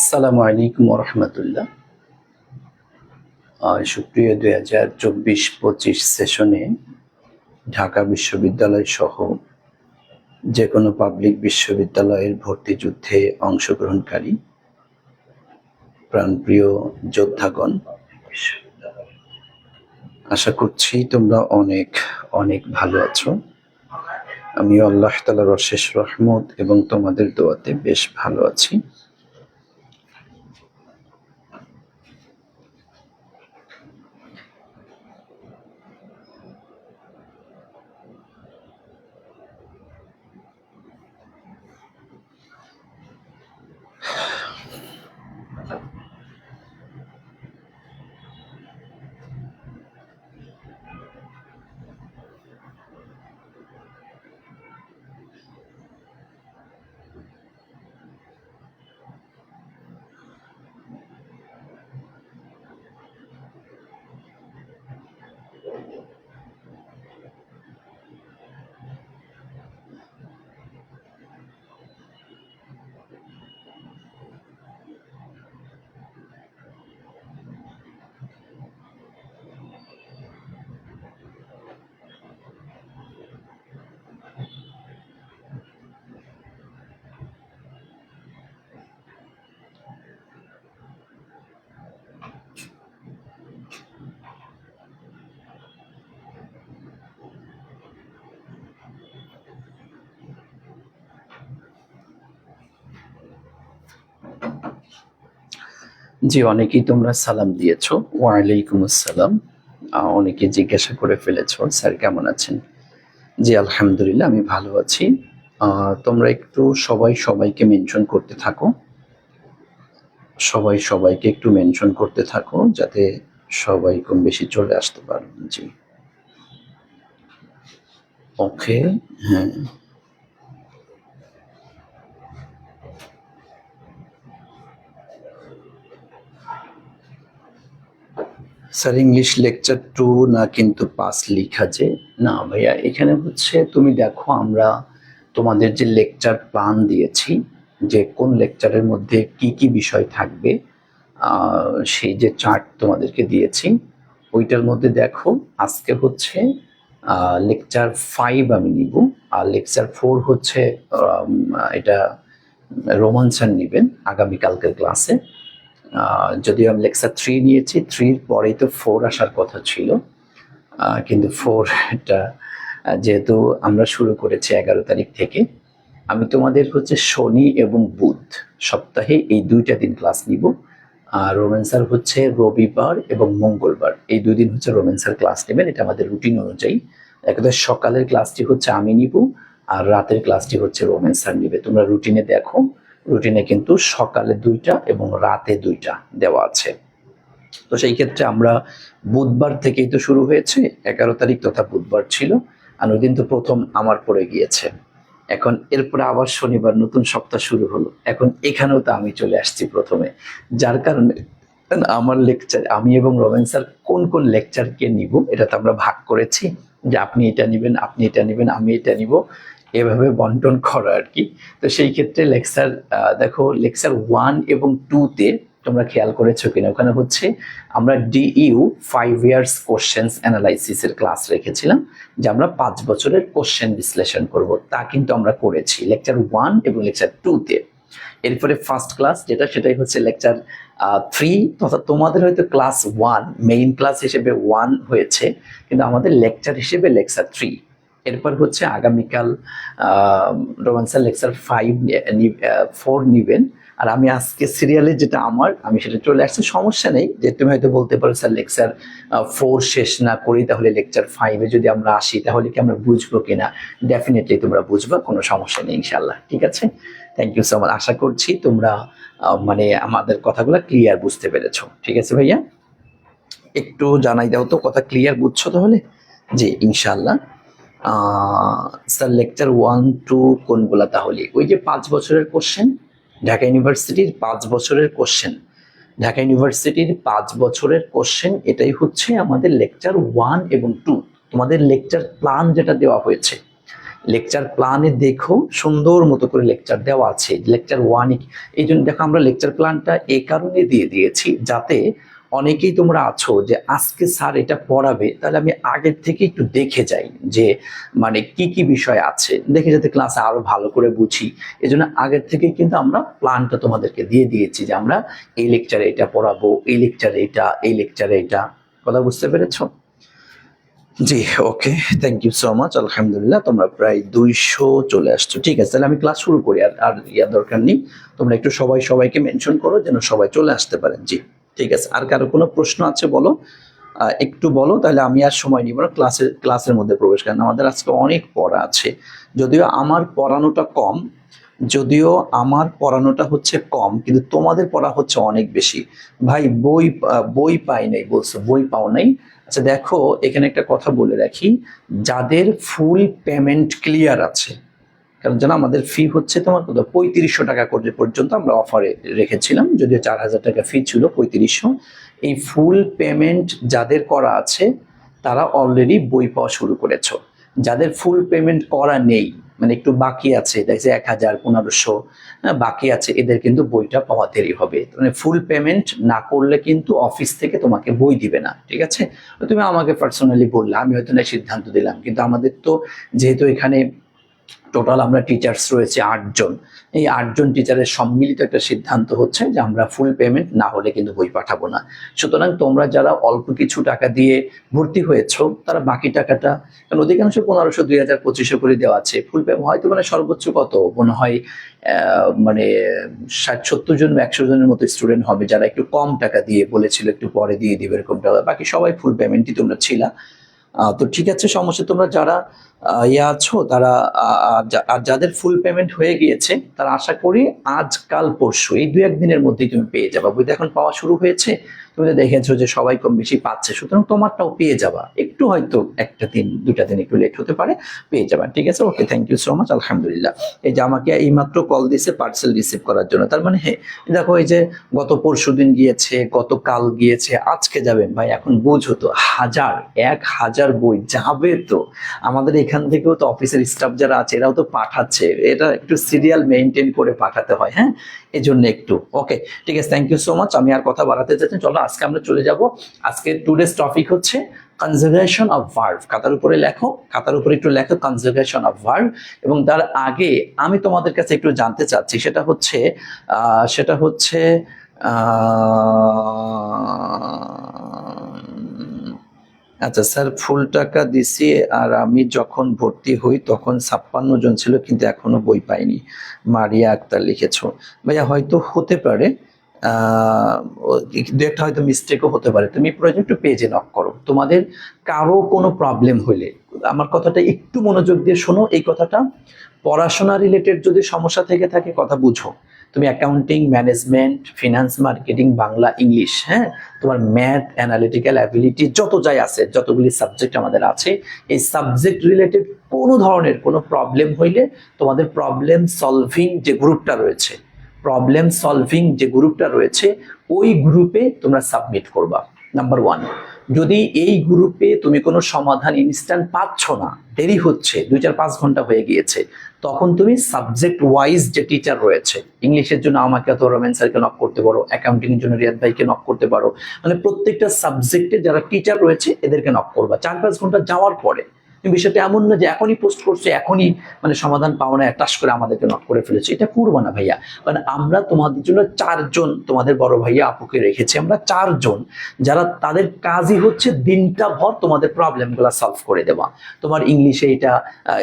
আসসালামু আলাইকুম রহমতুল্লাহ। সুপ্রিয় 2024-25 সেশনে ঢাকা বিশ্ববিদ্যালয় সহ যে কোনো পাবলিক বিশ্ববিদ্যালয়ের ভর্তি যুদ্ধে অংশগ্রহণকারী প্রাণপ্রিয় যোদ্ধাগণ, আশা করছি তোমরা অনেক অনেক ভালো আছো। আমি আল্লাহ তাআলার অশেষ রহমত এবং তোমাদের দোয়াতে বেশ ভালো আছি। জি, অনেকেই তোমরা সালাম দিয়েছো। ওয়ালাইকুম আসসালাম। অনেকে জিজ্ঞাসা করে ফেলেছো স্যার কেমন আছেন। জি আলহামদুলিল্লাহ, আমি ভালো আছি। তোমরা একটু সবাই সবাইকে মেনশন করতে থাকো, সবাই সবাইকে একটু মেনশন করতে থাকো যাতে সবাই কম বেশি চলে আসতে পারো। জি ওকে। হ্যাঁ স্যার, ইংলিশ লেকচার 2 না কিন্তু 5 লিখা যে না ভাইয়া, এখানে হচ্ছে তুমি দেখো আমরা তোমাদের যে লেকচার প্ল্যান দিয়েছি, যে কোন লেকচারের মধ্যে কি কি বিষয় থাকবে, সেই যে চার্ট তোমাদেরকে দিয়েছি ওইটার মধ্যে দেখো আজকে হচ্ছে লেকচার 5 আমি নিব, আর লেকচার 4 হচ্ছে এটা রোমান স্যার নেবেন আগামীকালকের ক্লাসে। যদিও আমি লেকচার 3 নিয়েছি, 3 পরেই তো 4 আসার কথা ছিল, কিন্তু 4টা যেহেতু আমরা শুরু করেছি 11 তারিখ থেকে, আমি তোমাদের হচ্ছে শনি এবং বুধ সপ্তাহে এই 2টা দিন ক্লাস নিব। আর রোমেন স্যার হচ্ছে রবিবার এবং মঙ্গলবার, এই 2 দিন হচ্ছে রোমেন স্যার ক্লাস নেবেন। এটা আমাদের রুটিন অনুযায়ী। একদম সকালের ক্লাসটি হচ্ছে আমি নিব, আর রাতের ক্লাসটি হচ্ছে রোমেন স্যার নিবে। তোমরা রুটিনে দেখো, রুটিনে কিন্তু সকালে 2টা এবং রাতে 2টা দেওয়া আছে। তো সেই ক্ষেত্রে আমরা বুধবার থেকেই তো শুরু হয়েছে, 11 তারিখ তথা বুধবার ছিল, আর ওই দিন তো প্রথম আমার পড়ে গিয়েছে। এখন এরপরে আবার শনিবার নতুন সপ্তাহ শুরু হলো, এখন এখানেও তো আমি চলে আসছি প্রথমে, যার কারণে আমার লেকচার আমি এবং রমেন স্যার কোন কোন লেকচারকে নিব এটা তো আমরা ভাগ করেছি, যে আপনি এটা নেবেন, আপনি এটা নেবেন, আমি এটা নিব, এভাবে বন্টন করা আর কি। তো সেই ক্ষেত্রে লেকচার দেখো লেকচার 1 এবং 2-তে তোমরা খেয়াল করেছো কিনা, ওখানে হচ্ছে আমরা ডিইউ 5 ইয়ার্স কোশ্চেন্স অ্যানালাইসিসের ক্লাস রেখেছিলাম, যে আমরা 5 বছরের কোশ্চেন বিশ্লেষণ করব, তা কিন্তু আমরা করেছি লেকচার 1 এবং লেকচার 2-তে। এরপরে ফার্স্ট ক্লাস যেটা, সেটাই হচ্ছে লেকচার 3, তথা তোমাদের হয়তো ক্লাস 1 মেইন ক্লাস হিসেবে 1 হয়েছে, কিন্তু আমাদের লেকচার হিসেবে লেকচার 3। এরপর হচ্ছে আগামীকাল রোমান স্যার লেকচার 4 নিবেন, আর আমি আজকে সিরিয়ালে যেটা আমি সেটা চলে আসছে। সমস্যা নেই, যে তুমি হয়তো বলতে পারো স্যার লেকচার 4 শেষ না করি তাহলে লেকচার 5-এ যদি আমরা আসি তাহলে কি আমরা বুঝবো কিনা। ডেফিনেটলি তোমরা বুঝবা, কোনো সমস্যা নেই ইনশাল্লাহ। ঠিক আছে, থ্যাংক ইউ সো মাচ। আশা করছি তোমরা মানে আমাদের কথাগুলো ক্লিয়ার বুঝতে পেরেছো। ঠিক আছে ভাইয়া, একটু জানাই দাও তো কথা ক্লিয়ার বুঝছো তাহলে। জি ইনশাল্লাহ। স্যার লেকচার 1-2 কোনগুলা, তাহলে ওই যে 5 বছরের কোশ্চেন, ঢাকা ইউনিভার্সিটির 5 বছরের কোশ্চেন, ঢাকা ইউনিভার্সিটির 5 বছরের কোশ্চেন, এটাই হচ্ছে আমাদের লেকচার 1 এবং 2। তোমাদের লেকচার প্ল্যান যেটা দেওয়া হয়েছে লেকচার প্ল্যানে দেখো সুন্দর মতো করে লেকচার দেওয়া আছে, লেকচার 1। এই জন্য দেখো আমরা লেকচার প্ল্যানটা এই কারণে দিয়ে দিয়েছি যাতে অনেকেই তোমরা আছো যে আজকে স্যার এটা পড়াবে, তাহলে আমি আগের থেকে একটু দেখে যাই যে মানে কি কি বিষয় আছে, দেখে যাতে ক্লাসে আরো ভালো করে বুঝি। এই জন্য আগের থেকেই কিন্তু আমরা প্ল্যানটা তোমাদেরকে দিয়ে দিয়েছি যে আমরা এই লেকচারে এটা পড়াবো, এই লেকচারে এটা, এই লেকচারে এটা। কথা বুঝতে পেরেছো? জি, okay, thank you so much. আলহামদুলিল্লাহ তোমরা প্রায় 200 চলে আসছো। ঠিক আছে, তাহলে আমি ক্লাস শুরু করি। আর আর ইয়া দরকার নেই, তোমরা একটু সবাইকে মেনশন করো যেন সবাই চলে আসতে পারেন। জি ঠিক আছে। আর কারো কোনো প্রশ্ন আছে বলো, একটু বলো, তাহলে আমি আর সময় নিব না, ক্লাসের মধ্যে প্রবেশ করেন। আমাদের আজকে অনেক পড়া আছে, যদিও আমার পড়ানোটা কম, যদিও আমার পড়ানোটা হচ্ছে কম, কিন্তু তোমাদের পড়া হচ্ছে অনেক বেশি। ভাই বই পাই নাই বলছো, বই পাও নাই? আচ্ছা দেখো, এখানে একটা কথা বলে রাখি, যাদের ফুল পেমেন্ট ক্লিয়ার আছে, কারণ জানো আমাদের ফি হচ্ছে তোমার কত, 3500 টাকা করে পর্যন্ত আমরা অফারে রেখেছিলাম, যদিও 4000 টাকা ফি ছিল, 3500। এই ফুল পেমেন্ট যাদের করা আছে তারা অলরেডি বই পাওয়া শুরু করেছো। যাদের ফুল পেমেন্ট করা নেই, মানে একটু বাকি আছে, দেখছে 1000 1500 বাকি আছে, এদের কিন্তু বইটা পাওয়া দেরি হবে। মানে ফুল পেমেন্ট না করলে কিন্তু অফিস থেকে তোমাকে বই দিবে না, ঠিক আছে? তুমি আমাকে পার্সোনালি বললে আমি হয়তো না সিদ্ধান্ত দিলাম, কিন্তু আমাদের তো যেহেতু এখানে টোটাল আমরা টিচার্স রয়েছে 8 জন, এই 8 জন টিচারের সম্মিলিত একটা সিদ্ধান্ত হচ্ছে যে আমরা ফুল পেমেন্ট না হলে কিন্তু বই পাঠাবো না। সুতরাং তোমরা যারা অল্প কিছু টাকা দিয়ে ভর্তি হয়েছো তারা বাকি টাকাটা, কারণ অধিকাংশ 1500 2000 2500 করে দেওয়া আছে, ফুল পেমেন্ট হয়তো মানে সর্বোচ্চ কত মনে হয় মানে 60-70 জন 100 জনের মতো স্টুডেন্ট হবে যারা একটু কম টাকা দিয়ে বলেছিল একটু পরে দিয়ে দিবে এরকম টাকা, বাকি সবাই ফুল পেমেন্টই তোমরা ছিলা। তো ঠিক আছে, সমস্যা। তোমরা যারা আছো তারা আর যাদের ফুল পেমেন্ট হয়ে গিয়েছে তারা আশা করি আজকাল পরশু এই 2-1 দিনের মধ্যেই তুমি পেয়ে যাবা। বইটা এখন পাওয়া শুরু হয়েছে, তুমি তো দেখেছো যে সবাই কম বেশি পাচ্ছে, সুতরাং তোমারটাও পেয়ে যাবা। একটু হয়তো 1-2টা দিন একটু লেট হতে পারে, পেয়ে যাবা। ঠিক আছে, okay, thank you so much. আলহামদুলিল্লাহ। এই যে আমাকে এইমাত্র কল দিছে পার্সেল রিসিভ করার জন্য, তার মানে হ্যাঁ দেখো এই যে গত পরশু দিন গিয়েছে, গতকাল গিয়েছে, আজকে যাবেন। ভাই এখন বুঝো তো, 1000 বই যাবে তো। আমাদের এখান থেকেও তো অফিসের স্টাফ যারা আছে এরাও তো পাঠাচ্ছে, এটা একটু সিরিয়াল মেনটেন করে পাঠাতে হয়, হ্যাঁ, এই জন্য একটু। ওকে ঠিক আছে, থ্যাংক ইউ সো মাচ। আমি আর কথা বাড়াতে চাচ্ছি, চলো আজকে আমরা চলে যাব। আজকে টুডেস টপিক হচ্ছে কনজার্ভেশন অফ ভার্ব। খাতার উপরে লেখো, খাতার উপরে একটু লেখো কনজার্ভেশন অফ ভার্ব। এবং তার আগে আমি তোমাদের কাছে একটু জানতে চাচ্ছি, সেটা হচ্ছে আচ্ছা স্যার, ফুল টাকা দিছি আর আমি যখন ভর্তি হই তখন 56 জন ছিল, কিন্তু এখনো বই পাইনি। মারিয়া আক্তার লিখেছো। ভাইয়া হয়তো হতে পারে, দু একটা হয়তো মিস্টেকও হতে পারে। তুমি প্রয়োজন একটু পেজে নক করো, তোমাদের কারো কোনো প্রবলেম হলে। আমার কথাটা একটু মনোযোগ দিয়ে শোনো, এই কথাটা পড়াশোনা রিলেটেড যদি সমস্যা থেকে থাকে কথা বুঝো। তুমি accounting, management, finance, marketing, Bangla, English, হ্যাঁ, তোমার ম্যাথ, অ্যানালিটিক্যাল অ্যাবিলিটি যত যাই আছে, যতগুলি সাবজেক্ট আমাদের আছে, এই সাবজেক্ট রিলেটেড কোনো ধরনের কোনো প্রবলেম হইলে তোমাদের প্রবলেম সলভিং যে গ্রুপটা রয়েছে, ওই গ্রুপে তোমরা সাবমিট করবা। নাম্বার 1, যদি এই গ্রুপে তুমি কোনো সমাধান ইনস্ট্যান্ট পাচ্ছ না, দেরি হচ্ছে, 2-4-5 ঘন্টা হয়ে গিয়েছে, তখন তুমি সাবজেক্ট ওয়াইজ যে টিচার রয়েছে, ইংলিশের জন্য আমাকে অথবা রোমেন স্যারকে নক করতে পারো, অ্যাকাউন্টিং এর জন্য রিয়াদ ভাইকে নক করতে পারো, মানে প্রত্যেকটা সাবজেক্টে যারা টিচার রয়েছে এদেরকে নক করবা। 4-5 ঘন্টা যাওয়ার পরে বিষয়টা এমন না যে এখনই পোস্ট করছে, এখনই মানে সমাধান পাও না, টাস করে আমাদেরকে নক করে ফেলেছে, এটা করবো না ভাইয়া। মানে আমরা তোমাদের জন্য 4 জন তোমাদের বড় ভাইয়া আপুকে রেখেছি, আমরা 4 জন যারা তাদের কাজই হচ্ছে দিনটা ভর তোমাদের প্রবলেমগুলো সলভ করে দেওয়া। তোমার ইংলিশে এটা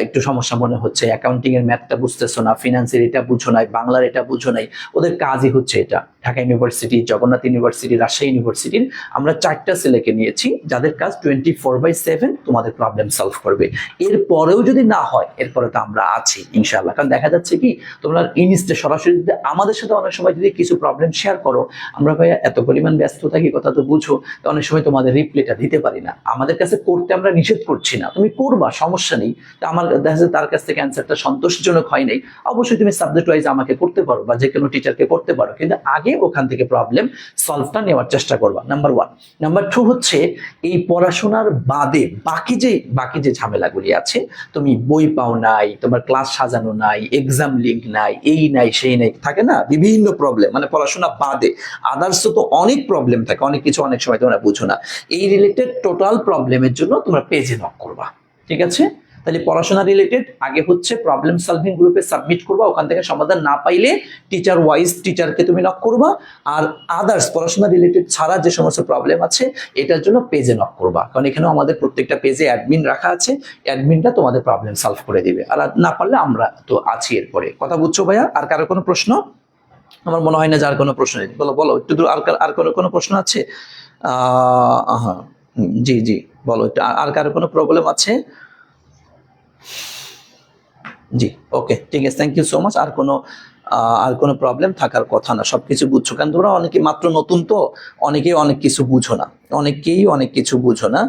একটু সমস্যা মনে হচ্ছে, অ্যাকাউন্টিং এর ম্যাথটা বুঝতেছো না, ফিনান্সের এটা বুঝো নাই, বাংলার এটা বুঝো নাই, ওদের কাজই হচ্ছে এটা। ঢাকা ইউনিভার্সিটি, জগন্নাথ ইউনিভার্সিটি, রাজশাহী ইউনিভার্সিটির আমরা 4টা ছেলেকে নিয়েছি যাদের কাজ 24/7 তোমাদের প্রবলেম সলভ করবে। এরপরেও যদি না হয়, এরপরে তো আমরা আছি ইনশাআল্লাহ। কারণ দেখা যাচ্ছে কি, তোমরা ইনস্টে সরাসরি আমাদের সাথে অনেক সময় যদি কিছু প্রবলেম শেয়ার করো, আমরা ভাইয়া এত পরিমাণ ব্যস্ত থাকি, কথা তো বুঝো, তো অনেক সময় তোমাদের রিপ্লাইটা দিতে পারি না। আমাদের কাছে করতে আমরা নিষেধ করছি না, তুমি করবা, সমস্যা নেই। তো আমার দেখা যাচ্ছে তার কাছ থেকে অ্যান্সারটা সন্তোষজনক হয় নাই, অবশ্যই তুমি সাবজেক্ট ওয়াইজ আমাকে করতে পারো বা যে কোনো টিচারকে করতে পারো, কিন্তু আগে ওখান থেকে প্রবলেম সলভটা নেওয়ার চেষ্টা করবা। নাম্বার 1। নাম্বার 2 হচ্ছে এই পড়াশোনার বাদে বাকি যে ঝামেলাগুলি আছে, তুমি বই পাও নাই, তোমার ক্লাস সাজানো নাই, এক্সাম লিঙ্ক নাই, এই নাই সেই নাই, থাকে না বিভিন্ন প্রবলেম, মানে পড়াশোনা বাদে আদার্স তো অনেক প্রবলেম থাকে, অনেক কিছু অনেক সময় তোমরা বুঝো না, এই রিলেটেড টোটাল প্রবলেমের জন্য তোমরা পেজে নক করবা। ঠিক আছে, তাহলে পড়াশোনা রিলেটেড আগে হচ্ছে প্রবলেম সলভিং গ্রুপে সাবমিট করবা, ওখান থেকে সমাধান না পাইলে টিচার ওয়াইজ টিচারকে তুমি নক করবা, আর আদার্স পড়াশোনা রিলেটেড ছাড়া যে সমস্ত প্রবলেম আছে এটার জন্য পেজে নক করবা, কারণ এখানেও আমাদের প্রত্যেকটা পেজে অ্যাডমিন রাখা আছে, অ্যাডমিনটা তোমাদের প্রবলেম সলভ করে দিবে, আর না পারলে আমরা তো আছি এরপরে। কথা বুঝছো ভাইয়া? আর কারো কোনো প্রশ্ন? আমার মনে হয় না যার কোনো প্রশ্ন নেই, বলো বলো একটু দূর, আর কোনো প্রশ্ন আছে? হ্যাঁ, জি জি বলো একটু, আর কারো কোনো প্রবলেম আছে? জি, ওকে, ঠিক আছে, থ্যাংক ইউ সো মাচ। আর কোনো প্রবলেম থাকার কথা না, সবকিছু বুঝছো, কারণ তোমরা অনেকে মাত্র নতুন তো, অনেকেই অনেক কিছু বুঝো না, অনেকেই অনেক কিছু বুঝো না।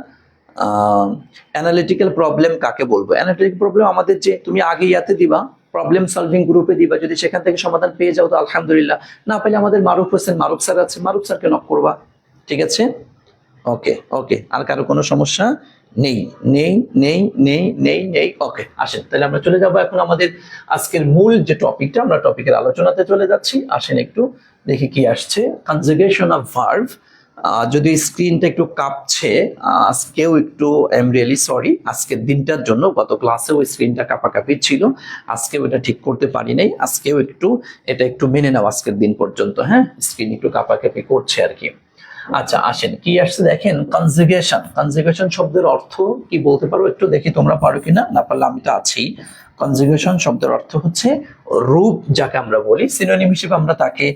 অ্যানালিটিক্যাল প্রবলেম কাকে বলবো? অ্যানালিটিক্যাল প্রবলেম আমাদের যে তুমি আগে ইয়াতে দিবা, প্রবলেম সলভিং গ্রুপে দিবা, যদি সেখান থেকে সমাধান পেয়ে যাও তো আলহামদুলিল্লাহ, না পেলে আমাদের মারুফ হোসেন, মারুফ স্যার আছে, মারুফ স্যারকে নক করবা। ঠিক আছে, ওকে ওকে, আর কারো কোনো সমস্যা নেই? নেই নেই নেই নেই নেই, ওকে, আসেন তাহলে আমরা চলে যাব এখন আমাদের আজকের মূল যে টপিকটা, আমরা টপিকের আলোচনাতে চলে যাচ্ছি। আসেন একটু দেখি কি আসছে, কনজুগেশন অফ ভার্ব। যদি স্ক্রিনটা একটু কাঁপছে আজকেও একটু, আই এম রিয়েলি সরি আজকের দিনটার জন্য, গত ক্লাসেও স্ক্রিনটা কাঁপাকাঁপি ছিল, আজকেও এটা ঠিক করতে পারি নাই, আজকেও এটা একটু মেনে নাও আজকের দিন পর্যন্ত, হ্যাঁ স্ক্রিন একটু কাঁপাকাঁপি করছে আর কি। আচ্ছা আসেন কি আসছে দেখেন, কনজুগেশন। কনজুগেশন শব্দের অর্থ কি বলতে পারো একটু দেখি, তোমরা পারো কিনা, না পারলে আমি তো আছি। কনজুগেশন শব্দের অর্থ হচ্ছে রূপ, যাকে আমরা বলি সিনোনিম হিসেবে আমরা তাকে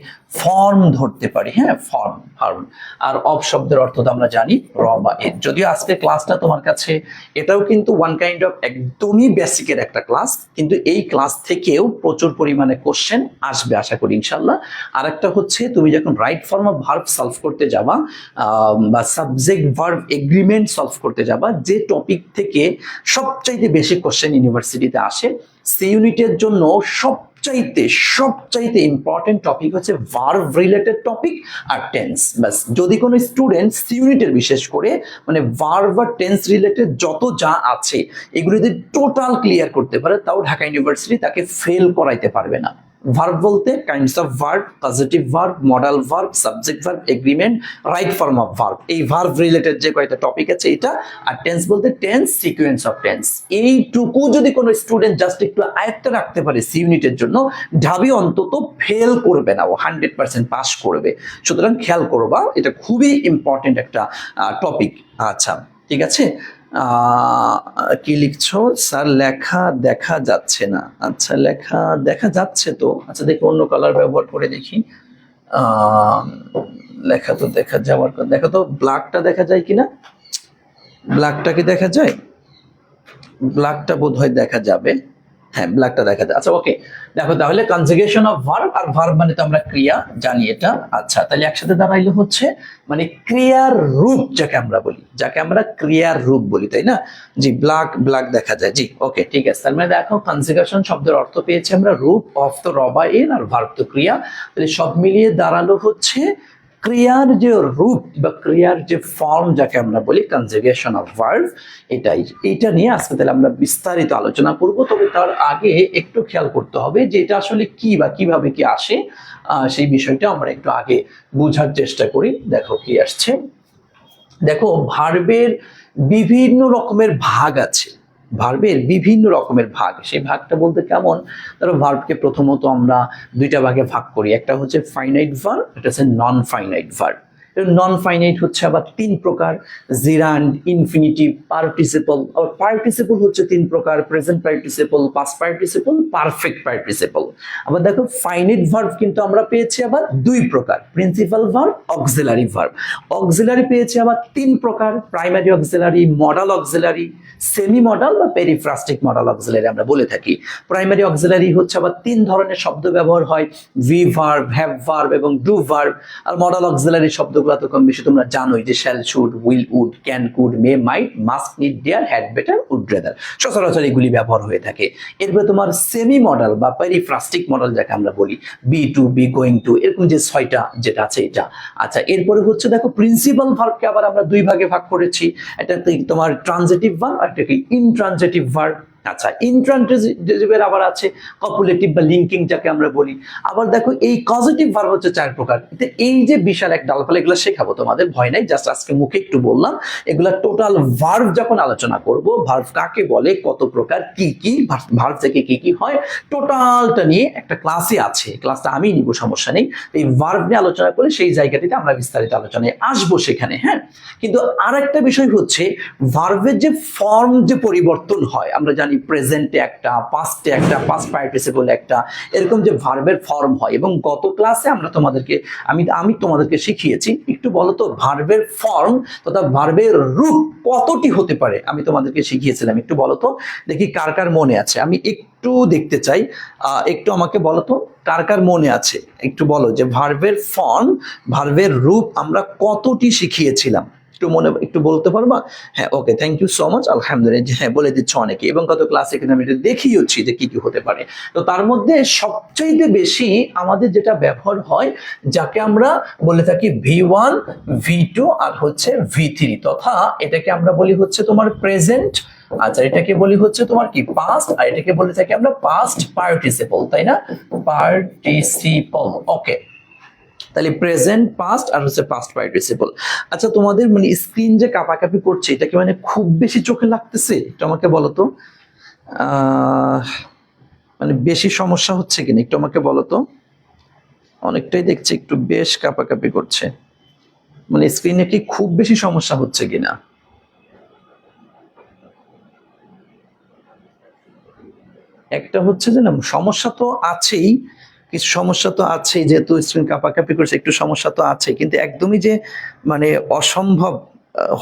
ফর্ম ধরতে পারি, হ্যাঁ ফর্ম ফর্ম। আর অব শব্দের অর্থ তো আমরা জানি র বা এর। যদিও আজকের ক্লাসটা তোমার কাছে এটাও কিন্তু ওয়ান কাইন্ড অফ একদমই বেসিকের একটা ক্লাস, কিন্তু এই ক্লাস থেকেও প্রচুর পরিমাণে কোশ্চেন আসবে আশা করি ইনশাল্লাহ। আর একটা হচ্ছে তুমি যখন right form of verb solve করতে যাবা বা সাবজেক্ট ভার্ব এগ্রিমেন্ট সলভ করতে যাবা, যে টপিক থেকে সবচাইতে বেশি কোশ্চেন ইউনিভার্সিটিতে আসে, সেই ইউনিটের জন্য সবচাইতে ইম্পর্টেন্ট টপিক হচ্ছে ভার্ব রিলেটেড টপিক আর টেন্স। বাস যদি কোনো স্টুডেন্ট সি ইউনিটের বিশেষ করে মানে ভার্ব আর টেন্স রিলেটেড যত যা আছে এগুলো যদি টোটাল ক্লিয়ার করতে পারে, তাও ঢাকা ইউনিভার্সিটি তাকে ফেল করাইতে পারবে না। ভার্ব বলতে kinds of verb, positive verb, modal verb, subject verb, agreement, right form of verb, এই ভার্ব রিলেটেড যে কয়েকটা টপিক আছে এটা। আর টেন্স বলতে টেন্স, সিকোয়েন্স অফ টেন্স। এইটুকু যদি কোনো স্টুডেন্ট জাস্ট একটু আয়ত্তে রাখতে পারে সি ইউনিটের জন্য, ঢাবি অন্তত ফেল করবে না, ও 100% পাস করবে। সুতরাং খেয়াল করবা, এটা খুবই ইম্পর্টেন্ট একটা টপিক। আচ্ছা ঠিক আছে, কি লিখছো স্যার? লেখা দেখা যাচ্ছে না। আচ্ছা লেখা দেখা যাচ্ছে তো, আচ্ছা দেখি অন্য কালার ব্যবহার করে দেখি। লেখা তো দেখা যাওয়ার কথা, দেখো তো ব্ল্যাকটা দেখা যায় কিনা, ব্ল্যাকটা কি দেখা যায়? ব্ল্যাকটা বোধহয় দেখা যাবে, হ্যাঁ ব্ল্যাকটা দেখা যায়। আচ্ছা ওকে, দেখো তাহলে কনজুগেশন অফ ভার্ব, আর ভার্ব মানে তো আমরা ক্রিয়া জানি এটা। আচ্ছা তাহলে একসাথে দাঁড়াইলে হচ্ছে মানে ক্রিয়ার রূপ, যাকে আমরা বলি, যাকে আমরা ক্রিয়ার রূপ বলি, তাই না? জি ব্ল্যাক দেখা যায়, জি ওকে ঠিক আছে। তার মানে দেখো কনজুগেশন শব্দের অর্থ পেয়েছি আমরা রূপ, অফ তো রবা এন, আর ভার্ব তো ক্রিয়া, তাহলে সব মিলিয়ে দাঁড়ালো হচ্ছে ক্রিয়ার যে রূপ বা ক্রিয়ার যে ফর্ম, যাকে আমরা বলি কনজুগেশন অফ ভার্ব। এইটা নিয়ে আজকে তাহলে আমরা বিস্তারিত আলোচনা করব। তবে তার আগে একটু খেয়াল করতে হবে যে এটা আসলে কি বা কিভাবে কি আসে, সেই বিষয়টা আমরা একটু আগে বোঝার চেষ্টা করি। দেখো কি আসছে, দেখো ভার্বের বিভিন্ন রকমের ভাগ আছে, ভার্বের বিভিন্ন রকমের ভাগ। সেই ভাগটা বলতে কেমন, ধরো ভার্বকে প্রথমত আমরা দুইটা ভাগে ভাগ করি, একটা হচ্ছে ফাইনাইট ভার্ব, এটা হচ্ছে non finite verb. Non finite হচ্ছে আবার তিন প্রকার, জিরান্ড, ইনফিনিটিভ, পার্টিসিপল। আবার পার্টিসিপল হচ্ছে তিন প্রকার, present participle, past participle, perfect participle. আবার দেখো ফাইনাইট ভার্ব কিন্তু আমরা পেয়েছি আবার দুই প্রকার, principal verb, auxiliary verb. Auxiliary পেয়েছি আবার তিন প্রকার, primary auxiliary, modal auxiliary, semi modal বা পেরিফ্রাস্টিক মডাল অক্সিলারি আমরা বলে থাকি। প্রাইমারি অক্সিলারি হচ্ছে আবার তিন ধরনের শব্দ ব্যবহার হয়, ভি ভার্ব, হ্যাভ ভার্ব এবং ডু ভার্ব। আর মডাল অক্সিলারি শব্দগুলো এগুলো তো কম বেশি তোমরা জানোই যে shall, should, will, would, can, could, may, might, must, need, dare, had, better, would rather, সচরাচর এগুলি ব্যবহার হয়ে থাকে। এরপরে তোমার সেমি মডেল বা পেরিফ্রাস্টিক মডেল যাকে আমরা বলি, be to, be, going to, এরকম যে 6টা যেটা আছে এটা। আচ্ছা, এরপরে হচ্ছে দেখো প্রিন্সিপাল ভার্বকে আবার আমরা 2 ভাগে ভাগ করেছি। এটা তোমার ট্রানজিটিভ ভার্ব আর একটা কি ইনট্রানজিটিভ ভার্ব। আচ্ছা, ইনট্রানজিটিভের আবার আছে কপুলেটিভ বা লিঙ্কিং যাকে আমরা বলি। আবার দেখো এই কজেটিভ ভার্ব হচ্ছে 4 প্রকার। এই যে বিশাল এক ডালপালা, এগুলো শেখাবো তোমাদের, ভয় নাই, জাস্ট আজকে মুখে একটু বললাম। এগুলা টোটাল ভার্ব যখন আলোচনা করব, ভার্ব কাকে বলে, কত প্রকার, কি কি ভার্ব থেকে কি কি হয়, টোটালটা নিয়ে একটা ক্লাসই আছে, ক্লাসটা আমি নিব, সমস্যা নেই। এই ভার্ব নিয়ে আলোচনা করে সেই জায়গাটিতে আমরা বিস্তারিত আলোচনায় আসবো সেখানে, হ্যাঁ। কিন্তু আরেকটা বিষয় হচ্ছে ভার্বের যে ফর্ম যে পরিবর্তন হয়, আমরা জানি প্রেজেন্টে একটা, পাস্টে একটা, পাস্ট পার্টিসিপল একটা, এরকম যে ভার্বের ফর্ম হয়। এবং গত ক্লাসে আমরা তোমাদেরকে আমি তোমাদেরকে শিখিয়েছি, একটু বলো তো ভার্বের ফর্ম তথা ভার্বের রূপ কতটি হতে পারে, আমি তোমাদেরকে শিখিয়েছিলাম। একটু বলো তো দেখি কার কার মনে আছে, আমি একটু দেখতে চাই, একটু আমাকে বলো তো কার কার মনে আছে, একটু বলো যে ভার্বের ফর্ম, ভার্বের রূপ আমরা কতটি শিখিয়েছিলাম, একটু বলতে পারবা? হ্যাঁ, okay, thank you so much, আলহামদুলিল্লাহ। হ্যাঁ, বলে দিচ্ছ অনেকে, এবং গত ক্লাসে কিন্তু আমি এটা দেখিয়েছি যে কি কি হতে পারে। তো তার মধ্যে সবচেয়ে বেশি আমাদের যেটা ব্যবহার হয়, যাকে আমরা বলে থাকি V1, V2 আর হচ্ছে V3, তথা এটাকে আমরা বলি হচ্ছে তোমার প্রেজেন্ট। আচ্ছা, এটাকে বলি হচ্ছে তোমার কি পাস্ট, আর এটাকে বলে থাকি আমরা পাস্ট পার্টিসিপল, তাই না? পার্টিসিপল, ওকে। তাহলে প্রেজেন্ট, পাস্ট আর হচ্ছে পাস্ট পার্টিসিপল। আচ্ছা, তোমাদের মানে স্ক্রিন যে কাঁপাকাঁপি করছে, এটা কি মানে খুব বেশি চোখে লাগতেছে? একটু আমাকে বলো তো, মানে বেশি সমস্যা হচ্ছে কিনা, একটু আমাকে বলো তো। অনেকটাই দেখছি একটু বেশ কাঁপাকাঁপি করছে, মানে স্ক্রিনে কি খুব বেশি সমস্যা হচ্ছে কিনা? একটা হচ্ছে যে না, সমস্যা তো আছেই, কিছু সমস্যা তো আছেই, যেহেতু স্ক্রিন কাঁপাকাঁপি করছে, একটু সমস্যা তো আছে, কিন্তু একদমই যে মানে অসম্ভব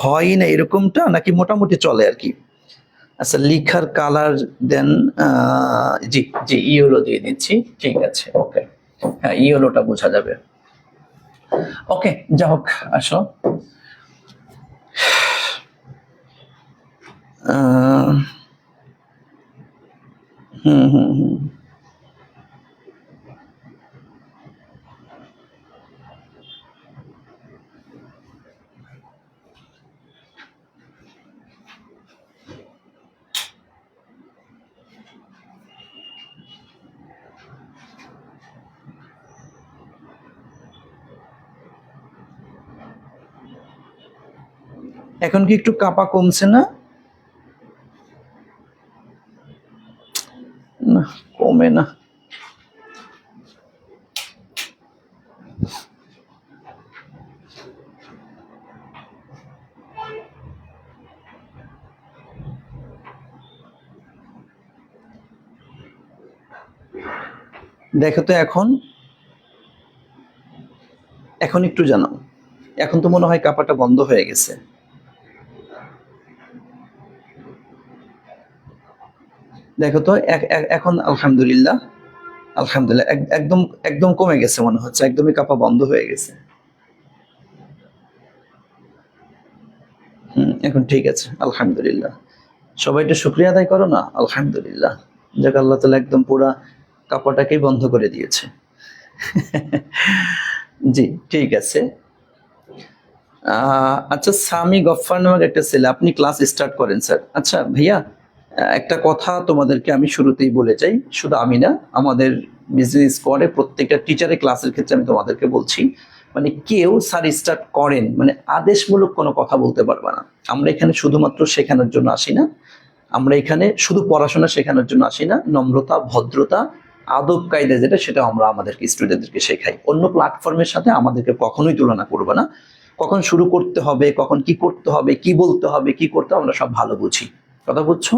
হয় না এরকমটা, নাকি মোটামুটি চলে আর কি? আচ্ছা, লিখার কালার দেন, জি জি, ইয়েলো দিয়ে দিচ্ছি, ঠিক আছে, ওকে। হ্যাঁ, ইয়েলোটা বোঝা যাবে, ওকে। যা হোক, আসো। হুম হুম হুম এখন কি একটু কাঁপা কমছে না? না, কমে না। দেখো তো এখন, এখন একটু জানাও, এখন তো মনে হয় কাঁপাটা বন্ধ হয়ে গেছে। দেখো তো এখন আলহামদুলিল্লাহ, আলহামদুলিল্লাহ, একদম একদম কমে গেছে মনে হচ্ছে, একদমই কাঁপা বন্ধ হয়ে গেছে। এখন ঠিক আছে, আলহামদুলিল্লাহ। সবাই একটু শুক্রিয়া আদায় করো না, আলহামদুলিল্লাহ। যাক, আল্লাহ তাআলা একদম পুরা কাঁপাটাকেই বন্ধ করে দিয়েছে। জি, ঠিক আছে। আচ্ছা, সামি গফফার নামের একটা ছেলে, আপনি ক্লাস স্টার্ট করেন স্যার। আচ্ছা ভাইয়া, একটা কথা তোমাদেরকে আমি শুরুতেই বলে যাই, শুধু আমি না, আমাদের বিজনেস স্কোয়াডে প্রত্যেকটা টিচারের ক্লাসের ক্ষেত্রে আমি তোমাদেরকে বলছি, মানে কেউ স্যার স্টার্ট করেন মানে আদেশমূলক কোনো কথা বলতে পারবে না। আমরা এখানে শুধুমাত্র শেখানোর জন্য আসি না, আমরা এখানে শুধু পড়াশোনা শেখানোর জন্য আসি না, নম্রতা, ভদ্রতা, আদব কায়দা যেটা, সেটা আমরা আমাদেরকে স্টুডেন্টদেরকে শেখাই। অন্য প্ল্যাটফর্মের সাথে আমাদেরকে কখনোই তুলনা করবে না। কখন শুরু করতে হবে, কখন কি করতে হবে, কি বলতে হবে, কি করতে হবে, আমরা সব ভালো বুঝি। কথা বুঝছো?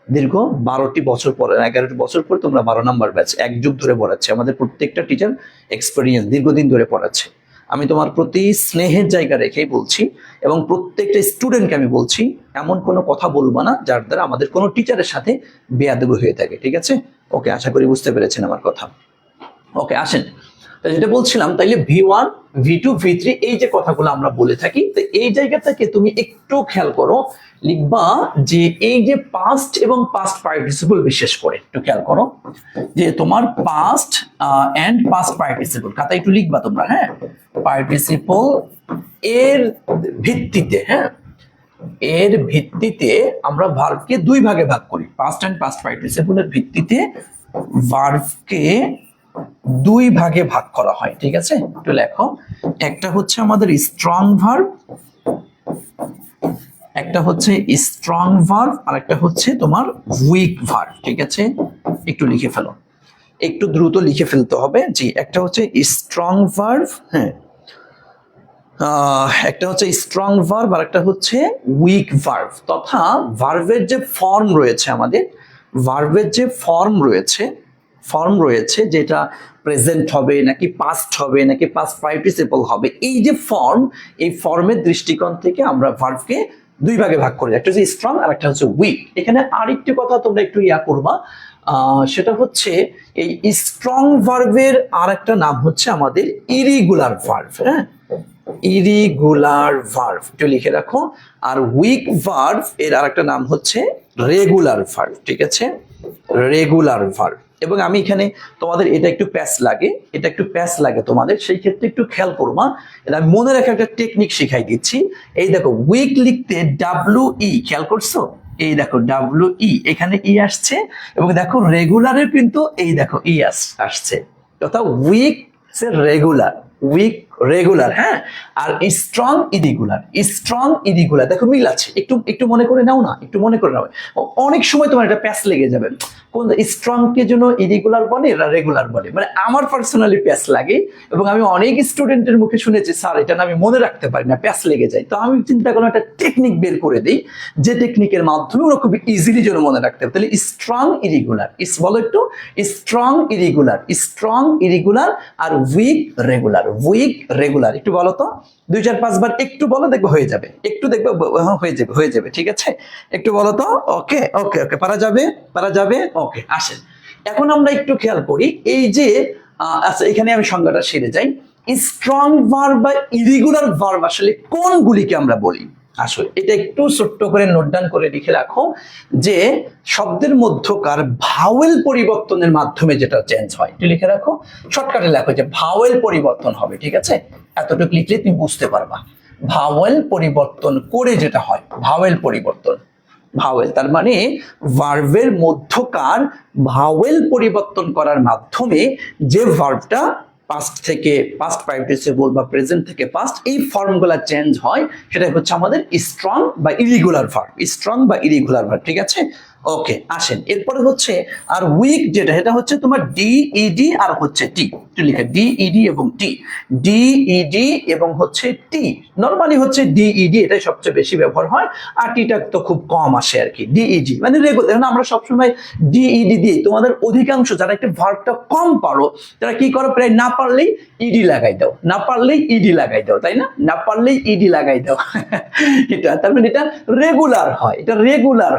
দীর্ঘ 12টি বছর পরে, 11টি বছর পরে তোমরা 12 নম্বর ব্যাচ, 1 যুগ ধরে পড়াচ্ছে আমাদের প্রত্যেকটা টিচার, এক্সপিরিয়েন্স, দীর্ঘদিন ধরে পড়াচ্ছে। আমি তোমার প্রতি স্নেহের জায়গা রেখেই বলছি, এবং প্রত্যেকটা স্টুডেন্টকে আমি বলছি, এমন কোনো কথা বলবো না যার দ্বারা আমাদের কোনো টিচারের সাথে বেয়াদবি হয়ে থাকে, ঠিক আছে? ওকে, আশা করি বুঝতে পেরেছেন আমার কথা। ওকে, আসেন। তাই যেটা বলছিলাম, তাইলে V1 V2 V3 এই যে কথাগুলো আমরা বলে থাকি, তো এই জায়গা থেকে তুমি একটু খেয়াল করো, লিখবা যে এই যে পাস্ট এবং পাস্ট পার্টিসিপল, বিশেষ করে একটু খেয়াল করো যে তোমার পাস্ট এন্ড পাস্ট পার্টিসিপল খাতা একটু লিখবা তোমরা, হ্যাঁ, পার্টিসিপল এর ভিত্তিতে, হ্যাঁ, এর ভিত্তিতে আমরা ভার্বকে দুই ভাগে ভাগ করি। পাস্ট এন্ড পাস্ট পার্টিসিপলের ভিত্তিতে ভার্বকে দুই ভাগে ভাগ করা হয়, ঠিক আছে? একটু লেখো, একটা হচ্ছে আমাদের স্ট্রং ভার্ব, একটা হচ্ছে স্ট্রং ভার্ব, আর একটা হচ্ছে তোমার উইক ভার্ব, ঠিক আছে? একটু লিখে ফেলো, একটু দ্রুত লিখে ফেলতে হবে। জি, একটা হচ্ছে স্ট্রং ভার্ব, হ্যাঁ, একটা হচ্ছে স্ট্রং ভার্ব আর একটা হচ্ছে উইক ভার্ব। তথা ভার্বের যে ফর্ম রয়েছে, আমাদের ভার্বের যে ফর্ম রয়েছে যেটা প্রেজেন্ট হবে নাকি পাস্ট হবে নাকি পাস্ট পার্টিসিপল হবে, এই যে ফর্ম, এই ফর্মের দৃষ্টিকোণ থেকে আমরা ভার্বকে দুই ভাগে ভাগ করি, একটা হচ্ছে স্ট্রং আর একটা হচ্ছে উইক। এখানে আরেকটি কথা তোমরা একটু করবা, সেটা হচ্ছে এই স্ট্রং ভার্বের আর একটা নাম হচ্ছে আমাদের ইরিগুলার ভার্ব, হ্যাঁ, ইরিগুলার ভার্ব একটু লিখে রাখো। আর উইক ভার্ব এর আরেকটা নাম হচ্ছে রেগুলার ভার্ব, ঠিক আছে? Regular verb. এবং আমি এখানে তোমাদের এটা একটু প্যাচ লাগে তোমাদের, সেই ক্ষেত্রে একটু খেয়াল করবা, এটা আমি মনে রাখা একটা টেকনিক শিখাই দিচ্ছি। এই দেখো, উইক লিখতে WE, খেয়াল করছো? এই দেখো WE, এখানে ই আসছে, এবং দেখো রেগুলারের কিন্তু এই দেখো ই আসছে, অর্থাৎ উইক রেগুলার, উইক রেগুলার, হ্যাঁ। আর স্ট্রং ইরিগুলার, দেখো মিল আছে, একটু মনে করে নাও না, একটু মনে করে নাও, অনেক সময় তোমার এটা প্যাচ লেগে যাবে, কোন স্ট্রং কে জন্য ইরিগুলার বলে না রেগুলার বলে, মানে আমার পার্সোনালি প্যাচ লাগে, এবং আমি অনেক স্টুডেন্টের মুখে শুনেছি, স্যার এটা না আমি মনে রাখতে পারি না, প্যাচ লেগে যায়। তো আমি চিন্তা করলাম একটা টেকনিক বের করে দিই, যে টেকনিকের মাধ্যমে ওরা খুব ইজিলি যেন মনে রাখতে হবে। তাহলে স্ট্রং ইরিগুলার, বলো একটু, স্ট্রং ইরিগুলার আর উইক রেগুলার, একটু বলো তো, 2-4-5 বার একটু বলো, দেখবে হয়ে যাবে, একটু দেখবে হয়ে যাবে, ঠিক আছে? একটু বলো তো। ওকে, পারা যাবে। ওকে, আসেন এখন আমরা একটু খেয়াল করি, এই যে আচ্ছা, এখানে আমি সংজ্ঞাটা সেরে যাই। স্ট্রং ভার্ব বা ইরিগুলার ভার্ব আসলে কোনগুলিকে আমরা বলি? আসলে এটা একটু ছোট্ট করে নোট ডাউন করে লিখে রাখো, যে শব্দের মধ্যকার ভাওয়েল পরিবর্তনের মাধ্যমে যেটা চেঞ্জ হয়, একটু লিখে রাখো, শর্টকাটে লেখো যে ভাওয়েল পরিবর্তন হবে, ঠিক আছে? এতটুকু লিখলে তুমি বুঝতে পারবা, ভাওয়েল পরিবর্তন করে যেটা হয়, ভাওয়েল পরিবর্তন, তার মানে ভার্বের মধ্যকার ভাওয়েল পরিবর্তন করার মাধ্যমে যে ভার্বটা পাস্ট থেকে পাস্ট পার্টিসিপল বা প্রেজেন্ট থেকে পাস্ট, এই ফর্মগুলো চেঞ্জ হয়, সেটাই হচ্ছে আমাদের স্ট্রং বা ইরিগুলার ভার্ব, ঠিক আছে? ওকে, আসেন এরপরে হচ্ছে আর উইক, যেটা এটা হচ্ছে তোমার DED আর হচ্ছে টি, একটু লিখে DED এবং টি, DED এবং হচ্ছে টি, নরমালি হচ্ছে DED, এটাই সবচেয়ে বেশি ব্যবহার হয়, আর টিটা তো খুব কম আসে আর কি। DED মানে রেগুলার, আমরা সবসময় DED দিই। তোমাদের অধিকাংশ যারা একটু ভার্বটা কম পারো, তারা কি করো, প্রায় না পারলেই ইডি লাগাই দাও, তাই না? না পারলেই ইডি লাগাই দাও এটা, তার মানে এটা রেগুলার হয়, regular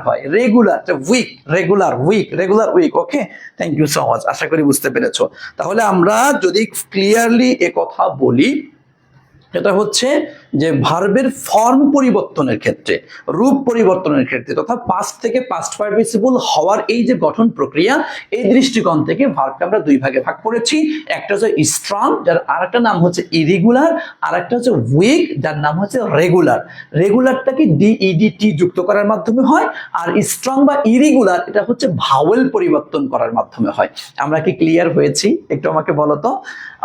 week. Okay, thank you so much, আশা করি বুঝতে পেরেছো। তাহলে আমরা যদি ক্লিয়ারলি কথা বলি, এটা হচ্ছে যে ভার্বের ফর্ম পরিবর্তনের ক্ষেত্রে, রূপ পরিবর্তনের ক্ষেত্রে, তথা পাস্ট থেকে পাস্ট পার্টিসিপল হওয়ার এই যে গঠন প্রক্রিয়া, এই দৃষ্টিকোণ থেকে ভার্বকে আমরা দুই ভাগে ভাগ করেছি। একটা হচ্ছে স্ট্রং, যার আরেকটা নাম হচ্ছে ইরিগুলার, আর একটা হচ্ছে উইক, যার নাম হচ্ছে রেগুলারটাকে DEDT যুক্ত করার মাধ্যমে হয়, আর স্ট্রং বা ইরিগুলার এটা হচ্ছে ভাওয়েল পরিবর্তন করার মাধ্যমে হয়। আমরা কি ক্লিয়ার হয়েছি? একটু আমাকে বলো তো,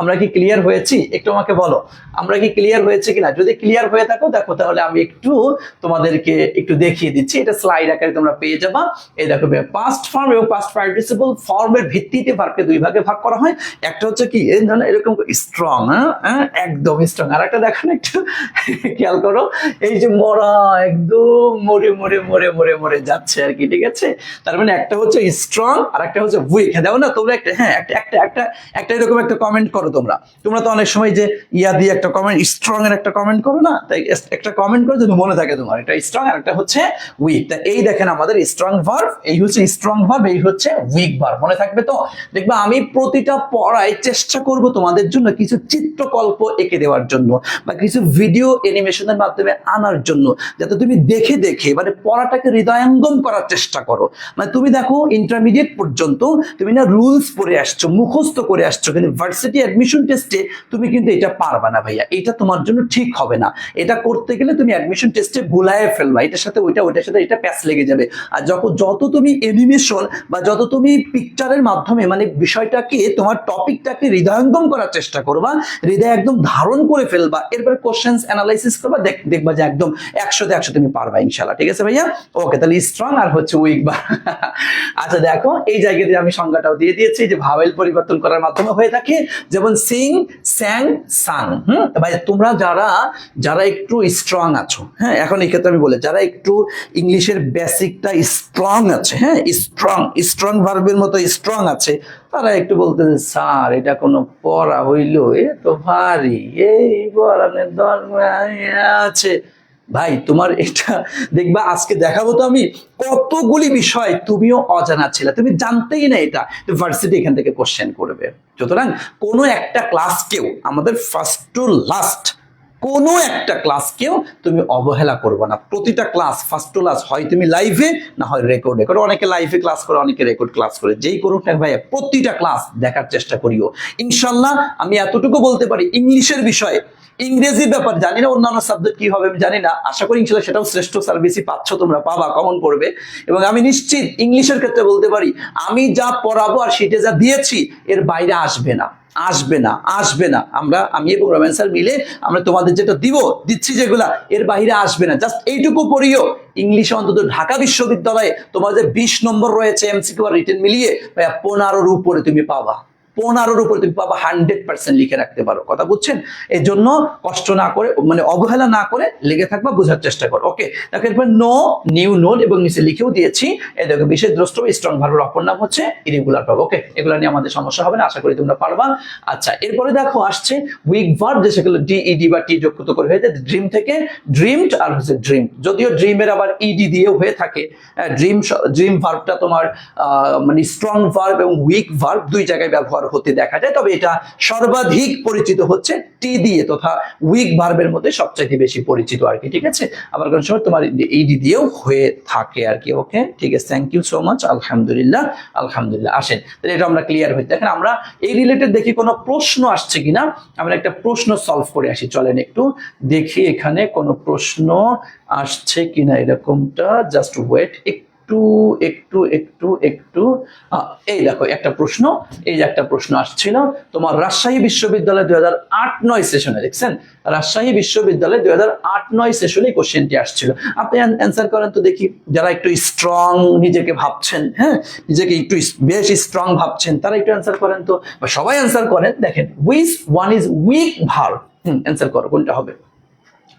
আমরা কি ক্লিয়ার হয়েছি? একটু আমাকে বলো, আমরা কি ক্লিয়ার হয়েছে কিনা? যদি ক্লিয়ার হয়ে থাকো, দেখো তাহলে আমি একটু তোমাদেরকে একটু দেখিয়ে দিচ্ছি, এটা স্লাইড আকারে তোমরা পেয়ে যাবা। এই দেখো, পাস্ট ফর্ম এবং পাস্ট পার্টিসিপল ফর্মের ভিত্তিতে ভার্বকে দুই ভাগে ভাগ করা হয়। একটা হচ্ছে কি, এরকম স্ট্রং, হ্যাঁ, একদম স্ট্রং। আর একটা দেখো না, একটু খেয়াল করো, এই যে মরা, একদম মরে যাচ্ছে আর কি, ঠিক আছে? তার মানে একটা হচ্ছে স্ট্রং আর একটা হচ্ছে উইক। দেখো না তোমরা একটা, হ্যাঁ, একটা এরকম একটা কমেন্ট করো তোমরা তো অনেক সময় যে দিয়ে একটা কমেন্ট, স্ট্রং এর একটা কমেন্ট করো না, তাই একটা কমেন্ট করে যদি মনে থাকে তোমার, এটা স্ট্রং আর একটা হচ্ছে উইক। তা এই দেখেন আমাদের স্ট্রং ভার্ব, এই হচ্ছে স্ট্রং ভার্ব, এই হচ্ছে উইক ভার্ব, মনে থাকবে তো? দেখবে আমি প্রতিটা পড়ায় চেষ্টা করব তোমাদের জন্য কিছু চিত্রকল্প এঁকে দেওয়ার জন্য বা কিছু ভিডিও অ্যানিমেশনের মাধ্যমে আনার জন্য, যাতে তুমি দেখে দেখে মানে পড়াটাকে হৃদয়ঙ্গম করার চেষ্টা করো। মানে তুমি দেখো ইন্টারমিডিয়েট পর্যন্ত তুমি না রুলস পড়ে আসছো, মুখস্থ করে আসছো, কিন্তু ভার্সিটি অ্যাডমিশন টেস্টে তুমি কিন্তু এটা পারবা না ভাইয়া, এটা তোমার জন্য ঠিক হবে না। এটা করতে গেলে তুমি অ্যাডমিশন টেস্টে ভুলায় ফেলবা, এটার সাথে ওইটা, ওইটার সাথে এটা প্যাচ লেগে যাবে। আর যত তুমি অ্যানিমেশন বা যত তুমি পিকচারের মাধ্যমে মানে বিষয়টাকে, তোমার টপিকটাকে হৃদয়ঙ্গম করার চেষ্টা করবা, হৃদয় একদম ধারণ করে ফেলবা, এরপরে কোশ্চেন্স অ্যানালাইসিস করবা, দেখবা যে একদম 100তে 100 তুমি পারবা ইনশাআল্লাহ। ঠিক আছে ভাইয়া? ওকে, তাহলে স্ট্রং আর হচ্ছে উইক বা আচ্ছা দেখো এই জায়গাতে আমি সংজ্ঞাটাও দিয়ে দিয়েছি যে ভাওয়েল পরিবর্তন করার মাধ্যমে হয়ে থাকে, যেমন সিং, স্যাং, সাং। ভাই তোমরা যারা একটু স্ট্রং আছো, হ্যাঁ, এখন এই ক্ষেত্রে আমি বলে যারা একটু ইংলিশের বেসিকটা স্ট্রং আছে, হ্যাঁ, স্ট্রং ভার্বের মতো স্ট্রং আছে, তারা একটু বলতে স্যার এটা কোনো পড়া হইলো, এ তো ভারী, এই পড়ানোর দরকার আছে। ভাই তোমার এটা দেখবা আজকে দেখাবো তো আমি কতগুলি বিষয় তুমিও অজানা ছিল, তুমি জানতেই না, এটা ভার্সিটি এখান থেকে কোশ্চেন করবে। সুতরাং কোনো একটা ক্লাসকেও, আমাদের ফার্স্ট টু লাস্ট কোনো একটা ক্লাসকেও তুমি অবহেলা করবে না। প্রতিটা ক্লাস ফার্স্ট টু লাস্ট হয় তুমি লাইভে না হয় রেকর্ডে করো, অনেকে লাইভে ক্লাস করে, অনেকে রেকর্ড ক্লাস করে, যেই করুক না ভাইয়া প্রতিটা ক্লাস দেখার চেষ্টা করিও। ইনশাল্লাহ আমি এতটুকু বলতে পারি ইংলিশের বিষয়ে, ইংরেজির ব্যাপার জানি না, অন্যান্য সাবজেক্ট কি হবে আমি জানি না, আশা করি ইনশাল্লাহ সেটাও শ্রেষ্ঠ সার্ভিসই পাচ্ছ, তোমরা পাবা, কমন পড়বে। এবং আমি নিশ্চিত ইংলিশের ক্ষেত্রে বলতে পারি আমি যা পড়াবো আর শীটে যা দিয়েছি এর বাইরে আসবে না, আসবে না, আসবে না। আমি এবং রমেন স্যার মিলে আমরা তোমাদের যেটা দিচ্ছি যেগুলা এর বাইরে আসবে না। জাস্ট এইটুকু পড়িও, ইংলিশে অন্তত ঢাকা বিশ্ববিদ্যালয়ে তোমার যে 20 নম্বর রয়েছে এমসিকিউ আর রিটেন মিলিয়ে 15-র উপরে তুমি পাবা, 15-র উপরে তুমি পাবা, 100% লিখে রাখতে পারো। কথা বুঝছেন? এই জন্য কষ্ট না করে মানে অবহেলা না করে লেগে থাকবা, বোঝার চেষ্টা করো। ওকে, দেখো এরপর নো, নিউ, নোট এবং নিচে লিখেও দিয়েছি। এই দেখো বিশেষ দ্রষ্টব্য স্ট্রং ভার্বের অপর নাম হচ্ছে ইরেগুলার ভার্ব। ওকে, এগুলো নিয়ে আমাদের সমস্যা হবে না, আশা করি তোমরা পারবা। আচ্ছা, এরপরে দেখো আসছে উইক ভার্ব, যে সেগুলো ডিইডি বা টি যুক্ত করে হয়ে যায় ড্রিম থেকে ড্রিমড আর হচ্ছে ড্রিম। যদিও ড্রিমের আবার ইডি দিয়েও হয়ে থাকে। ড্রিম ভার্বটা তোমার মানে স্ট্রং ভার্ব এবং উইক ভার্ব দুই জায়গায় ব্যবহার হতে দেখা যায়, তবে এটা সর্বাধিক পরিচিত হচ্ছে টি দিয়ে, তথা উইক ভার্বের মধ্যে সবচাইতে বেশি পরিচিত আর কি। ঠিক আছে, আবার কোন সময় তোমার ইডি দিয়েও হয়ে থাকে আর কি। ওকে, ঠিক আছে, থ্যাংক ইউ সো মাচ। আলহামদুলিল্লাহ, আলহামদুলিল্লাহ। আসেন তাহলে এটা আমরা ক্লিয়ার হই। দেখেন আমরা এই রিলেটেড দেখি কোনো প্রশ্ন আসছে কিনা, আমরা একটা প্রশ্ন সলভ করে আসি। চলেন একটু দেখি এখানে কোনো প্রশ্ন আসছে কিনা, এরকমটা জাস্ট ওয়েট একটু একটু একটু একটু এই দেখো একটা প্রশ্ন, এই যে একটা প্রশ্ন আসছিল তোমার রাজশাহী বিশ্ববিদ্যালয় 2008-09 সেশনে, দেখছেন রাজশাহী বিশ্ববিদ্যালয় 2008-09 সেশনে কোশ্চেনটি আসছিল। আপনি অ্যান্সার করেন তো দেখি, যারা একটু স্ট্রং নিজেকে ভাবছেন, হ্যাঁ নিজেকে একটু বেশ স্ট্রং ভাবছেন তারা একটু অ্যান্সার করেন তো, বা সবাই অ্যান্সার করেন। দেখেন which one is weak verb, answer করো কোনটা হবে,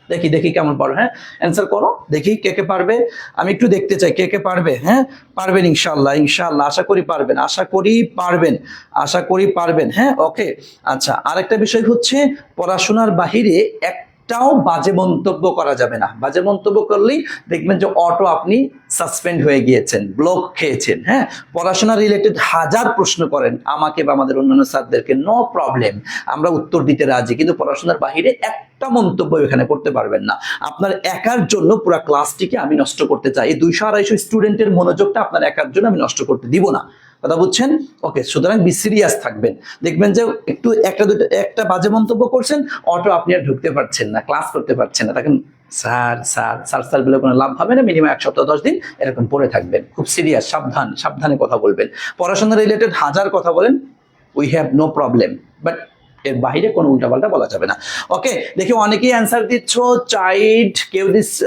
দেখি দেখি কেমন পারো। হ্যাঁ অ্যান্সার করো দেখি কে কে পারবে, আমি একটু দেখতে চাই কে কে পারবে। হ্যাঁ পারবেন ইনশাআল্লাহ, ইনশাআল্লাহ আশা করি পারবেন, আশা করি পারবেন, আশা করি পারবেন। হ্যাঁ ওকে, আচ্ছা আরেকটা বিষয় হচ্ছে পড়াশোনার বাহিরে একটাও বাজে মন্তব্য করা যাবে না। বাজে মন্তব্য করলেই দেখবেন যে অটো আপনি সাসপেন্ড হয়ে গিয়েছেন, ব্লক খেয়েছেন। হ্যাঁ পড়াশোনা রিলেটেড হাজার প্রশ্ন করেন আমাকে বা আমাদের অন্যান্য স্যারদেরকে, নো প্রবলেম, আমরা উত্তর দিতে রাজি, কিন্তু পড়াশোনার বাহিরে একটা মন্তব্য এখানে করতে পারবেন না। আপনার একার জন্য পুরো ক্লাসটিকে আমি নষ্ট করতে চাই, এই 200-250 স্টুডেন্টের মনোযোগটা আপনার একার জন্য আমি নষ্ট করতে দিব না। কথা বুঝছেন? ওকে, সুতরাং বি সিরিয়াস থাকবেন। দেখবেন যে একটু একটা বাজে মন্তব্য করছেন, অটো আপনি আর ঢুকতে পারছেন না, ক্লাস করতে পারছেন না, তখন স্যার স্যার স্যার স্যার বলে কোনো লাভ হবে না। মিনিমাম 1 সপ্তাহ 10 দিন এরকম পড়ে থাকবেন, খুব সিরিয়াস, সাবধানে কথা বলবেন। পড়াশোনা রিলেটেড হাজার কথা বলেন, we have no problem, but এর বাইরে কোনো উল্টাপাল্টা বলা যাবে না। ওকে, দেখি অনেকেই অ্যান্সার দিচ্ছ চাইল্ড, কেউ দিচ্ছ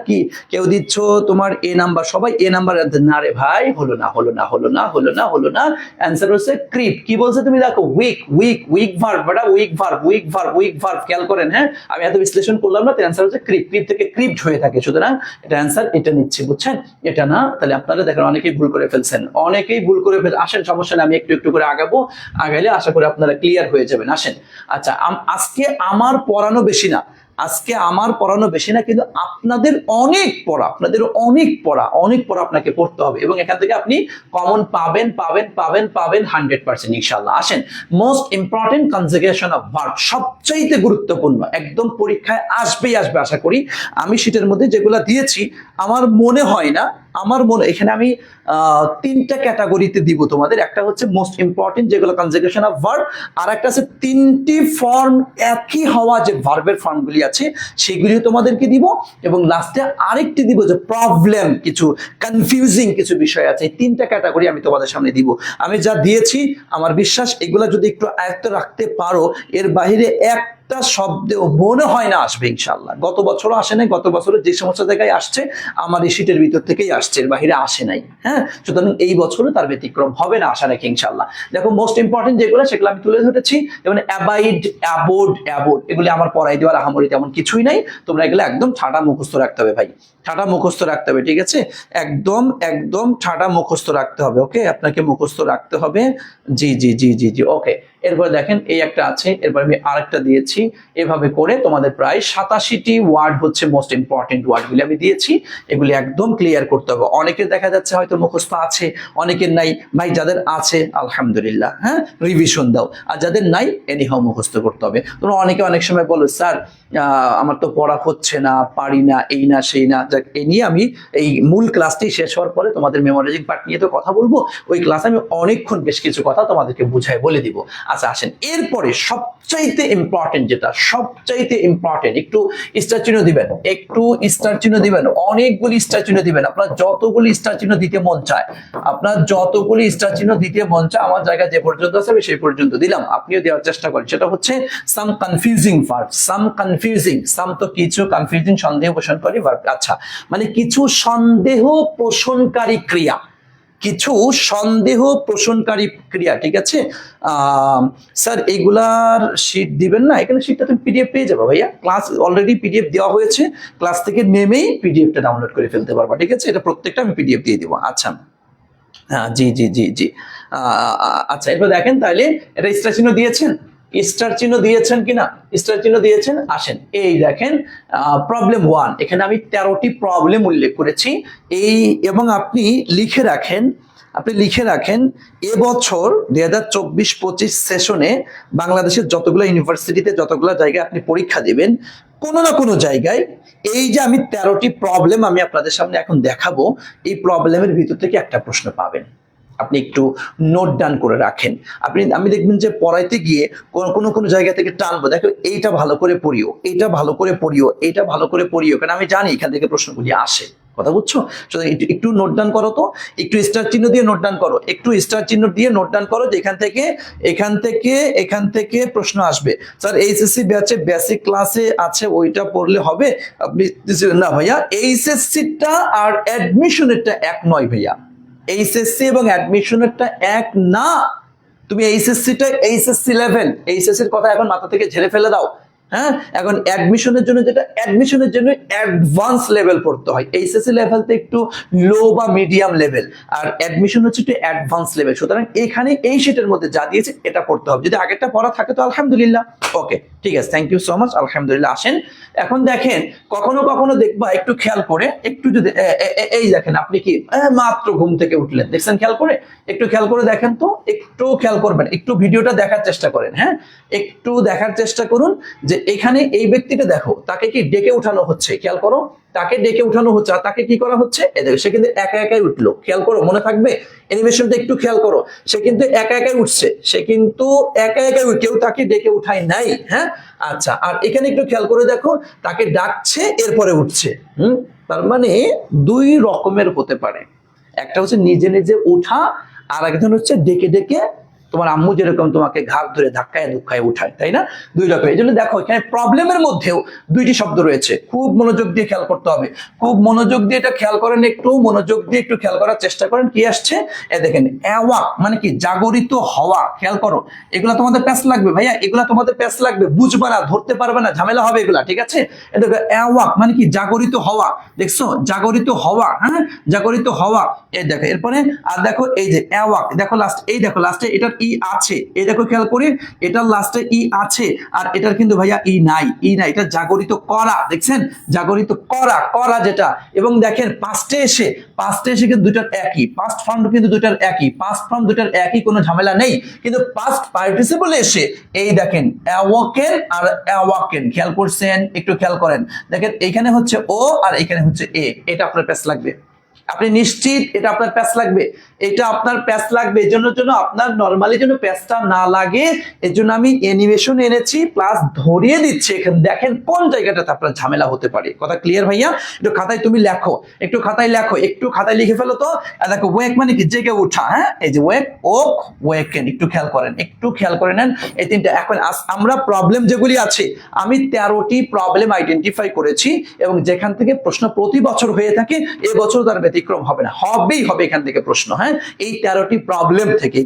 কি, কেউ দিচ্ছ তোমার এ নাম্বার, সবাই এ নাম্বার। না রে ভাই, হলো না হলো না হলো না হলো না হলো না। অ্যান্সার হচ্ছে ক্রিপ। কি বলছে তুমি দেখো, উইক উইক উইক ভার্ব, বেটা week verb week verb week verb, খেয়াল করেন। হ্যাঁ আমি এত বিশ্লেষণ করলাম না, অ্যান্সার হচ্ছে ক্রিপ, ক্রিপ থেকে ক্রিপ্ট হয়ে থাকে, সুতরাং এটা অ্যান্সার এটা নিচ্ছি, বুঝছেন? এটা না, তাহলে আপনারা দেখেন অনেকেই ভুল করে ফেলছেন, অনেকেই ভুল করে ফেলছেন। আসেন সমস্যা নেই, আমি একটু একটু করে আগাইলে আশা করি আপনারা ক্লিয়ার হয়ে যাবেন। আসেন, আচ্ছা আজকে আমার পড়ানো বেশি না, আজকে আমার পড়ানো বেশি না, কিন্তু আপনাদের অনেক পড়া, অনেক পড়া আপনাকে পড়তে হবে, এবং এখান থেকে আপনি কমন পাবেন 100% ইনশাআল্লাহ। আসেন, most important conjugation of verb, সবচাইতে গুরুত্বপূর্ণ, একদম পরীক্ষায় আসবে আশা করি। আমি শীটের মধ্যে যেগুলা দিয়েছি, আমার মনে হয় না, এখানে আমি 3টা ক্যাটাগরিতে দিব তোমাদের। একটা হচ্ছে মোস্ট ইম্পর্টেন্ট যেগুলো কনজুগেশন অফ ভার্ব, আর একটা আছে 3টি ফর্ম একই হওয়া যে ভার্বের ফর্মগুলি আছে সেগুলি তোমাদেরকে দিব, এবং লাস্টে আরেকটি দিব যে প্রবলেম, কিছু কনফিউজিং কিছু বিষয় আছে। এই 3টা ক্যাটাগরি আমি তোমাদের সামনে দিব। আমি যা দিয়েছি আমার বিশ্বাস এগুলা যদি একটু আয়ত্ত রাখতে পারো, এর বাইরে একটা শব্দেও মনে হয় না আসবে ইনশাআল্লাহ। গত বছরও আসে নাই, গত বছরে যে সমস্ত জায়গায় আসছে আমার এই শীটের ভিতর থেকেই আসছে, এর বাইরে আসে নাই। হ্যাঁ, সুতরাং এই বছরও তার ব্যতিক্রম হবে না আশা রাখি ইনশাআল্লাহ। দেখো মোস্ট ইম্পর্টেন্ট যেগুলো সেগুলো আমি তুলে ধরেছি, যেমন অ্যাবাইড, অ্যাবোড, এগুলি আমার পড়াই দেওয়ার আহামরি তেমন কিছুই নাই। তোমরা এগুলো একদম ঠাডা মুখস্থ রাখতে হবে ভাই, ঠাডা মুখস্থ রাখতে হবে, ঠিক আছে? একদম ঠাডা মুখস্থ রাখতে হবে। ওকে, আপনাকে মুখস্থ রাখতে হবে। জি ওকে। এরপরে দেখেন এই একটা আছে, এরপর আমি আরেকটা দিয়েছি। এভাবে করে তোমাদের প্রায় 87টি ওয়ার্ড হচ্ছে মোস্ট ইম্পর্টেন্ট ওয়ার্ডগুলি আমি দিয়েছি। এগুলি একদম ক্লিয়ার করতে হবে। অনেকের দেখা যাচ্ছে হয়তো মুখস্থ আছে, অনেকের নাই। ভাই যাদের আছে আলহামদুলিল্লাহ, হ্যাঁ, রিভিশন দাও, আর যাদের নাই এনিহাও মুখস্থ করতে হবে। তোমরা অনেকে অনেক সময় বলো স্যার আমার তো পড়া হচ্ছে না, পারি না, এই না সেই না। যাক, এই নিয়ে আমি এই মূল ক্লাসটি শেষ হওয়ার পরে তোমাদের মেমোরাইজিং পার্ট নিয়ে তো কথা বলবো। ওই ক্লাসে আমি অনেকক্ষণ বেশ কিছু কথা তোমাদেরকে বুঝায় বলে দিব। আচ্ছা আসেন, এরপরে সবচাইতে ইম্পর্টেন্ট যেটা, সবচাইতে ইম্পর্টেন্ট, একটু স্টার চিহ্ন দিবেন, অনেকগুলি স্টার চিহ্ন দিবেন। আপনার যতগুলি স্টার চিহ্ন দিতে মন চায়, আমার জায়গা যে পর্যন্ত আছে আমি সেই পর্যন্ত দিলাম, আপনিও দেওয়ার চেষ্টা করেন। সেটা হচ্ছে সাম কনফিউজিং ভার্ব, সাম তো কিছু, কনফিউজিং সন্দেহ পোষণকারী ভার্ব। আচ্ছা, মানে কিছু সন্দেহ পোষণকারী ক্রিয়া, ঠিক আছে? স্যার এইগুলার শীট দিবেন না, এখানে শীটটা তুমি পিডিএফ পেয়ে যাবে ভাইয়া, ক্লাস অলরেডি পিডিএফ দেওয়া হয়েছে, ক্লাস থেকে নেমেই পিডিএফটা ডাউনলোড করে ফেলতে পারবা, ঠিক আছে? এটা প্রত্যেকটা আমি পিডিএফ দিয়ে দিব। আচ্ছা, হ্যাঁ, জি। আচ্ছা, এরপর দেখেন, তাহলে এটা স্টার চিহ্ন দিয়েছেন কিনা? স্টার চিহ্ন দিয়েছেন। আসেন, এই দেখেন প্রবলেম 1, এখানে আমি 13টি প্রবলেম উল্লেখ করেছি। এবং আপনি লিখে রাখেন এবছর 2024-25 সেশনে বাংলাদেশের যতগুলো ইউনিভার্সিটিতে, যতগুলো জায়গায় আপনি পরীক্ষা দিবেন, কোনো না কোনো জায়গায় এই যে আমি 13টি প্রবলেম আমি আপনাদের সামনে এখন দেখাবো, এই প্রবলেমের ভিতর থেকে একটা প্রশ্ন পাবেন। আপনি একটু নোট ডাউন করে রাখেন। আমি দেখবেন যে পড়াইতে গিয়ে কোনো জায়গা থেকে টানবো, দেখো এইটা ভালো করে পড়িও, কারণ আমি জানি এখান থেকে প্রশ্নগুলি আসে। কথা বুঝছো? একটু নোট ডাউন করো তো, একটু স্টার চিহ্ন দিয়ে নোট ডাউন করো, যে এখান থেকে প্রশ্ন আসবে। স্যার এইচএসসি ব্যাচে বেসিক ক্লাসে আছে, ওইটা পড়লে হবে? আপনি না ভাইয়া, এইচএসসিটা আর অ্যাডমিশনেরটা এক নয় ভাইয়া, এইচএসসি এবং অ্যাডমিশনেরটা এক না। তুমি এইচএসসি লেভেল, এইচএসসির কথা এখন মাথা থেকে ঝেড়ে ফেলে দাও। হ্যাঁ, এখন অ্যাডমিশনের জন্য অ্যাডভান্স লেভেল পড়তে হয়। এইচএসসি লেভেলতে একটু লো বা মিডিয়াম লেভেল, আর অ্যাডমিশন হচ্ছে একটু অ্যাডভান্স লেভেল। সুতরাং এখানে এই শীটের মধ্যে যা দিয়েছে এটা পড়তে হবে। যদি আগেরটা পড়া থাকে তো আলহামদুলিল্লাহ, ওকে, ঠিক আছে, থ্যাংক ইউ সো মাচ, আলহামদুলিল্লাহ। আসেন, এখন দেখেন, কখনো দেখবা, একটু খেয়াল করে, একটু যদি এই দেখেন, আপনি কি মাত্র ঘুম থেকে উঠলেন, দেখছেন? একটু খেয়াল করে দেখেন তো, একটু খেয়াল করবেন, একটু ভিডিওটা দেখার চেষ্টা করেন। হ্যাঁ, একটু দেখার চেষ্টা করুন যে এখানে এই ব্যক্তিটা দেখো, তাকে কি ডেকে উঠানো হচ্ছে, খেয়াল করো, তাকে ডেকে উঠানো হচ্ছে, আর তাকে কি করা হচ্ছে, সে কিন্তু একাই উঠলো, খেয়াল করো, মনে থাকবে অ্যানিমেশনটা একটু খেয়াল করো। সে কিন্তু একাই উঠছে, কেউ তাকে ডেকে উঠায় নাই। হ্যাঁ, আচ্ছা, আর এখানে একটু খেয়াল করে দেখো, তাকে ডাকছে এরপরে উঠছে। তার মানে 2 রকমের হতে পারে, একটা হচ্ছে নিজে উঠা, আর একজন হচ্ছে ডেকে তোমার আম্মু যেরকম তোমাকে ঘাট ধরে ধাক্কায় উঠায়, তাই না? 2 রকম। এই জন্য দেখো এখানে প্রবলেমের মধ্যেও 2টি শব্দ রয়েছে, খুব মনোযোগ দিয়ে খেয়াল করতে হবে, খুব মনোযোগ দিয়ে এটা খেয়াল করেন, একটু মনোযোগ দিয়ে একটু খেয়াল করার চেষ্টা করেন। কি আসছে দেখেন, অ্যাওয়াক মানে কি, জাগরিত হওয়া। খেয়াল করো, এগুলা তোমাদের প্যাচ লাগবে ভাইয়া, বুঝবে না, ধরতে পারবে না, ঝামেলা হবে এগুলা, ঠিক আছে? দেখো অ্যাওয়াক মানে কি, জাগরিত হওয়া, দেখছো? জাগরিত হওয়া, হ্যাঁ, জাগরিত হওয়া। এই দেখো, এরপরে আর দেখো এই যে অ্যাওয়াক, দেখো লাস্টে এটা ই আছে, এই দেখো খেয়াল করি এটার লাস্টে ই আছে, আর এটার কিন্তু ভাইয়া ই নাই, এটা জাগরিত করা, দেখছেন জাগরিত করা, যেটা। এবং দেখেন পাস্টে এসে কিন্তু দুটার একই, পাস্ট ফর্ম কিন্তু দুটার একই, পাস্ট ফর্ম দুটার একই, কোনো ঝামেলা নেই। কিন্তু পাস্ট পার্টিসিপল এসে এই দেখেন অ্যাওয়াকেন আর অ্যাওয়াকেন, খেয়াল করছেন, একটু খেয়াল করেন, দেখেন এখানে হচ্ছে ও আর এখানে হচ্ছে এ, এটা আপনার প্যাচ লাগবে, আপনি নিশ্চিত এটা আপনার প্যাচ লাগবে, এটা আপনার প্যাচ লাগবে। এর জন্য আপনার নরমালি যেন প্যাচটা না লাগে, এর জন্য আমি অ্যানিমেশন এনেছি, প্লাস ধরিয়ে দিচ্ছি এখানে, দেখেন কোন জায়গাটাতে আপনার ঝামেলা হতে পারে। কথা ক্লিয়ার ভাইয়া? একটু খাতায় তুমি লেখো, একটু খাতায় লেখো, একটু খাতায় লিখে ফেলো তো। দেখো ওয়েক মানে কি, জেগে ওঠা, হ্যাঁ, এই যে ওয়েক, ওক, ওয়েকেন, একটু খেয়াল করেন, একটু খেয়াল করে নেন এই তিনটা। এখন আমরা প্রবলেম যেগুলি আছে, আমি 13টি প্রবলেম আইডেন্টিফাই করেছি, এবং যেখান থেকে প্রশ্ন প্রতি বছর হয়ে থাকে, এবছর তার ব্যতিক্রম হবে না, হবেই হবে এখান থেকে প্রশ্ন। হ্যাঁ, এই 13টি প্রবলেম থেকে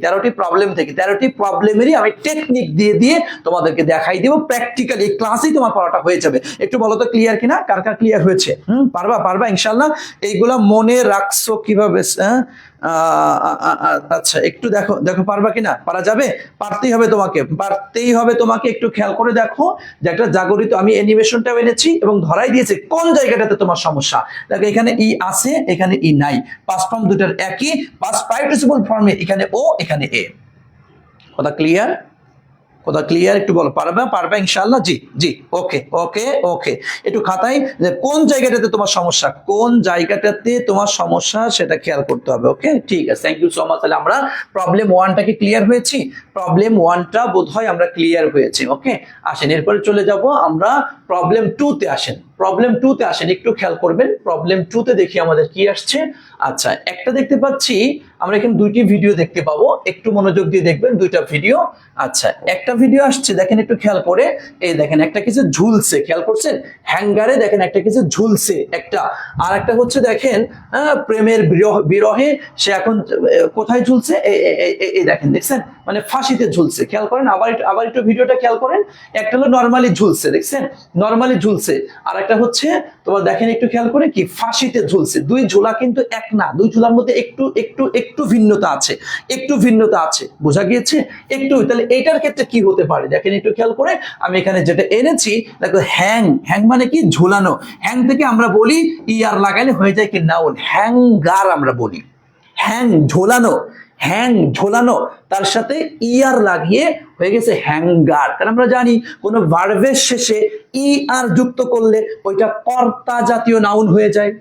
13টি প্রবলেমেরই আমি টেকনিক দিয়ে দিয়ে তোমাদেরকে দেখাই দেবো, প্র্যাকটিক্যালি ক্লাসেই তোমার পড়াটা হয়ে যাবে। একটু বলো তো ক্লিয়ার কিনা, কার কার ক্লিয়ার হয়েছে? পারবা ইনশাল্লাহ। এইগুলা মনে রাখছো কিভাবে? আচ্ছা একটু দেখো পারবা কিনা, পারা যাবে? পারতেই হবে তোমাকে, একটু খেয়াল করে দেখো যে একটা জাগরিত, আমি অ্যানিমেশনটাও এনেছি এবং ধরাই দিয়েছি কোন জায়গাটাতে তোমার সমস্যা। দেখো এখানে ই আছে, এখানে ই নাই, পাস্ট ফর্ম দুটার একই, পাস্ট পার্টিসিপল ফর্মে এখানে ও, এখানে এ। কথা ক্লিয়ার? একটু বলো, পারবা ইনশাআল্লাহ? জি ওকে। একটু খাতায় কোন জায়গাটাতে তোমার সমস্যা, সেটা খেয়াল করতে হবে। ওকে, ঠিক আছে, থ্যাংক ইউ সো মাচ। তাহলে আমরা প্রবলেম 1টাকে ক্লিয়ার হয়েছি, প্রবলেম 1টা বোধহয় আমরা ক্লিয়ার হয়েছি। ওকে, আসেন এরপরে চলে যাব আমরা প্রবলেম 2তে। আসেন, একটু খেয়াল করবেন, প্রবলেম 2তে দেখি আমাদের কি আসছে। আচ্ছা, একটা দেখতে পাচ্ছি আমরা এখানে 2টি ভিডিও দেখতে পাবো, একটু মনোযোগ দিয়ে দেখবেন 2টা ভিডিও। আচ্ছা, একটা ভিডিও আসছে, দেখেন একটু খেয়াল করে, এই দেখেন একটা কিছু ঝুলছে, খেয়াল করছেন, হ্যাঙ্গারে দেখেন একটা কিছু ঝুলছে একটা। আর একটা হচ্ছে দেখেন প্রেমের বিরহে সে এখন কোথায় ঝুলছে, এই দেখছেন, মানে ফাঁসিতে ঝুলছে। খেয়াল করেন, আবার একটু ভিডিওটা খেয়াল করেন, একটা হলো নরমালি ঝুলছে, দেখছেন নরমালি ঝুলছে, আর একটা হচ্ছে তোমার দেখেন একটু খেয়াল করে কি ফাঁসিতে ঝুলছে। দুই ঝোলা কিন্তু এক না, দুই ঝোলার মধ্যে একটু ভিন্নতা আছে, বোঝা গিয়েছে একটু। তাহলে এইটার ক্ষেত্রে কি হতে পারে দেখেন একটু খেয়াল করে, আমি এখানে যেটা এনেছি দেখো, হ্যাং মানে কি ঝোলানো, হ্যাং থেকে আমরা বলি ইয়ার লাগাইলে হয়ে যায় কি নাউন, হ্যাঙ্গার আমরা বলি, হ্যাং ঝোলানো, তার সাথে ইয়ার লাগিয়ে হয়ে গেছে হ্যাঙ্গার। কারণ আমরা জানি কোন ভার্বের শেষে ই আর যুক্ত করলে ওইটা কর্তা জাতীয় নাউন হয়ে যায়।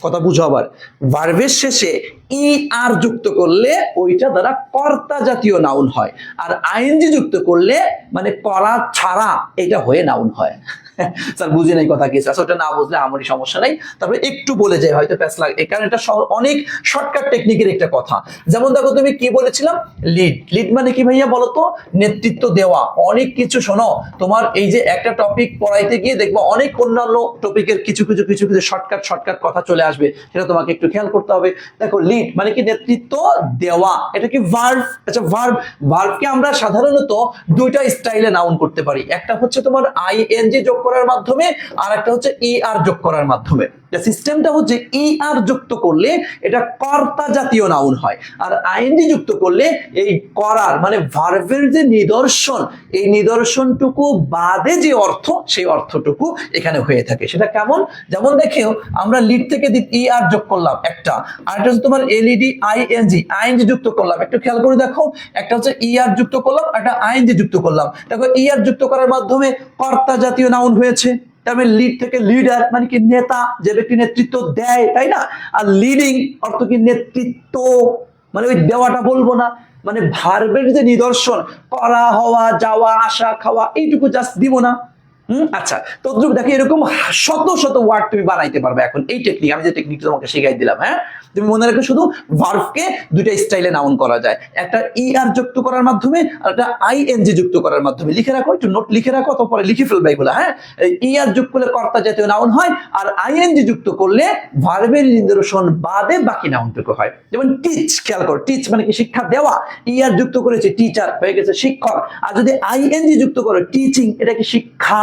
কথা বুঝো, আবার ভার্বের শেষে ই আর যুক্ত করলে ওইটা দ্বারা কর্তা জাতীয় নাউন হয়, আর আইএনজি যুক্ত করলে মানে করা ছাড়া এটা হয়ে নাউন হয়। স্যার বুঝি নাই কথা কি, ওটা না বুঝলে আমারই সমস্যা নাই, তারপরে একটু বলে যায় হয়তো প্যাচ লাগে, কারণ এটা অনেক শর্টকাট টেকনিকের একটা কথা। যেমন দেখো তুমি কি বলেছিলাম, লিড মানে কি ভাইয়া বলো তো? নেতৃত্ব দেওয়া। অনেক কিছু শোনো, তোমার এই যে একটা টপিক পড়াইতে গিয়ে দেখবো অনেক অন্যান্য টপিকের কিছু শর্টকাট কথা চলে আসবে, সেটা তোমাকে একটু খেয়াল করতে হবে। দেখো লিড মানে কি নেতৃত্ব দেওয়া, এটা কি ভার্ব? আচ্ছা, ভার্বকে আমরা সাধারণত 2টা স্টাইলে নাউন করতে পারি, একটা হচ্ছে তোমার আইএনজি যোগ করার মাধ্যমে, আর একটা হচ্ছে ই আর যোগ করার মাধ্যমে। সিস্টেমটা হচ্ছে ই আর যুক্ত করলে এটা কর্তা জাতীয় নাউন হয়, আর আইএনজি যুক্ত করলে এই করার মানে ভার্বের যে নিদর্শন, এই নিদর্শনটুকু বাদে যে অর্থ, সেই অর্থটুকু এখানে হয়ে থাকে। সেটা কেমন? যেমন দেখেও আমরা লিড থেকে ই আর যোগ করলাম একটা, আর একটা হচ্ছে তোমার এলইডি আইএনজি যুক্ত করলাম, একটু খেয়াল করে দেখো, একটা হচ্ছে ই আর যুক্ত করলাম, একটা আইএনজি যুক্ত করলাম, দেখো ই আর যুক্ত করার মাধ্যমে কর্তা জাতীয় নাউন হয়েছে। তারপরে লিড থেকে লিডার মানে কি নেতা, যে ব্যক্তি নেতৃত্ব দেয়, তাই না? আর লিডিং অর্থ কি নেতৃত্ব, মানে ওই দেওয়াটা বলবো না, মানে ভার্বের যে নিদর্শন, করা, হওয়া, যাওয়া, আসা, খাওয়া, এইটুকু জাস্ট দিব না। আচ্ছা, তদ্রুপ দেখো এরকম শত ওয়ার্ড তুমি বানাইতে পারবে এখন এই টেকনিক, আমি যে টেকনিক তোমাকে শিখাই দিলাম। হ্যাঁ, তুমি মনে রাখো শুধু ভার্বকে 2টা স্টাইলে নাউন করা যায়, একটা ই আর যুক্ত করার মাধ্যমে, আর একটা আইএনজি যুক্ত করার মাধ্যমে। লিখে রাখো, একটু নোট লিখে রাখো, তো পরে লিখে ফেলবে এগুলো। হ্যাঁ, ই আর যুক্ত করলে কর্তা জাতীয় নাউন হয়, আর আইএনজি যুক্ত করলে ভার্বের নিদর্শন বাদে বাকি নাউনটুকু হয়। যেমন টিচ, খেয়াল করো, টিচ মানে কি শিক্ষা দেওয়া, ই আর যুক্ত করেছে টিচার, হয়ে গেছে শিক্ষক। আর যদি আইএনজি যুক্ত করো টিচিং, এটা কি শিক্ষা,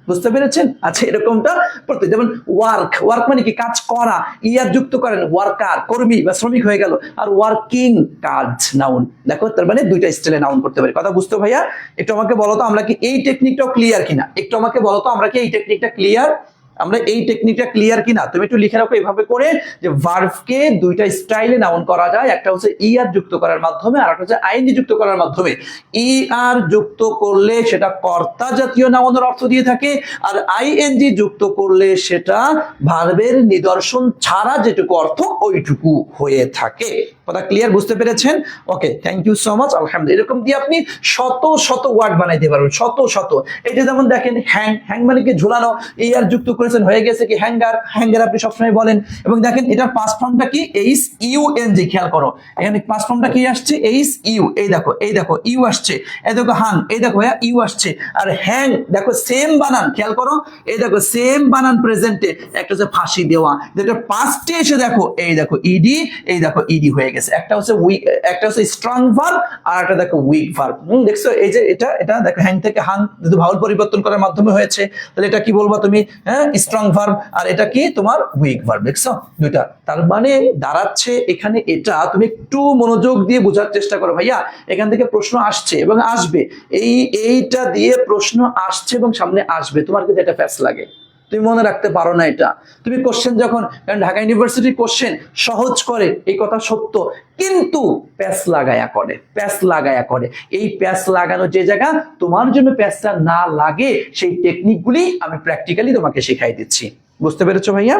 বুঝতে পেরেছেন? আচ্ছা, এরকমটা পড়তে, যেমন ওয়ার্ক, ওয়ার্ক মানে কি কাজ করা, ইয়ার যুক্ত করেন ওয়ার্কার কর্মী বা শ্রমিক হয়ে গেল, আর ওয়ার্কিং কাজ নাউন। দেখো তার মানে দুইটা স্টাইলে নাউন করতে পারি। কথা বুঝতে ভাইয়া? একটু আমাকে বলো তো আমরা কি এই টেকনিকটাও ক্লিয়ার কিনা, একটু আমাকে বলো তো আমরা কি এই টেকনিকটা ক্লিয়ার, আমরা এই টেকনিকটা ক্লিয়ার কিনা। তুমি একটু লিখে রাখো এভাবে করে যে ভার্বকে দুইটা স্টাইলে নাউন করা যায়, একটা হচ্ছে ইআর যুক্ত করার মাধ্যমে আর একটা হচ্ছে আইএনজি যুক্ত করার মাধ্যমে। ইআর যুক্ত করলে সেটা কর্তা জাতীয় নাউনের অর্থ দিয়ে থাকে, আর আইএনজি যুক্ত করলে সেটা ভার্বের নিদর্শন ছাড়া যেটুকু অর্থ ওইটুকু হয়ে থাকে। কথা ক্লিয়ার? বুঝতে পেরেছেন? ওকে, থ্যাংক ইউ সো মাচ। আলহামদুলিল্লাহ। এরকম দিয়ে আপনি শত শত ওয়ার্ড বানাইতে পারবেন, শত শত। এটা যেমন দেখেন হ্যাং, হ্যাং মানে কি ঝুলানো, এই আর যুক্ত করেছেন হয়ে গেছে কি হ্যাঙ্গার, হ্যাঙ্গার আপনি সবসময় বলেন। এবং দেখেন এটার পাস্ট ফর্মটা কি এইচ ইউ এন জি, খেয়াল করো এখানে পাস্ট ফর্মটা কি আসছে এইচ ইউ, এই দেখো এই দেখো ইউ আসছে, এই দেখো হাং, এই দেখো ইউ আসছে, আর হ্যাং দেখো সেম বানান, খেয়াল করো এই দেখো সেম বানান প্রেজেন্টে, একটা হচ্ছে ফাঁসি দেওয়া, যেটা পাস্টে এসে দেখো এই দেখো ইডি, এই দেখো ইডি হয়ে গেছে। একটা হচ্ছে উইক, একটা হচ্ছে স্ট্রং ভার্ব, আর একটা দেখো উইক ভার্ব। দেখছো এই যে এটা এটা দেখো হ্যাং থেকে হাং যেহেতু ভাউল পরিবর্তন করার মাধ্যমে হয়েছে, তাহলে এটা কি বলবা তুমি? হ্যাঁ, স্ট্রং ভার্ব, আর এটা কি তোমার উইক ভার্ব। দেখছো দুইটা, তার মানে দাঁড়াচ্ছে এখানে এটা। তুমি একটু মনোযোগ দিয়ে বোঝার চেষ্টা করো ভাইয়া, এখান থেকে প্রশ্ন আসছে এবং আসবে, এইটা দিয়ে প্রশ্ন আসছে এবং সামনে আসবে। তোমার কিন্তু এটা ফ্যাস লাগে, তুমি মনে রাখতে পারো না এটা। তুমি কোশ্চেন যখন, কারণ ঢাকা ইউনিভার্সিটির কোশ্চেন সহজ করে, এই কথা সত্য, কিন্তু প্যাস লাগায়া করে, প্যাস লাগায়া করে। এই প্যাস লাগানো যে জায়গা, তোমার জন্য প্যাসটা না লাগে সেই টেকনিকগুলি আমি প্র্যাকটিক্যালি তোমাকে শেখাই দিচ্ছি। বুঝতে পেরেছো ভাইয়া?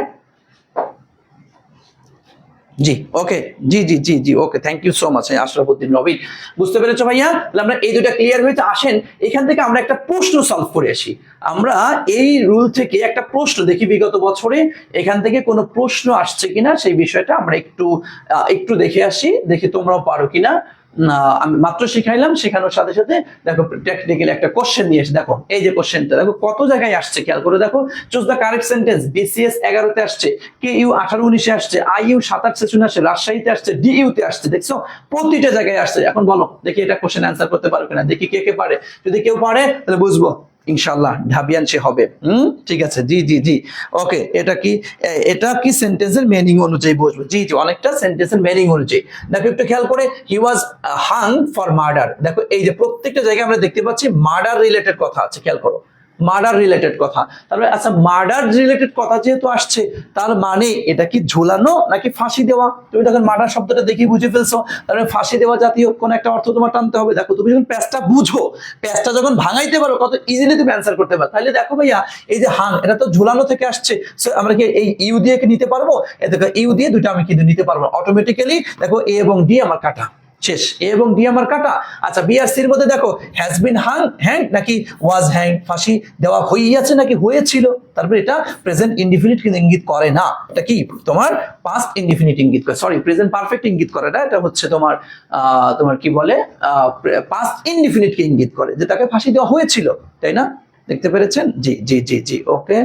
জি ওকে, জি জি জি জি okay, thank you so much Ashrafuddin Nabin. বুঝতে পেরেছো ভাইয়া? তাহলে আমরা এই দুটা ক্লিয়ার হয়েছে। আসেন এখান থেকে আমরা একটা প্রশ্ন সলভ করে আসি। আমরা এই রুল থেকে একটা প্রশ্ন দেখি বিগত বছরে এখান থেকে কোনো প্রশ্ন আসছে কিনা, সেই বিষয়টা আমরা একটু দেখে আসি, দেখি তোমরাও পারো কিনা। আমি মাত্র শিখাইলাম, শেখানোর সাথে সাথে দেখো টেকনিক্যালি একটা কোশ্চেন নিয়ে এসে দেখো এই যে কোশ্চেনটা দেখো কত জায়গায় আসছে, খেয়াল করে দেখো। Choose the correct sentence, BCS 11তে আসছে, কে ইউ 18-19-এ আসছে, আই ইউ 27-56 আসছে, রাজশাহীতে আসছে, ডি ইউতে আসছে। দেখছো প্রতিটা জায়গায় আসছে। এখন বলো দেখি এটা কোশ্চেন অ্যান্সার করতে পারো কিনা, দেখি কে কে পারে। যদি কেউ পারে তাহলে বুঝবো ইনশাআল্লাহ ঢাবিয়ান সে হবে। ঠিক আছে, জি জি জি ওকে। এটা কি সেন্টেন্সের মিনিং অনুযায়ী বুঝবো। জি জি, অনেকটা সেন্টেন্সের মিনিং অনুযায়ী। দেখো একটু খেয়াল করে, হি ওয়াজ হাং ফর মার্ডার। দেখো এই যে প্রত্যেকটা জায়গায় আমরা দেখতে পাচ্ছি মার্ডার রিলেটেড কথা আছে, খেয়াল করো মার্ডার রিলেটেড কথা। তারপরে আচ্ছা, মার্ডার রিলেটেড কথা যেহেতু আসছে, তার মানে এটা কি ঝুলানো নাকি ফাঁসি দেওয়া? তুমি তখন মার্ডার শব্দটা দেখে বুঝে ফেলছো, তারপরে ফাঁসি দেওয়া জাতীয় কোন একটা অর্থ তোমার টানতে হবে। দেখো তুমি যখন প্যাচটা বুঝো, প্যাচটা যখন ভাঙাইতে পারো, কত ইজিলি তুমি অ্যান্সার করতে পারো। তাহলে দেখো ভাইয়া এই যে হাং, এটা তো ঝুলানো থেকে আসছে, আমরা কি এই ইউ দিয়ে কি নিতে পারবো? এ দেখো ইউ দিয়ে দুটো আমি কিন্তু নিতে পারবো অটোমেটিক্যালি। দেখো এ এবং ডি আমার কাটা শেষ, এ এবং ডি আমার কাটা। আচ্ছা, বি আর সির মধ্যে দেখো হ্যাজ বিন হাং হ্যাং নাকি ওয়াজ হ্যাং, ফাঁসি দেওয়া হইয়াছে নাকি হয়েছিল। তারপরে এটা প্রেজেন্ট ইনডিফিনিট কিন্তু ইঙ্গিত করে না, এটা কি তোমার পাস্ট ইনডিফিনিট ইঙ্গিত করে, সরি প্রেজেন্ট পারফেক্ট ইঙ্গিত করে না, এটা হচ্ছে তোমার তোমার কি বলে পাস্ট ইনডিফিনিট কে ইঙ্গিত করে, যে তাকে ফাঁসি দেওয়া হয়েছিল, তাই না? দেখতে পেরেছেন? জি জি জি জি ওকে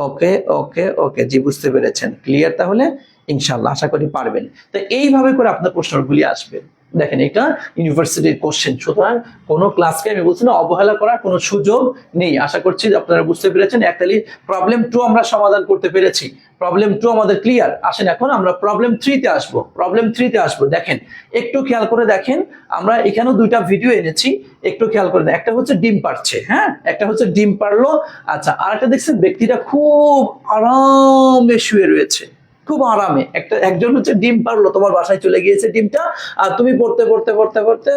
ওকে ওকে ওকে, জি বুঝতে পেরেছেন, ক্লিয়ার? তাহলে ইনশাআল্লাহ আশা করি পারবেন। তো এইভাবে করে আপনার প্রশ্নগুলি আসবে। দেখেন এটা ইউনিভার্সিটির কোশ্চেন, সুতরাং কোনো ক্লাসকে আমি বলছি না অবহেলা করার কোনো সুযোগ নেই। আশা করছি যে আপনারা বুঝতে পেরেছেন। একটালি প্রবলেম 2 আমরা সমাধান করতে পেরেছি, প্রবলেম 2 আমাদের ক্লিয়ার। আসেন এখন আমরা প্রবলেম 3-তে আসবো, প্রবলেম 3-তে আসবো। দেখেন একটু খেয়াল করে দেখেন, আমরা এখানেও দুইটা ভিডিও এনেছি, একটু খেয়াল করে দেন। একটা হচ্ছে ডিম পাড়ছে, হ্যাঁ একটা হচ্ছে ডিম পারলো। আচ্ছা, আর একটা দেখছেন ব্যক্তিটা খুব আরামে শুয়ে রয়েছে, খুব আরামে। একজন হচ্ছে ডিম পারলো, তোমার বাসায় চলে গিয়েছে ডিমটা, আর তুমি পড়তে পড়তে পড়তে পড়তে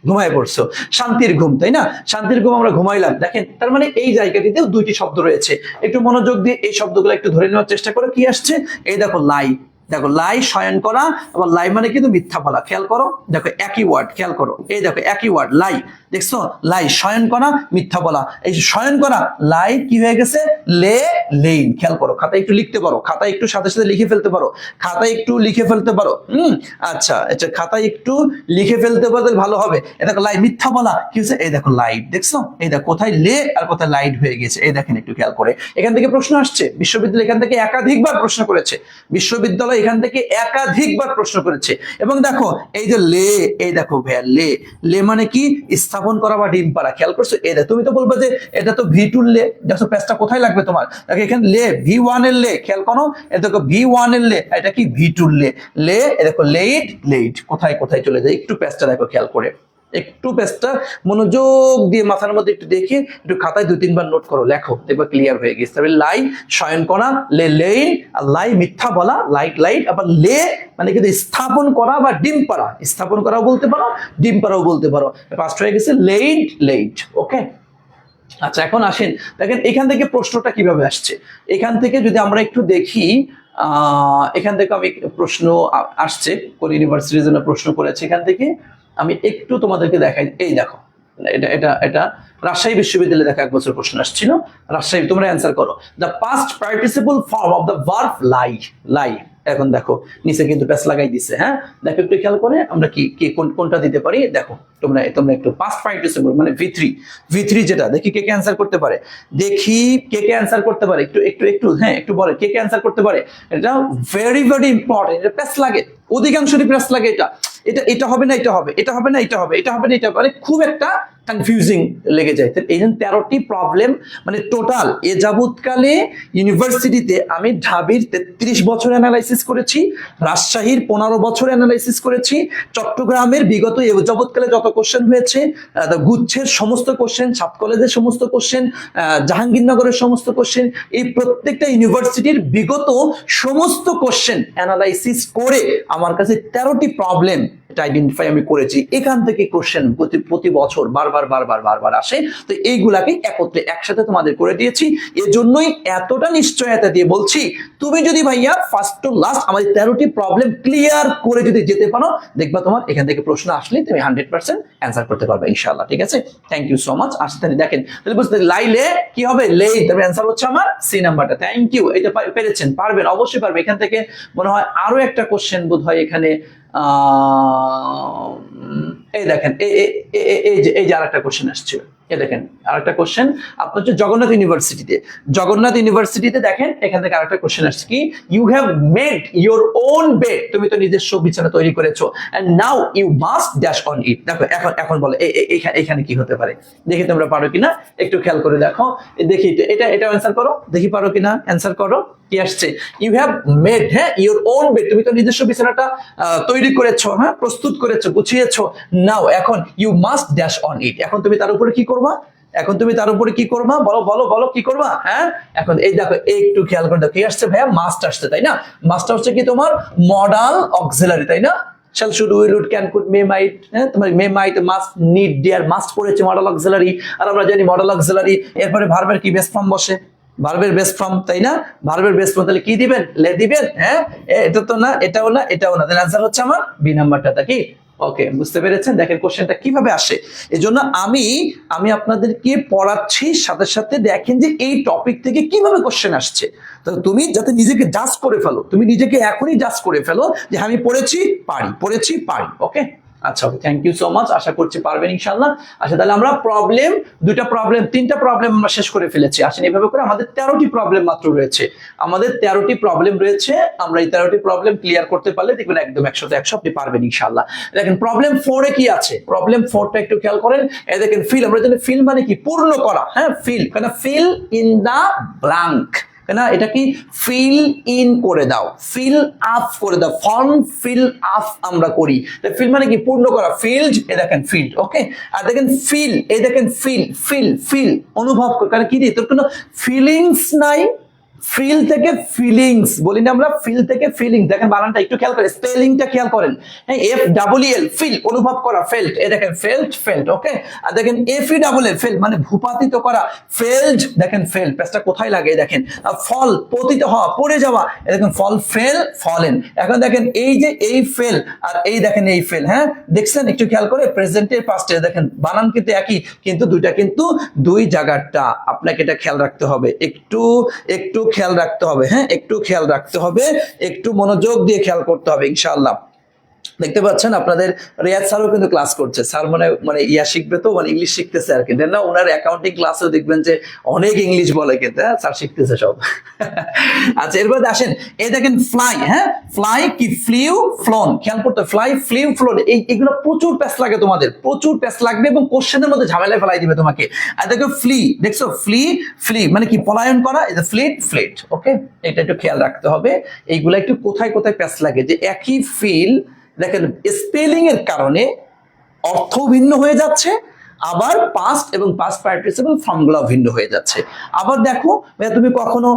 ঘুমায় পড়ছো, শান্তির ঘুম, তাই না? শান্তির ঘুম আমরা ঘুমাইলাম। দেখেন তার মানে এই জায়গাটিতেও দুইটি শব্দ রয়েছে, একটু মনোযোগ দিয়ে এই শব্দগুলো একটু ধরে নেওয়ার চেষ্টা করো। কি আসছে? এই দেখো লাই, দেখো লাই শয়ন করা, আবার লাই মানে কিন্তু মিথ্যা বলা। খেয়াল করো, দেখো একই ওয়ার্ড, খেয়াল করো এই দেখো একই ওয়ার্ড লাই, দেখছো লাই শয়ন করা মিথ্যা বলা। এই শয়ন করা লাই কি হয়ে গেছে? লে লেইন। খেয়াল করো, খাতায় একটু লিখতে পারো, খাতায় একটু সাথে সাথে লিখে ফেলতে পারো, খাতায় একটু লিখে ফেলতে পারো। আচ্ছা আচ্ছা, খাতায় একটু লিখে ফেলতে পারলে ভালো হবে। এ দেখো লাই মিথ্যা বলা কি হচ্ছে? এই দেখো লাইট, দেখছো এই দেখো কোথায় লে আর কোথায় লাইট হয়ে গেছে। এই দেখেন একটু খেয়াল করে, এখান থেকে প্রশ্ন আসছে। বিশ্ববিদ্যালয় এখান থেকে একাধিকবার প্রশ্ন করেছে। বিশ্ববিদ্যালয় এখান থেকে একাধিকবার প্রশ্ন করেছে। এবং দেখো এই যে লে, এই দেখো ভাইয়া লে, লে মানে কি স্থাপন করা বা ডিম পাড়া। খেয়াল করছো? এই দেখো, তুমি তো বলবে যে এটা তো V2 লে, দেখো পেজটা কোথায় লাগবে তোমার, দেখো এখানে লে V1 এর লে, খেয়াল করো এটা দেখো V1 এর লে, এটা কি V2 লে, লে দেখো লেট লেট কোথায় কোথায় চলে যায়, একটু পেজটা দেখো খেয়াল করে, একটু পেজটা মনোযোগ দিয়ে মাথার মধ্যে একটু দেখে একটু খাতায় 2-3 বার নোট করো, লেখো, দেখবা ক্লিয়ার হয়ে গেছে। তবে লাই শয়ন করা, লে লেইন, আর লাই মিথ্যা বলা, লাইট লাইট, আবার লে মানে কিন্তু স্থাপন করা বা ডিম পাড়া, স্থাপন করাও বলতে পারো, ডিম পাড়াও বলতে পারো। পাঁচটা হয়ে গেছে, লেইট লেইট। ওকে, আচ্ছা এখন আসেন, দেখেন এখান থেকে প্রশ্নটা কিভাবে আসছে। এখান থেকে যদি আমরা একটু দেখি, এখান থেকে আমি প্রশ্ন আসছে, কোন ইউনিভার্সিটির জন্য প্রশ্ন করেছে, এখান থেকে আমি একটু তোমাদেরকে দেখাই। এই দেখো, এটা এটা এটা রাজশাহী বিশ্ববিদ্যালয়ে দেখা 1 বছর প্রশ্ন আসছিল, রাজশাহী, তোমরা অ্যান্সার করো। The past participle form of the verb lie, lie. এখন দেখো নিচে কিন্তু প্যাস লাগাই দিছে, হ্যাঁ দেখো একটু খেয়াল করে আমরা কি কি কোনটা দিতে পারি। দেখো তোমরা তোমরা একটু পাস্ট পার্টিসিপল মানে V3 যেটা, দেখি কে কে অ্যান্সার করতে পারে, দেখি কে কে অ্যান্সার করতে পারে, একটু একটু একটু হ্যাঁ একটু বলে কে কে অ্যান্সার করতে পারে। এটা ভেরি ভেরি ইম্পর্টেন্ট, এটা প্যাস লাগে, অধিকাংশই প্যাস লাগে। এটা এটা এটা হবে না, এটা হবে, এটা হবে না, এটা হবে, এটা হবে না, এটা হবে, খুব একটা কনফিউজিং লেগে যায়। এই জন্য 13টি প্রবলেম মানে টোটাল এ যাবৎকালে ইউনিভার্সিটিতে আমি ঢাবির 33 বছর অ্যানালাইসিস করেছি, রাজশাহীর 15 বছর অ্যানালাইসিস করেছি, চট্টগ্রামের বিগত এ যাবৎকালে যত কোশ্চেন হয়েছে, গুচ্ছের সমস্ত কোশ্চেন, সাত কলেজের সমস্ত কোশ্চেন, জাহাঙ্গীরনগরের সমস্ত কোশ্চেন, এই প্রত্যেকটা ইউনিভার্সিটির বিগত সমস্ত কোশ্চেন অ্যানালাইসিস করে আমার কাছে 13টি প্রবলেম আইডেন্টিফাই আমি করেছি। এখান থেকে কোশ্চেন প্রতি বছর বারবার আসে, তো এইগুলাকে একত্রে একসাথে তোমাদের করে দিয়েছি। এজন্যই এতটা নিশ্চয়তা দিয়ে বলছি, তুমি যদি ভাইয়া ফার্স্ট টু লাস্ট আমাদের 13টি প্রবলেম ক্লিয়ার করে যদি যেতে পারো, দেখবা তোমার এখান থেকে প্রশ্ন আসলে তুমি 100% অ্যান্সার করতে পারবে ইনশাআল্লাহ। ঠিক আছে, থ্যাংক ইউ সো মাচ। আসতে দেখেন তাহলে বুঝতে লাইলে কি হবে, লেই, তবে অ্যান্সার হচ্ছে আমার সি নাম্বারটা। থ্যাংক ইউ, এটা পেরেছেন, পারবেন, অবশ্যই পারবে। এখান থেকে মনে হয় আরো একটা কোশ্চেন বোধ হয় এখানে, এই দেখেন এই যে আরেকটা কোশ্চেন আসছে, এই দেখেন আরেকটা কোশ্চেন আপনার হচ্ছে জগন্নাথ ইউনিভার্সিটিতে দেখেন এখান থেকে আরেকটা কোশ্চেন আসছে কি, you have made your own bed, তুমি তো নিজস্ব বিছানা তৈরি করেছো, and now you must dash on it. দেখো এখন বলে এখানে কি হতে পারে, দেখি তোমরা পারো কিনা, একটু খেয়াল করে দেখো, দেখি এটা অ্যান্সার করো, দেখি পারো কিনা, অ্যান্সার করো। কি আসছে, ইউ হ্যাভ মেড, হ্যাঁ ইউর ওন বেড, তুমি তো নিজস্ব বিছানাটা তৈরি করেছো, হ্যাঁ প্রস্তুত করেছো, গুছিয়েছো। নাও এখন you must dash on it, এখন তুমি তার উপরে কি করবা, এখন তুমি তার উপরে কি করবা, বলো বলো বলো কি করবা। হ্যাঁ এখন এই দেখো একটু খেয়াল করে দেখো কি আসছে ভাইয়া, মাস্ট আসছে, তাই না? মাস্ট হচ্ছে কি তোমার মডাল অক্সিলারি, তাই না? shall, should, will, would, can, could, may, might, হ্যাঁ তোমার may, might, must, need, dare, must পড়েছে মডাল অক্সিলারি। আর আমরা জানি মডাল অক্সিলারি এরপরে ভার্বের কি বেস ফর্ম বসে, ভার্বের বেস ফর্ম, তাই না? ভার্বের বেস ফর্ম তাহলে কি দিবেন, লে দিবেন। হ্যাঁ এটা তো না, এটাও না, এটাও না, তাহলে आंसर হচ্ছে আমার বি নাম্বারটা। কি ওকে, বুঝতে পেরেছেন? দেখেন কোশ্চেনটা কিভাবে আসে। এজন্য আমি আপনাদেরকে পড়াচ্ছি, সাথে সাথে দেখেন যে এই টপিক থেকে কিভাবে কোশ্চেন আসছে। তো তুমি যাতে নিজেকে জাজ করে ফেলো, তুমি নিজেকে এখনই জাজ করে ফেলো যে আমি পড়েছি পারি। ওকে, আচ্ছা ওকে, থ্যাংক ইউ সো মাচ। আশা করছি পারবেন ইনশাআল্লাহ। আচ্ছা তাহলে আমরা তিনটা প্রবলেম আমরা শেষ করে ফেলেছি। আসেন এইভাবে করে আমাদের 13টি প্রবলেম মাত্র রয়েছে, আমরা এই 13টি প্রবলেম ক্লিয়ার করতে পারলে দেখবেন একদম 100 আপনি পারবেন ইনশাআল্লাহ। দেখেন প্রবলেম 4 এ কি আছে, প্রবলেম 4টা একটু খেয়াল করেন। এই দেখেন ফিল, আমরা জানি ফিল মানে কি, পূর্ণ করা। হ্যাঁ ফিল, কেন ফিল ইন দা ব্ল্যাঙ্ক, না এটা কি ফিল ইন করে দাও, ফিল আপ করে দাও, ফর্ম ফিল আপ আমরা করি। ফিল মানে কি পূর্ণ করা, ফিল্ড, এ দেখেন ফিল্ড। ওকে, আর দেখেন ফিল, এই দেখেন ফিল অনুভব করে, কারণ কি তোর কোনো ফিলিংস নাই, ফিল থেকে ফিলিংস বলি না আমরা, ফিল থেকে ফিলিং। দেখেন বানানটা একটু খেয়াল করেন, স্পেলিংটা খেয়াল করেন। হ্যাঁ FEEL, ফিল অনুভব করা, ফেল্ট, এ দেখেন ফেল্ট। ওকে, আর দেখেন FELL, ফেল মানে ভূপাতিত করা, ফেলড, দেখেন ফেল, পেজটা কোথায় লাগে দেখেন। ফল পতিত হওয়া, পড়ে যাওয়া, এ দেখেন ফল, ফেল, ফলেন। এখন দেখেন এই যে এই ফেল আর এই দেখেন এই ফেল, হ্যাঁ দেখছেন একটু খেয়াল করে, প্রেজেন্টের পাস্টে দেখেন বানান কিন্তু একই, কিন্তু দুইটা কিন্তু দুই জায়গাটা, আপনাকে এটা খেয়াল রাখতে হবে, একটু খেয়াল রাখতে হবে। হ্যাঁ একটু খেয়াল রাখতে হবে, একটু মনোযোগ দিয়ে খেয়াল করতে হবে ইনশাআল্লাহ। দেখতে পাচ্ছেন আপনাদের রিয়াজ স্যারও কিন্তু ক্লাস করছে, স্যার মানে মানে ইয়া শিখবে তো, মানে ইংলিশ শিখতেছে আর কি, দেন না ওনার অ্যাকাউন্টিং ক্লাসেও দেখবেন যে অনেক ইংলিশ বলে, কিন্তু হ্যাঁ স্যার শিখতেছে সব। আচ্ছা এরপর আসেন, এই দেখেন ফ্লাই, হ্যাঁ ফ্লাই কি ফ্লিউ ফ্লোন, খেয়াল করতে ফ্লাই ফ্লিউ ফ্লোন, এইগুলো প্রচুর প্যাচ লাগে তোমাদের, প্রচুর প্যাচ লাগবে এবং কোশ্চেনের মধ্যে ঝামেলায় ফেলাই দিবে তোমাকে। আর দেখো ফ্লি, দেখছো ফ্লি, ফ্লি মানে কি পলায়ন করা, এই যে ফ্লিট ফ্লিট, ওকে এটা একটু খেয়াল রাখতে হবে, এইগুলা একটু কোথায় কোথায় প্যাচ লাগে, যে একই ফিল দেখেন স্পেলিং এর কারণে অর্থ ভিন্ন হয়ে যাচ্ছে, আবার পাস্ট এবং পাস্ট পার্টিসিপল ফর্মগুলো ভিন্ন হয়ে যাচ্ছে। আবার দেখো তুমি কখনো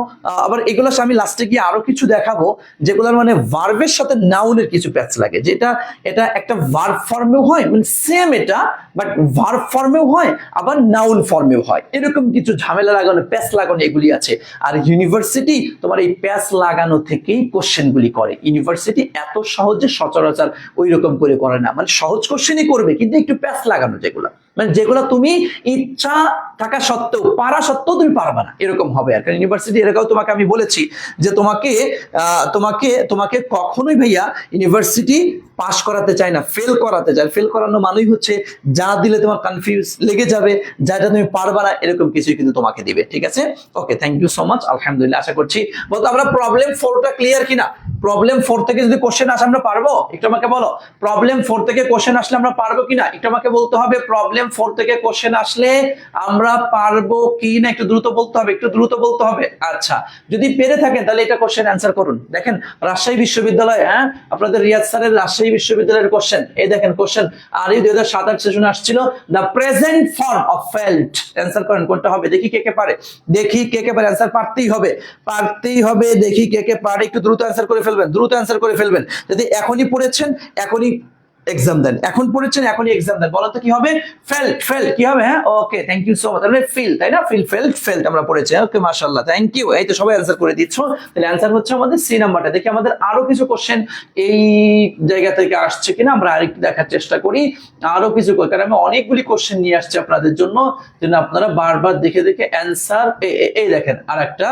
আবার এগুলো আমি লাস্টে গিয়ে আরো কিছু দেখাবো যেগুলোর মানে ভার্বের সাথে নাউনের কিছু প্যাচ লাগে, যেটা এটা একটা ভার্ব ফর্মেও হয়, মানে সেম এটা বাট ভার্ব ফর্মেও হয় আবার নাউন ফর্মেও হয়, এরকম কিছু ঝামেলা লাগানো প্যাচ লাগানো এগুলি আছে। আর ইউনিভার্সিটি তোমার এই প্যাচ লাগানো থেকেই কোশ্চেনগুলি করে, ইউনিভার্সিটি এত সহজে সচরাচর ওই রকম করে করে না, মানে সহজ কোশ্চেনই করবে কিন্তু একটু প্যাচ লাগানো, যেগুলো মানে যেগুলো তুমি ইচ্ছা থাকা সত্ত্বেও পারা সত্ত্বেও তুমি পারবা না, এরকম হবে আর। কারণ ইউনিভার্সিটি এরকম তোমাকে আমি বলেছি যে তোমাকে তোমাকে তোমাকে কখনোই ভাইয়া ইউনিভার্সিটি পাস করাতে চায় না, ফেল করাতে চায়। ফেল করানো মানেই হচ্ছে যা দিলে তোমার কনফিউজ লেগে যাবে, যেটা তুমি পারবা না এরকম কিছুই কিন্তু তোমাকে দিবে, ঠিক আছে? Okay thank you so much, আলহামদুলিল্লাহ। আশা করছি বলতো আমরা প্রবলেম 4টা ক্লিয়ার কিনা, প্রবলেম 4 থেকে যদি কোশ্চেন আসে আমরা পারবো, একটু আমাকে বলো প্রবলেম 4 থেকে কোশ্চেন আসলে আমরা পারবো কিনা, একটু আমাকে বলতে হবে প্রবলেম 4 থেকে কোশ্চেন আসলে আমরা পারবো কি না, একটু দ্রুত বলতে হবে, একটু দ্রুত বলতে হবে। আচ্ছা যদি পেরে থাকেন তাহলে এটা কোশ্চেন অ্যান্সার করুন। দেখেন রাজশাহী বিশ্ববিদ্যালয়, হ্যাঁ আপনাদের রিয়াজ স্যারের রাজশাহী বিশ্ববিদ্যালয়ের কোশ্চেন, এই দেখেন কোশ্চেন আর এই 2007-8 সেশনে আসছিল, the present form of felt, answer করেন কোনটা হবে, দেখি কে কে পারে, দেখি কে কে পারে, অ্যান্সার পারতেই হবে, পারতেই হবে, দেখি কে কে পারে, একটু দ্রুত অ্যান্সার করে ফেলবেন, দ্রুত অ্যান্সার করে ফেলবেন। যদি এখনই পড়েছেন এখনই এক্সাম দেন, এখন পড়েছেন এখনই এক্সাম দেন, বলো তো কি হবে, ফেল্ট, ফেল্ট কি হবে, হ্যাঁ okay thank you so much, তাহলে ফিল, তাই না, ফিল ফেল্ট ফেল্ট আমরা পড়েছি, ওকে মাশাআল্লাহ থ্যাংক ইউ, এই তো সবাই অ্যান্সার করে দিচ্ছ। তাহলে অ্যান্সার হচ্ছে আমাদের সি নাম্বারটা। দেখি আমাদের আরো কিছু কোশ্চেন এই জায়গা থেকে আসছে কিনা, আমরা আরেকটু দেখার চেষ্টা করি, আরো কিছু, কারণ আমি অনেকগুলি কোশ্চেন নিয়ে আসছি আপনাদের জন্য, যেন আপনারা বারবার দেখে দেখে অ্যান্সার, এই দেখেন আরেকটা,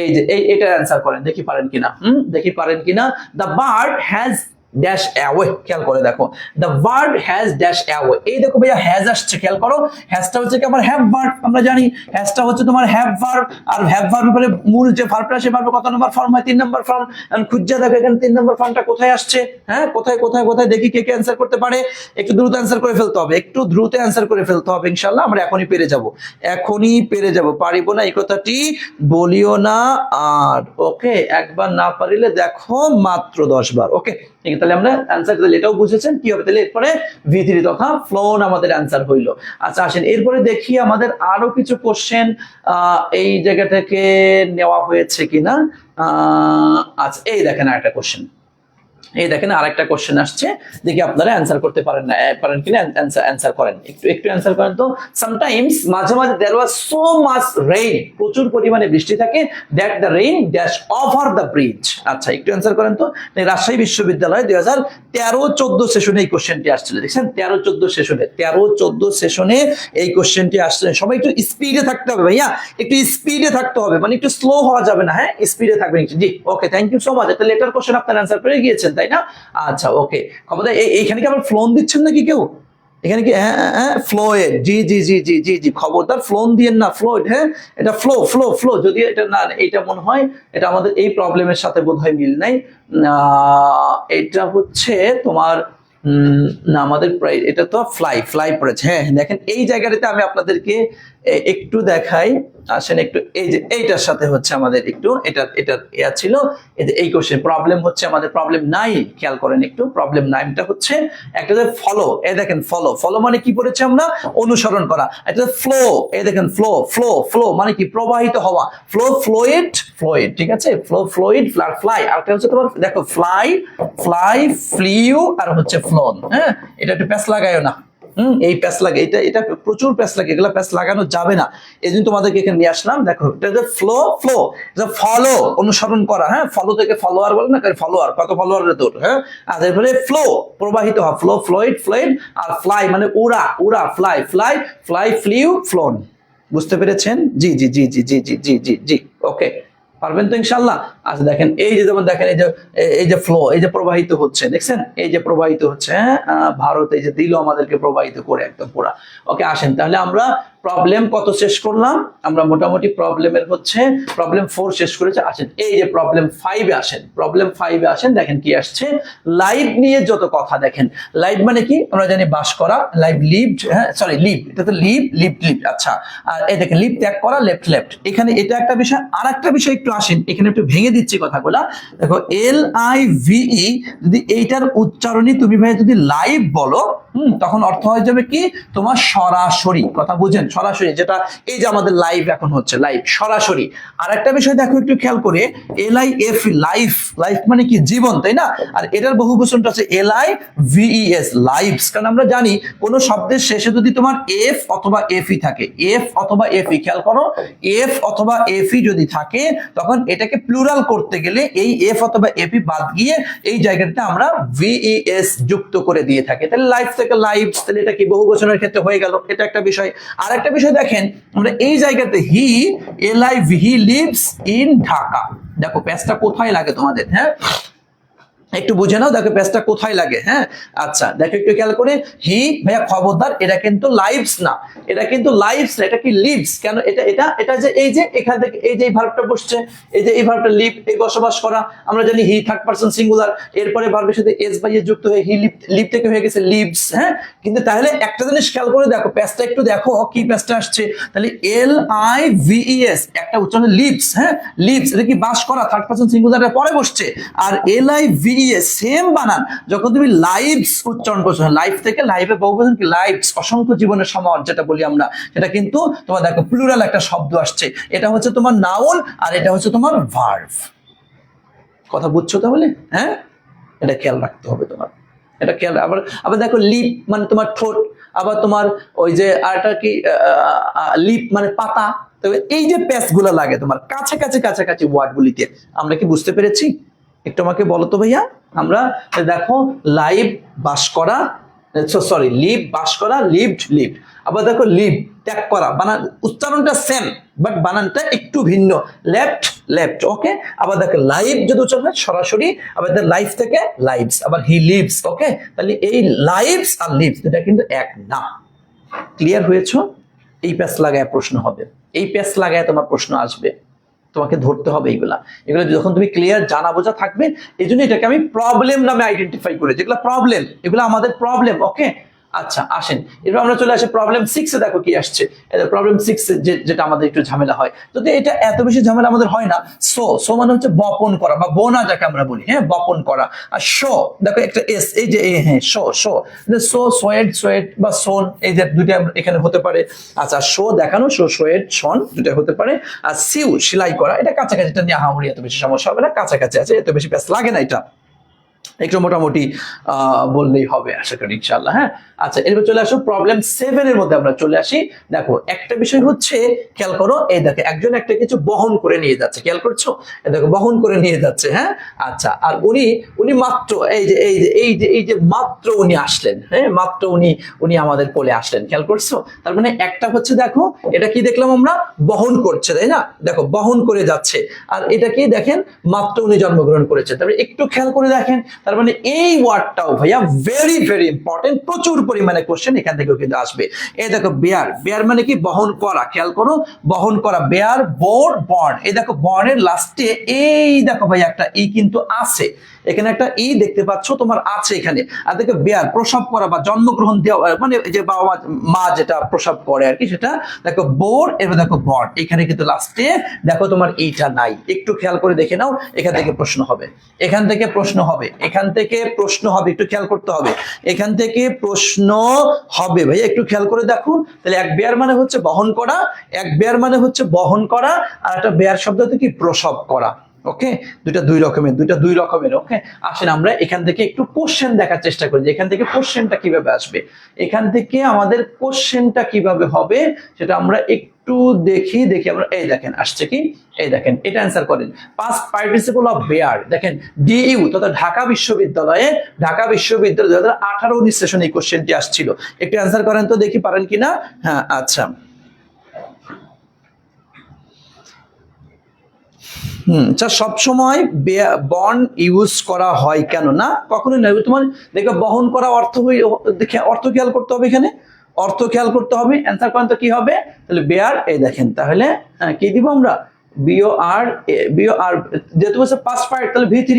এই যে এটা অ্যান্সার করেন, দেখি পারেন কিনা, দেখি পারেন কিনা। The bird has dash away, খেয়াল করে দেখো, the verb has dash away, এই দেখো ভাইয়া হ্যাজ আসছে, খেয়াল করো হ্যাজটা হচ্ছে কি আমার হ্যাভ ভার্ব, আমরা জানি হ্যাজটা হচ্ছে তোমার হ্যাভ ভার্ব, আর হ্যাভ ভার্বের পরে মূল যে ভার্বটা সে ভার্বে কত নম্বর ফর্ম হয়, 3 নম্বর ফর্ম। আমি খুঁজে দেখো এখানে 3 নম্বর ফর্মটা কোথায় আসছে, হ্যাঁ কোথায় কোথায় কোথায়, দেখি কে কে অ্যান্সার করতে পারে, একটু দ্রুত অ্যান্সার করে ফেলতে হবে, একটু দ্রুত অ্যান্সার করে ফেলতে হবে, ইনশাআল্লাহ আমরা এখনই পেরে যাব, এখনই পেরে যাব, পারিব না এই কথাটি বলিও না আর, ওকে একবার না পারিলে দেখো মাত্র 10 বার, ওকে ঠিক আছে। তাহলে আমরা অ্যান্সার তাহলে এটাও বুঝেছেন কি হবে, তাহলে এরপরে V3 তথা ফ্লোন আমাদের অ্যান্সার হইলো। আচ্ছা আসেন এরপরে দেখি আমাদের আরো কিছু কোশ্চেন এই জায়গা থেকে নেওয়া হয়েছে কিনা। আচ্ছা এই দেখেন আরেকটা কোশ্চেন, এই দেখেন আরেকটা কোশ্চেন আসছে, দেখি আপনারা অ্যান্সার করতে পারেন না, পারেন কিনা অ্যান্সার করেন, একটু একটু অ্যান্সার করেন তো। সামটাইমস মাঝে মাঝে দেয়ার ওয়াজ সো মাচ রেইন, প্রচুর পরিমাণে বৃষ্টি থাকে, that the rain dash over the bridge. আচ্ছা একটু অ্যান্সার করেন তো। রাজশাহী বিশ্ববিদ্যালয় 2013-14 সেশনে এই কোশ্চেনটি আসছিল, দেখছেন 13-14 সেশনে, 13-14 সেশনে এই কোশ্চেনটি আসছে। সবাই একটু স্পিডে থাকতে হবে ভাইয়া, একটু স্পিডে থাকতে হবে, মানে একটু স্লো হওয়া যাবে না, হ্যাঁ স্পিডে থাকবেন একটু। জি okay thank you so much, তাহলে এটার কোশ্চেন আপনার অ্যান্সার পেয়ে গিয়েছেন তাই না? আচ্ছা ওকে খবর, এইখানে কি আবার ফ্লোন দিচ্ছেন নাকি কেউ, এখানে কি ফ্লোয়েড, জি জি জি জি জি জি খবরদার ফ্লোন দিয়েন না, ফ্লোয়েড, হ্যাঁ এটা ফ্লো ফ্লো ফ্লো, যদি এটা না, এটা মনে হয় এটা আমাদের এই প্রবলেমের সাথে বোধহয় মিল নাই, এটা হচ্ছে তোমার না আমাদের এটা তো ফ্লাই ফ্লাই পড়েছে, হ্যাঁ দেখেন এই জায়গাটাতে আমি আপনাদেরকে একটু দেখাই, আসেন একটু, এই যে এইটার সাথে হচ্ছে আমাদের একটু এটা ইয়া ছিল, এই যে এই কোশ্চেন প্রবলেম হচ্ছে আমাদের প্রবলেম 9, খেয়াল করেন একটু প্রবলেম 9টা হচ্ছে একটা যে ফলো, এই দেখেন ফলো, ফলো মানে কি পড়েছে আমরা, অনুসরণ করা, একটা ফ্লো, এই দেখেন ফ্লো ফ্লো ফ্লো মানে কি প্রবাহিত হওয়া, ফ্লো ফ্লোয়েড ফ্লোয়েড, ঠিক আছে ফ্লো ফ্লোয়েড ফ্লাই, আর একটা হচ্ছে তোমার দেখো ফ্লাই ফ্লাই ফ্লিউ আর হচ্ছে ফ্লোন, হ্যাঁ এটা একটু প্যাচ লাগায়ও না, এই প্যাচ লাগে, এটা প্রচুর প্যাচ লাগে, এগুলা প্যাচ লাগানো যাবে না, এই জন্য তোমাদেরকে এখানে নিয়ে আসলাম। দেখো এটা যে ফ্লো ফ্লো, ফলো অনুসরণ করা, হ্যাঁ ফলো থেকে ফলোয়ার বলে না, ফলোয়ার কত ফলোয়ার রে তোর, হ্যাঁ আর এরপরে ফ্লো প্রবাহিত হওয়া, ফ্লো ফ্লোয়েড ফ্লোয়েড, আর ফ্লাই মানে উড়া উড়া, fly fly fly flew flown, বুঝতে পেরেছেন? জি জি জি জি জি জি জি জি জি ওকে পারবেন তো ইনশাল্লাহ? আচ্ছা দেখেন এই যে যেমন দেখেন এই যে ফ্লো, এই যে প্রবাহিত হচ্ছে, দেখছেন এই যে প্রবাহিত হচ্ছে, হ্যাঁ ভারত এই যে দিল আমাদেরকে প্রবাহিত করে একদম পুরা। ওকে আসেন তাহলে আমরা প্রবলেম কত শেষ করলাম? আমরা মোটামুটি প্রবলেমের হচ্ছে প্রবলেম 4 শেষ করেছি। আসেন এই যে প্রবলেম 5-এ আসেন, প্রবলেম 5-এ আসেন, দেখেন কি আসছে, লাইভ নিয়ে যত কথা। দেখেন লাইভ মানে কি আমরা জানি বাস করা, লাইভ লিভড, হ্যাঁ সরি লিভ, এটা তো লিভ লিভ লিভ। আচ্ছা আর এই দেখেন লিভ ত্যাগ করা, লেফট লেফট, এখানে এটা একটা বিষয়। আর একটা বিষয় একটু আসেন, এখানে একটু ভেঙে দিচ্ছি কথাগুলা। দেখো LIVE যদি এইটার উচ্চারণই তুমি ভাই যদি লাইভ বলো, তখন অর্থ হয়ে যাবে কি তোমার সরাসরি। কথা বুঝেন? সরাসরি, যেটা এই যে আমাদের লাইভ এখন হচ্ছে লাইভ সরাসরি। আর একটা বিষয় দেখো একটু খেয়াল করে, LIF লাইফ, লাইফ মানে কি জীবন, তাই না? আর এটার বহুবচনটা আছে LIVES লাইভস। কারণ আমরা জানি কোন শব্দের শেষে যদি তোমার এফ অথবা এফই থাকে, এফ অথবা এফই, খেয়াল করো এফ অথবা এফই যদি থাকে তখন এটাকে প্লুরাল করতে গেলে এই এফ অথবা এফই বাদ গিয়ে এই জায়গাটাতে আমরা VES যুক্ত করে দিয়ে থাকি। তাহলে লাইফ থেকে লাইভস, তাহলে এটা কি বহুবচনের ক্ষেত্রে হয়ে গেল, এটা একটা বিষয়। আর একটা বিষয় দেখেন আমরা এই জায়গাতে হি LIV he lives in Dhaka. দেখো প্যাচটা কোথায় লাগে তোমাদের, হ্যাঁ একটু বুঝে নাও, দেখো পেজটা কোথায় লাগে। হ্যাঁ আচ্ছা দেখো একটু খেয়াল করে, হি ভাইয়া খবরদার, এটা কিন্তু লাইভস না, এটা কিন্তু লাইভস না, এটা কি লিভস। কেন? এটা এটা এটা যে এই যে এখান থেকে এই যে এই ভার্বটা বসছে, এই যে এই ভার্বটা লিভ, এই বসবাস করা, আমরা জানি হি থার্ড পারসন সিঙ্গুলার, এরপরে ভার্বের সাথে এস বাই এস যুক্ত হয়ে হি লিভ, লিভ থেকে হয়ে গেছে লিভস। হ্যাঁ কিন্তু তাহলে একটা জিনিস খেয়াল করে দেখো, পেজটা একটু দেখো কি পেজটা আসছে, তাহলে LIVES একটা উচ্চারণ লিভস, হ্যাঁ লিভস, এটা কি বাস করা, থার্ড পারসন সিঙ্গুলারের পরে বসছে। আর LIVE সেম বানান যখন তুমি লাইভস উচ্চারণ করছো, লাইফ থেকে লাইভে বহুবচন কি লাইভস, অসংখ্য জীবনের সমাহার যেটা বলি আমরা, সেটা কিন্তু তোমার দেখো প্লুরাল একটা শব্দ আসছে, এটা হচ্ছে তোমার নাউন আর এটা হচ্ছে তোমার ভার্ব। কথা বুঝছো তাহলে? হ্যাঁ এটা খেয়াল রাখতে হবে তোমার, এটা খেয়াল। আবার আবার দেখো লিপ মানে তোমার ঠোঁট, আবার তোমার ওই যে আরটা কি লিপ মানে পাতা। তবে এই যে প্যাচ গুলো লাগে তোমার কাছাকাছি কাছাকাছি ওয়ার্ড গুলিতে, আমরা কি বুঝতে পেরেছি? একটু আমাকে বলো তো ভাইয়া। আমরা দেখো লাইভ বাস করা, সরি লিভ বাস করা, লিভড লিভড। আবার দেখো লিভ ত্যাগ করা, বানান উচ্চারণটা সেম বাট বানানটা একটু ভিন্ন, লেফট লেফট। ওকে আবার দেখো লাইভ যদি উচ্চারণ হয় সরাসরি, আবার লাইফ থেকে লাইভস, আবার হি লিভস। ওকে তাহলে এই লাইভস আর লিভস এটা কিন্তু এক না। ক্লিয়ার হয়েছো? এই প্যাচ লাগায় প্রশ্ন হবে, এই প্যাচ লাগায় তোমার প্রশ্ন আসবে, তোমাকে ধরতে হবে এইগুলা। এগুলো যখন তুমি ক্লিয়ার জানা বোঝা থাকবে, এই জন্য এটাকে আমি প্রবলেম নামে আইডেন্টিফাই করি, যেগুলো প্রবলেম, এগুলো আমাদের প্রবলেম। ওকে আচ্ছা আসেন এবার আমরা চলে আসি প্রবলেম 6-এ। দেখো কি আসছে, প্রবলেম 6 যেটা আমাদের একটু ঝামেলা হয়, যদি এটা এত বেশি ঝামেলা আমাদের হয় না। সো মানে হচ্ছে বপন করা বা বোনা যাকে আমরা বলি, হ্যাঁ বপন করা। আর শো দেখো একটা এস, এই যে হ্যাঁ show show show sweat sweat বা সোন, এই যে দুইটা এখানে হতে পারে। আচ্ছা শো দেখানো, শো সোয়েট শন দুটা হতে পারে। আর সিউ সেলাই করা, এটা কাছাকাছি, এটা নিয়ে হামড়ি এত বেশি সমস্যা হবে না, কাছাকাছি আছে, এত বেশি প্যাচ লাগে না, এটা একটু মোটামুটি বললেই হবে আশা করি ইনশাআল্লাহ। হ্যাঁ আচ্ছা এরপর চলে আসো প্রবলেম 7-এর মধ্যে আমরা চলে আসি। দেখো একটা বিষয় হচ্ছে খেয়াল করো, এই দেখো একজন একটা কিছু বহন করে নিয়ে যাচ্ছে, খেয়াল করছো? এই দেখো বহন করে নিয়ে যাচ্ছে। হ্যাঁ আচ্ছা আর উনি মাত্র এই যে মাত্র উনি আসলেন, হ্যাঁ মাত্র উনি আমাদের কোলে আসলেন, খেয়াল করছো? তার মানে একটা হচ্ছে দেখো এটা কি দেখলাম আমরা, বহন করছে, তাই না? দেখো বহন করে যাচ্ছে। আর এটা কি দেখেন, মাত্র উনি জন্মগ্রহণ করেছে। তারপরে একটু খেয়াল করে দেখেন, তার মানে এই ওয়ার্ডটাও ভাইয়া ভেরি ভেরি ইম্পর্টেন্ট, প্রচুর পরিমাণে কোশ্চেন এখান থেকেও কিন্তু আসবে। এই দেখো বেয়ার, বেয়ার মানে কি বহন করা, খেয়াল করো বহন করা, বেয়ার বোর বর্ন। এই দেখো বর্নের লাস্টে এই দেখো ভাই একটা ই কিন্তু আছে, এখানে একটা ই দেখতে পাচ্ছ তোমার আছে এখানে। আর দেখো বেয়ার প্রসব করা বা জন্মগ্রহণ দেওয়া, মানে যে বাবা মা যেটা প্রসব করে আর কি, সেটা দেখো বোর। এবার দেখো বর্ন, এখানে কিন্তু লাস্টে দেখো তোমার এইটা নাই, একটু খেয়াল করে দেখে নাও। এখান থেকে প্রশ্ন হবে, এখান থেকে প্রশ্ন হবে, এখান থেকে প্রশ্ন হবে, একটু খেয়াল করতে হবে, এখান থেকে প্রশ্ন হবে ভাই, একটু খেয়াল করে দেখো। তাহলে এক বেয়ার মানে হচ্ছে বহন করা, এক বেয়ার মানে হচ্ছে বহন করা, আর একটা বেয়ার শব্দ হচ্ছে কি প্রসব করা। ওকে দুইটা দুই রকমের। ওকে আসেন আমরা এখান থেকে একটু কোশ্চেন দেখার চেষ্টা করি যে এখান থেকে কোশ্চেনটা কিভাবে আসবে, এখান থেকে আমাদের কোশ্চেনটা কিভাবে হবে সেটা আমরা একটু দেখি আমরা। এই দেখেন আসছে কি, এই দেখেন এটা অ্যান্সার করেন। পাস্ট পার্টিসিপল অফ বেয়ার, দেখেন ডিইউ তথা ঢাকা বিশ্ববিদ্যালয়ে 2018-19 সেশন এই কোশ্চেনটি আসছিল। একটু অ্যান্সার করেন তো দেখি পারেন কিনা। হ্যাঁ আচ্ছা আচ্ছা, সবসময় বন ইউজ করা হয় কেন না? কখনোই নয়। তোমার দেখবে বহন করা অর্থ অর্থ খেয়াল করতে হবে, এখানে অর্থ খেয়াল করতে হবে। অ্যান্সার করেন তো কি হবে? তাহলে বেয়ার, এই দেখেন তাহলে কি দিব আমরা? বিও আর যেহেতু বলছে পাস্ট পার্ট, তাহলে ভি3।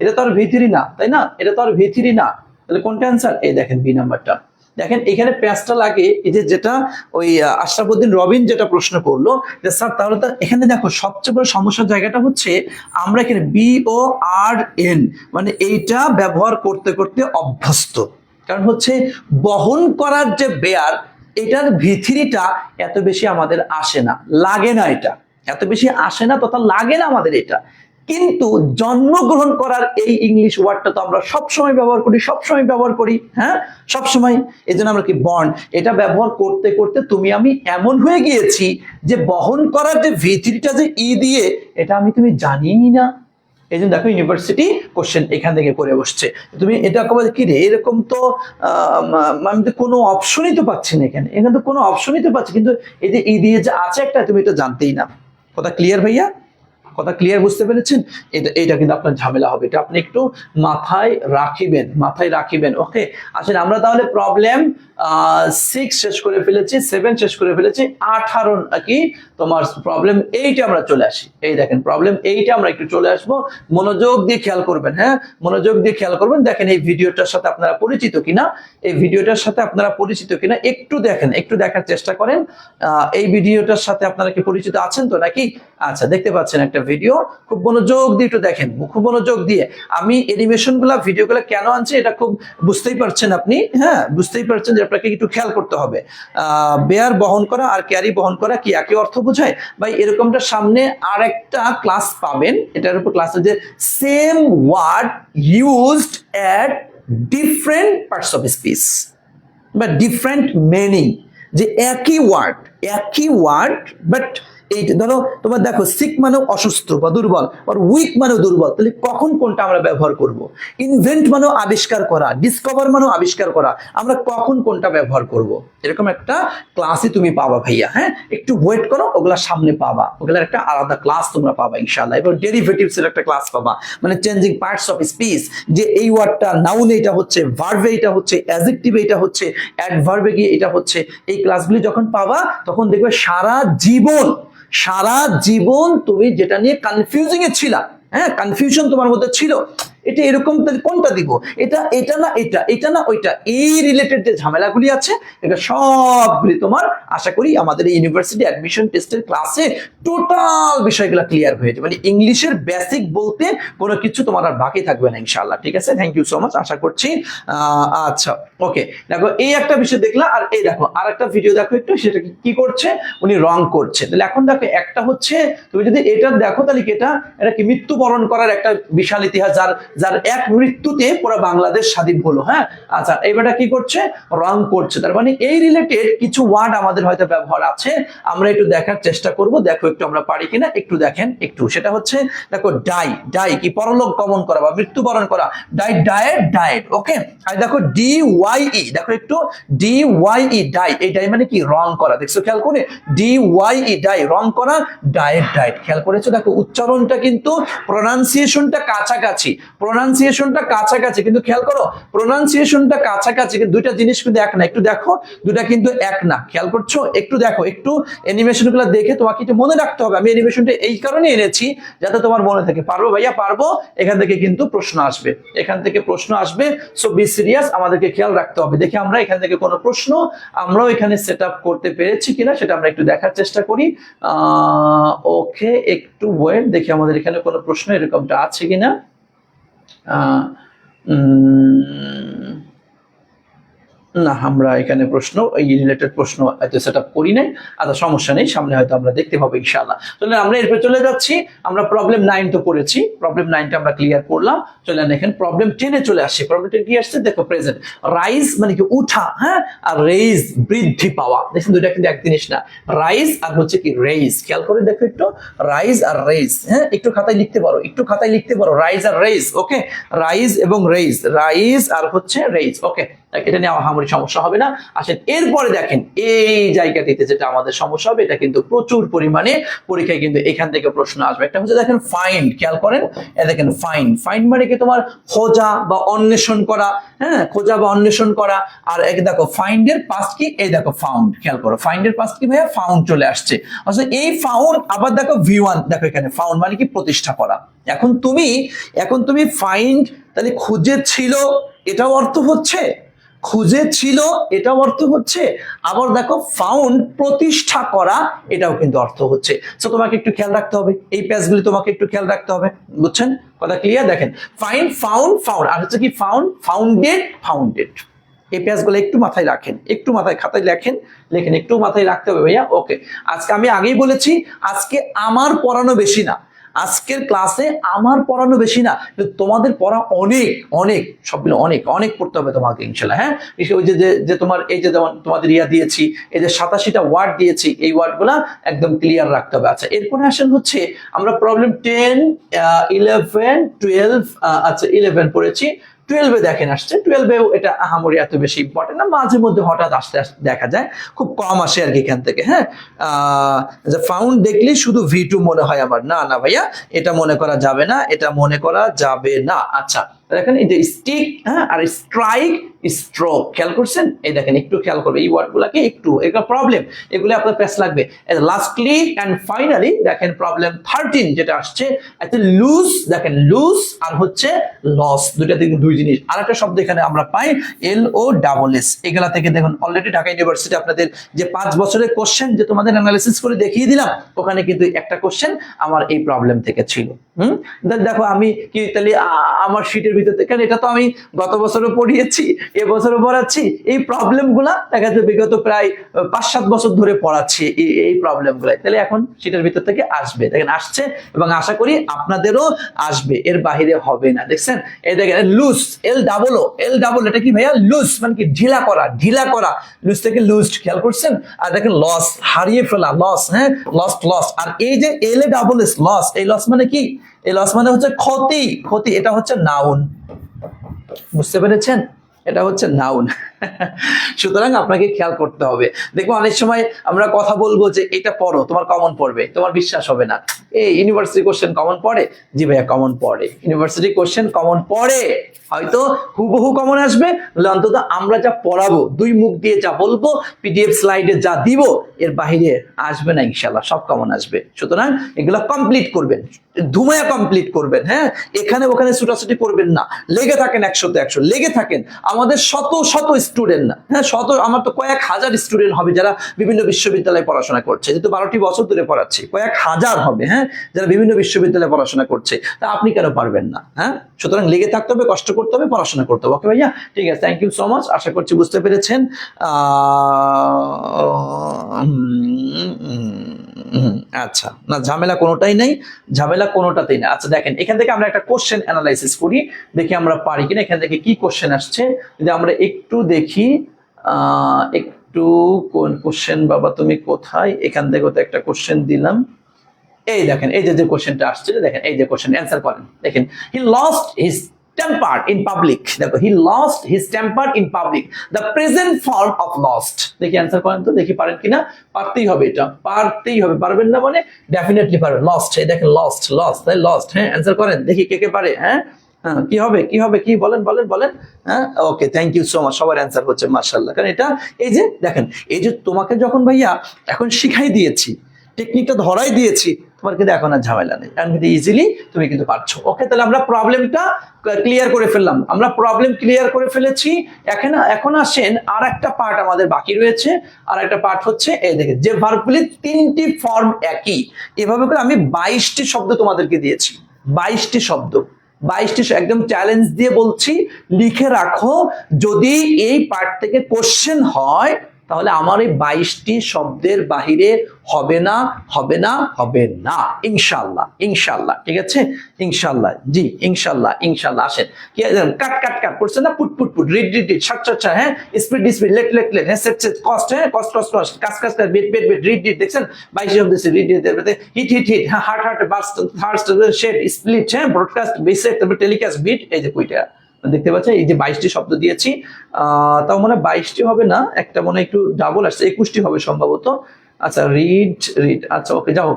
এটা তো আর ভি3 না, তাই না? এটা তো আর ভি3 না, তাহলে কোনটা অ্যান্সার? এই দেখেন বি নাম্বারটা। দেখেন এখানে প্যাচটা লাগে, এই যে যেটা ওই আশরাফুদ্দিন রবিন যেটা প্রশ্ন করলো যে স্যার তাহলে তো এখানে দেখো সবচেয়ে বড় সমস্যার জায়গাটা হচ্ছে আমরা এখানে BORN মানে এইটা ব্যবহার করতে করতে অভ্যস্ত। কারণ হচ্ছে বহন করার যে বেয়ার, এটার ভি3টা এত বেশি আমাদের আসে না, লাগে না, এটা এত বেশি আসে না তথা লাগে না আমাদের এটা। কিন্তু জন্মগ্রহণ করার এই ইংলিশ ওয়ার্ডটা তো আমরা সবসময় ব্যবহার করি, সবসময় ব্যবহার করি, হ্যাঁ সবসময়। এই জন্য আমরা কি বর্ন, এটা ব্যবহার করতে করতে তুমি আমি এমন হয়ে গিয়েছি যে বহন করার যে ভি3টা যে দিয়ে, এটা আমি তুমি জানিই না। এই জন্য দেখো ইউনিভার্সিটি কোশ্চেন এখান থেকে করে বসছে, তুমি এটা কবে কি রে এরকম তো আমি তো কোনো অপশনই তো পাচ্ছি না এখানে, এখানে তো কোনো অপশনই তো পাচ্ছি, কিন্তু এই যে দিয়ে যে আছে একটা, তুমি এটা জানতেই না। কথা ক্লিয়ার ভাইয়া? কথা ক্লিয়ার, বুঝতে পেরেছেন? এটা কিন্তু আপনার ঝামেলা হবে, এটা আপনি একটু মাথায় রাখিবেন, মাথায় রাখিবেন। ওকে, আসলে আমরা তাহলে প্রবলেম 6 শেষ করে ফেলেছি, 7 শেষ করে ফেলেছি, 18 কি তোমার প্রবলেম 8 আমরা চলে আসি। এই দেখেন প্রবলেম 8 আমরা একটু চলে আসবো, মনোযোগ দিয়ে খেয়াল করবেন, হ্যাঁ মনোযোগ দিয়ে খেয়াল করবেন। দেখেন এই ভিডিওটার সাথে আপনারা পরিচিত কিনা, এই ভিডিওটার সাথে আপনারা পরিচিত কিনা একটু দেখেন, একটু দেখার চেষ্টা করেন। এই ভিডিওটার সাথে আপনারা কি পরিচিত আছেন তো নাকি? আচ্ছা, দেখতে পাচ্ছেন একটা ভিডিও, খুব মনোযোগ দিয়ে একটু দেখেন, খুব মনোযোগ দিয়ে। আমি অ্যানিমেশন গুলা ভিডিও গুলা কেন আনছি এটা খুব বুঝতেই পারছেন আপনি, হ্যাঁ বুঝতেই পারছেন যে আপনাকে একটু খেয়াল করতে হবে। বেয়ার বহন করা আর ক্যারি বহন করা কি একই অর্থ বোঝায়? ভাই এরকমটা সামনে আর একটা ক্লাস পাবেন, এটার উপর ক্লাস যে same word used at different parts of speech বা ডিফারেন্ট মিনিং, যে একই ওয়ার্ড বাট এই ধরো তোমার দেখো সিক মানে অসুস্থ বা দুর্বল, আর উইক মানে দুর্বল, তাহলে কখন কোনটা আমরা ব্যবহার করব? ইনভেন্ট মানে আবিষ্কার করা, ডিসকভার মানে আবিষ্কার করা, আমরা কখন কোনটা ব্যবহার করব? এরকম একটা ক্লাসই তুমি পাবা ভাইয়া, হ্যাঁ একটু ওয়েট করো, ওগুলা সামনে পাবা, ওগুলার একটা আলাদা ক্লাস তোমরা পাবা ইনশাআল্লাহ। এবার ডেরিভেটিভস এর একটা ক্লাস পাবা, মানে চেঞ্জিং পার্টস অফ স্পিচ, যে এই ওয়ার্ডটা নাউনে এটা হচ্ছে, ভার্বে এটা হচ্ছে, অ্যাডজেক্টিভে এটা হচ্ছে, অ্যাডভার্বে গিয়ে এটা হচ্ছে। এই ক্লাসগুলি যখন পাবা তখন দেখবে সারা জীবন তুমি যেটা নিয়ে কনফিউজিং এ ছিলা, হ্যাঁ কনফিউশন তোমার মধ্যে ছিল, এটা এরকম তাহলে কোনটা দিব, এটা না এটা না ওইটা, এই রিলেটেড যে ঝামেলাগুলি আছে এটা সবগুলি তোমার আশা করি আমাদের এই ইউনিভার্সিটি অ্যাডমিশন টেস্টের ক্লাসে টোটাল বিষয়গুলো ক্লিয়ার হয়ে যাবে। মানে ইংলিশের বেসিক বলতে কোনো কিছু তোমার আর বাকি থাকবে না ইনশাআল্লাহ। ঠিক আছে, থ্যাংক ইউ সো মাচ, আশা করছি। আচ্ছা ওকে, দেখো এই একটা বিষয় দেখলা, আর এই দেখো আর একটা ভিডিও দেখো একটু, সেটা কি করছে, উনি রং করছে। তাহলে এখন দেখো একটা হচ্ছে তুমি যদি এটা দেখো তাহলে কি এটা কি মৃত্যুবরণ করার একটা বিশাল ইতিহাস, যার এক মৃত্যুতে পুরো বাংলাদেশ স্বাধীন হলো, হ্যাঁ আচ্ছা এইবারটা কি করছে, রং করছে। তার মানে এই রিলেটেড কিছু ওয়ার্ড আমাদের হয়তো ব্যবহার আছে, আমরা একটু দেখার চেষ্টা করব, দেখো একটু আমরা পারি কিনা, একটু দেখেন একটু। সেটা হচ্ছে দেখো ডাই কি পরলোক গমন করা বা মৃত্যুবরণ করা, ডায়েট ওকে। আর দেখো DYE, দেখো একটু DYE ডাই, এই ডাই মানে কি রং করা, দেখছো খেয়াল করে, DYE ডাই রং করা, ডায়েট খেয়াল করেছো? দেখো উচ্চারণটা কিন্তু প্রোনাউন্সিয়েশনটা কাছাকাছি, কিন্তু খেয়াল করো প্রোনাউন্সিয়েশনটা কাছাকাছি, কিন্তু দুইটা জিনিস কিন্তু এক না, একটু দেখো দুইটা কিন্তু এক না, খেয়াল করছো? একটু দেখো, একটু অ্যানিমেশন গুলো দেখে তোমাকে একটু মনে রাখতে হবে। আমি অ্যানিমেশনটা এই কারণে এনেছি যাতে তোমার মনে থাকে। পারবো ভাইয়া? পারবো। এখান থেকে কিন্তু প্রশ্ন আসবে, সো বি সিরিয়াস, আমাদেরকে খেয়াল রাখতে হবে। দেখি আমরা এখান থেকে কোনো প্রশ্ন আমরাও এখানে সেট আপ করতে পেরেছি কিনা সেটা আমরা একটু দেখার চেষ্টা করি। ওকে, একটু ওয়েট, দেখি আমাদের এখানে কোনো প্রশ্ন এরকমটা আছে কিনা। না, আমরা এখানে প্রশ্ন এই রিলেটেড প্রশ্ন হয়তো সেট আপ করি নাই। আচ্ছা সমস্যা নেই, সামনে হয়তো আমরা দেখতে পাবো ইনশাআল্লাহ। চলেন আমরা এরপর চলে যাচ্ছি, আমরা প্রবলেম 9 তো পড়েছি, প্রবলেম 9টা আমরা ক্লিয়ার করলাম। চলেন এখানে প্রবলেম 10 এ চলে আসছি। প্রবলেম 10 কি আসছে দেখো, প্রেজেন্ট রাইজ মানে কি উঠা, হ্যাঁ আর রেইজ বৃদ্ধি পাওয়া, দেখেন দুইটা কিন্তু এক জিনিস না, রাইজ আর হচ্ছে কি রেইজ, খেয়াল করে দেখো একটু, রাইজ আর রেইজ, হ্যাঁ একটু খাতায় লিখতে পারো, রাইজ আর রেইজ, ওকে রাইজ এবং রেইজ, রাইজ আর হচ্ছে রেইজ, ওকে এটা নিয়ে করি সমস্যা হবে না। আসেন এরপরে দেখেন এই জায়গাটিতে যেটা আমাদের সমস্যা হবে, এটা কিন্তু প্রচুর পরিমাণে পরীক্ষায় কিন্তু এখান থেকে প্রশ্ন আসবে। একটা হচ্ছে দেখেন ফাইন্ড, খেয়াল করেন, দেখেন ফাইন্ড, ফাইন্ড মানে কি তোমার খোঁজা বা অন্বেষণ করা, হ্যাঁ খোঁজা বা অন্বেষণ করা। আর এক দেখো ফাইন্ড এর পাস্ট কি, এই দেখো ফাউন্ড, খেয়াল করো ফাইন্ড এর পাস্ট কি ভাইয়া, ফাউন্ড চলে আসছে। অর্থাৎ এই ফাউন্ড, আবার দেখো V1, দেখো এখানে ফাউন্ড মানে কি প্রতিষ্ঠা করা। এখন তুমি ফাইন্ড তাহলে খুঁজে ছিল, এটাও অর্থ হচ্ছে, খুঁজে ছিল এটাও অর্থ হচ্ছে, আবার দেখো ফাউন্ড প্রতিষ্ঠা করা, এটাও কিন্তু অর্থ হচ্ছে। তো তোমাকে একটু খেয়াল রাখতে হবে, এই পেজগুলি তোমাকে একটু খেয়াল রাখতে হবে, বুঝছেন কথা ক্লিয়ার? দেখেন ফাইন্ড, ফাউন্ড, ফাউন্ড, আর হচ্ছে কি ফাউন্ড, ফাউন্ডেড, ফাউন্ডেড। এই পেজগুলো একটু মাথায় রাখেন, একটু মাথায় খাতায় লেখেন, একটু মাথায় রাখতে হবে ভাইয়া। ওকে, আজকে আমি আগেই বলেছি, আজকে আমার পড়ানো বেশি না, আজকের ক্লাসে আমার পড়ানো বেশি না, তোমাদের পড়া অনেক অনেক, সবগুলো অনেক অনেক পড়তে হবে তোমাকে ইনশাল্লাহ। হ্যাঁ, ওই যে তোমার এই যে যেমন তোমাদের দিয়েছি, এই যে 87টা ওয়ার্ড দিয়েছি, এই ওয়ার্ডগুলা একদম ক্লিয়ার রাখতে হবে। আচ্ছা এরপরে আসেন হচ্ছে আমরা প্রবলেম 10, 11, 12, আচ্ছা 11 পড়েছি, 12-এ দেখেন আসছে, 12-এও এটা আহামরি এত বেশি ইম্পর্টেন্ট না, মাঝে মধ্যে হঠাৎ আসতে দেখা যায়, খুব কম আসে আর কি এখান থেকে। হ্যাঁ, ফাউন্ড দেখলে শুধু V2 মনে হয় আমার, না না ভাইয়া, এটা মনে করা যাবে না, এটা মনে করা যাবে না। আচ্ছা দেখেন এই যে স্টিক, হ্যাঁ, আর স্ট্রাইক, স্ট্রোক, খেয়াল করছেন? এই দেখেন একটু খেয়াল করবে এই ওয়ার্ডগুলোকে একটু, এগুলো প্রবলেম, এগুলো আপনার প্যাস লাগবে। লাস্টলি এন্ড ফাইনালি দেখেন প্রবলেম 13 যেটা আসছে, এতে লুজ, দেখেন লুজ আর হচ্ছে লস, দুইটা থেকে দুই জিনিস। আর একটা শব্দ এখানে আমরা পাই LOSS, এগুলা থেকে দেখুন অলরেডি ঢাকা ইউনিভার্সিটি আপনাদের যে 5 বছরের কোশ্চেন যে তোমাদের অ্যানালাইসিস করে দেখিয়ে দিলাম, ওখানে কিন্তু একটা কোশ্চেন আমার এই প্রবলেম থেকে ছিল। দেখো আমি কি তাহলে আমার শীটের ভিতর থেকে, এটা তো আমি গত বছরও পড়িয়েছি, এবছরও পড়াচ্ছি, এই প্রবলেমগুলা দেখা যাচ্ছে বিগত প্রায় 5-7 বছর ধরে পড়াচ্ছি এই প্রবলেমগুলাই, তাহলে এখন শীটের ভিতর থেকে আসবে, দেখেন আসছে, এবং আশা করি আপনাদেরও আসবে, এর বাহিরে হবে না। দেখছেন এই দেখেন লুজ, L-O-O, এটা কি ভাইয়া? লুজ মানে কি ঢিলা করা, ঢিলা করা, লুজ থেকে লুজড, খেয়াল করছেন? আর দেখেন লস, হারিয়ে ফেলা, লস, হ্যাঁ লস্ট, লস। আর এই যে L-A-S-S, লস, এই লস মানে কি? এই লস মানে হচ্ছে ক্ষতি, ক্ষতি, এটা হচ্ছে নাউন, বুঝতে পেরেছেন? এটা হচ্ছে নাউন। সুতরাং আপনাকে খেয়াল করতে হবে। দেখো অনেক সময় আমরা কথা বলবো যে এটা পড়ো, তোমার কমন পড়বে, তোমার বিশ্বাস হবে না, এই ইউনিভার্সিটি কোশ্চেন কমন পড়ে, জি ভাইয়া কমন পড়ে, ইউনিভার্সিটি কোশ্চেন কমন পড়ে, হয়তো হুবহু কমন আসবে, অন্তত আমরা যা পড়াবো, দুই মুখ দিয়ে যা বলবো, PDF স্লাইডে যা দিব, এর বাহিরে আসবে না ইনশাল্লাহ, সব কমন আসবে। সুতরাং এগুলো কমপ্লিট করবেন, ধুমায়া কমপ্লিট করবেন। হ্যাঁ, এখানে ওখানে ছুটাছুটি করবেন না, লেগে থাকেন 100-তে 100, লেগে থাকেন। আমাদের শত শত স্টুডেন্ট না, হ্যাঁ শত, আমার তো কয়েক হাজার স্টুডেন্ট হবে যারা বিভিন্ন বিশ্ববিদ্যালয়ে পড়াশোনা করছে, যেহেতু 12টি বছর ধরে পড়াচ্ছি, কয়েক হাজার হবে, হ্যাঁ, যারা বিভিন্ন বিশ্ববিদ্যালয়ে পড়াশোনা করছে, তা আপনি কেন পারবেন না? হ্যাঁ, সুতরাং লেগে থাকতে হবে, কষ্ট করতে হবে, পড়াশোনা করতে হবে। ওকে ভাইয়া, ঠিক আছে, থ্যাংক ইউ সো মাচ, আশা করছি বুঝতে পেরেছেন। আচ্ছা, না ঝামেলা কোনোটাই নেই, ঝামেলা কোনোটাতেই না। আচ্ছা দেখেন এখান থেকে আমরা একটা কোশ্চেন অ্যানালাইসিস করি, দেখি আমরা পারি কিনা, এখান থেকে কি কোশ্চেন আসছে যদি আমরা একটু দেখি। একটু কোন কোশ্চেন বাবা, তুমি কোথায়? এখান থেকে তো একটা কোশ্চেন দিলাম, এই দেখেন এই যে কোশ্চেনটা আসছে, দেখেন এই যে কোশ্চেন, অ্যান্সার করেন। দেখেন he lost his temper in public, দেখো he lost his temper in public, the present form of lost। দেখি অ্যান্সার করেন তো, দেখি পারেন কিনা, পারতেই হবে, এটা পারতেই হবে, পারবেন না মানে ডেফিনেটলি পারবেন। লস্ট, এই দেখেন লস্ট, লস্ট, তাই লস্ট, হ্যাঁ অ্যান্সার করেন, দেখি কে কে পারে। হ্যাঁ কি হবে, কি হবে, কি বলেন বলেন বলেন। হ্যাঁ okay, thank you so much, সবার অ্যান্সার হচ্ছে মাশাআল্লাহ। কারণ এটা এই যে দেখেন, এই যে তোমাকে যখন ভাইয়া এখন শিখাই দিয়েছি, টেকনিকটা ধরাই দিয়েছি, তোমার কিন্তু এখন আর ঝামেলা নেই, কারণ কিন্তু ইজিলি তুমি কিন্তু পারছো। ওকে, তাহলে আমরা প্রবলেমটা ক্লিয়ার করে ফেললাম, আমরা প্রবলেম ক্লিয়ার করে ফেলেছি। এখন আসেন আর একটা পার্ট আমাদের বাকি রয়েছে, আর একটা পার্ট হচ্ছে এই দেখে যে ভার্বগুলি 3টি ফর্ম একই, এভাবে করে আমি 22টি শব্দ তোমাদেরকে দিয়েছি, 22টি শব্দ, 22টি একদম চ্যালেঞ্জ দিয়ে বলছি, লিখে রাখো, যদি এই পার্ট থেকে কোশ্চেন হয় তাহলে আমার এই 22টি শব্দের বাহিরে হবে না, হবে না, হবে না, ইনশাআল্লাহ, ইনশাআল্লাহ, ঠিক আছে, ইনশাআল্লাহ, জি ইনশাআল্লাহ, ইনশাআল্লাহ। আসেন কি কাট কাট কাট করছে না, put put put, read read read, short short, হ্যাঁ speed speed, let let let, হ্যাঁ সেট সেট, কস্ট, হ্যাঁ কস্ট কস্ট কস্ট, কাজ কাজ কাজ, bet bet bet, read read, দেখছেন 22 শব্দ দিয়েছে, read read, hit hit hit, hurt hurt, burst, thirst, shed, split, হ্যাঁ ব্রডকাস্ট, বেসেট, তারপর টেলিকাস্ট, বিট, এই যে কয়টা দেখতে পাচ্ছেন এই যে 22টি শব্দ দিয়েছি, তাও মনে হয় 22টি হবে না, একটা মনে হয় একটু ডাবল আসছে, 21টি হবে সম্ভবত। আচ্ছা রিড রিড, আচ্ছা ওকে যাও।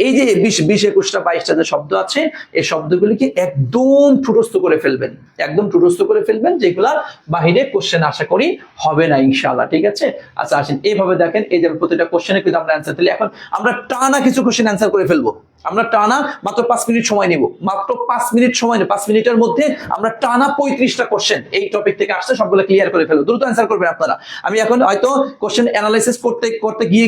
এই যে 20 21টা 22টা যে শব্দ আছে, এই শব্দগুলিকে একদম ঠুটস্থ করে ফেলবেন, একদম ঠুটস্থ করে ফেলবেন, যেগুলা বাহিরে কোশ্চেন আশা করি হবে না ইনশাআল্লাহ, ঠিক আছে। আচ্ছা আসেন এইভাবে দেখেন, এই যে প্রতিটা কোশ্চেনে কিন্তু আমরা অ্যান্সার দিলে, এখন আমরা টানা কিছু কোশ্চেন অ্যান্সার করে ফেলবো। আমরা টানা মাত্র 5 মিনিট সময় নিব, মাত্র 5 মিনিট সময় নেব, 5 মিনিটের মধ্যে আমরা টানা 35টা কোশ্চেন এই টপিক থেকে আসছে সবগুলো ক্লিয়ার করে ফেলবো। দ্রুত অ্যান্সার করবেন আপনারা। আমি এখন হয়তো কোশ্চেন অ্যানালাইসিস করতে করতে গিয়ে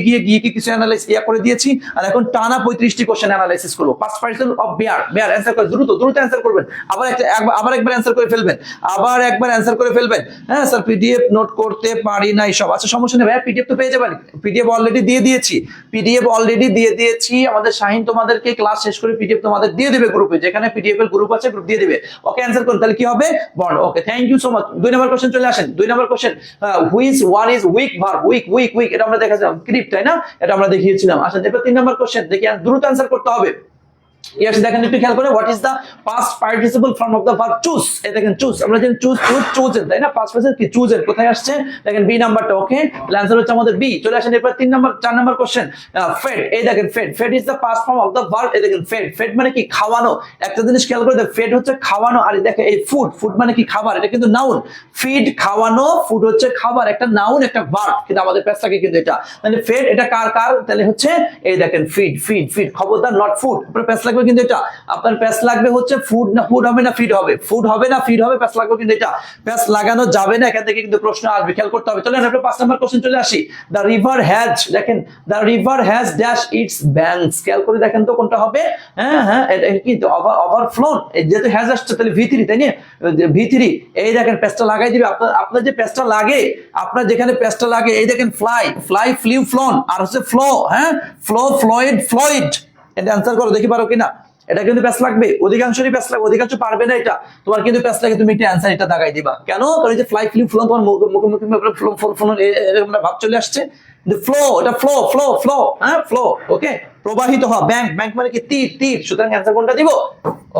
কিছু অ্যানালাইসিস করে দিয়েছি, আর এখন টানা 35টি কোশ্চেন অ্যানালাইসিস করবো। 5% অফ বেয়ার অ্যান্সার করে দ্রুত দ্রুত অ্যান্সার করবেন। আবার একবার অ্যান্সার করে ফেলবেন, আবার একবার অ্যান্সার করে ফেলবেন। হ্যাঁ স্যার পিডিএফ নোট করতে পারি না সব, আচ্ছা সমস্যা নেই ভাইয়া, পিডিএফ তো পেয়ে যাবেন, পিডিএফ অলরেডি দিয়ে দিয়েছি। আমাদের শাহিন তোমাদেরকে ক্লাস শেষ করে পিডিএফ তোমাদের দিয়ে দেবে গ্রুপে, যেখানে পিডিএফ এর গ্রুপ আছে, গ্রুপ দিয়ে দিবে। ওকে অ্যান্সার করুন, তাহলে কি হবে bond. Okay thank you so much. 2 number question চলে আসেন। 2 number question, which one is weak verb, weak এটা আমরা দেখাছিলাম ক্রিপ, তাই না, এটা আমরা দেখিয়েছিলাম। আসেন এরপর 3 নম্বর কোশ্চেন দেখি, দ্রুত অ্যান্সার করতে হবে। ইয়াস দেখেন একটু খেয়াল করে, what is the past participle form of the verb choose. এই দেখেন চুজ, আমরা যেন চুজেন, তাই না, পাস্ট পার্টিসিপল কি চুজেন, কোথায় আসছে দেখেন বি নাম্বারটা। ওকে আনসার হচ্ছে আমাদের বি। চলে আসেন এরপর 4 নম্বর কোশ্চেন, ফেড। এই দেখেন fed is the past form of the verb. এই দেখেন ফেড মানে কি খাওয়ানো। একটা জিনিস খেয়াল করে, ফেড হচ্ছে খাওয়ানো, আর দেখেন এই ফুড মানে কি খাবার, এটা কিন্তু নাউন। ফিড খাওয়ানো, ফুড হচ্ছে খাবার, একটা নাউন একটা ভার্ব, কিন্তু আমাদের পেছটাকে কিন্তু এটা, মানে ফেড এটা কার, তাহলে হচ্ছে এই দেখেন ফিড, খবরদার নট ফুড। আপনার পেছ লাগবে কিন্তু এটা, আপনার প্যাস লাগবে হচ্ছে ফুড না, ফুড হবে না ফিড হবে, ফুড হবে না ফিড হবে, প্যাস লাগবে কিন্তু এটা, প্যাস লাগানো যাবে না। এখান থেকে কিন্তু প্রশ্ন আসবে, খেয়াল করতে হবে। চলেন আমরা 5 নম্বর কোশ্চেন চলে আসি। দ্য রিভার হ্যাজ, দেখেন the river has dash it's banks. খেয়াল করে দেখেন তো কোনটা হবে। হ্যাঁ এটা কি ওভারফ্লোন, যেহেতু হ্যাজ আসছে তাহলে V3, তাই না, V3। এই দেখেন প্যাসটা লাগাই দিবে, আপনার যে প্যাসটা লাগে, আপনার যেখানে প্যাসটা লাগে, এই দেখেন ফ্লাই ফ্লিউ ফ্লোন, আর হচ্ছে ফ্লো, হ্যাঁ ফ্লয়েড। এটা অ্যান্সার করো, দেখি পারো কিনা। এটা কিন্তু প্যাস লাগবে, অধিকাংশই প্যাস লাগবে, অধিকাংশ পারবে না এটা। তোমার কিন্তু প্যাস লাগে, তুমি একটা অ্যান্সার এটা দাগাই দিবা। কেন? কারণ যে ফ্লাই ফ্লিউ ফ্লো, তোমার মুখোমুখি ফ্লো এরকম ভাব চলে আসছে। ফ্লো, এটা ফ্লো, হ্যাঁ ফ্লো। ওকে প্রবাহিত হওয়া, ব্যাংক মানে কি তীর। সুতরাং অ্যান্সার কোনটা দিব?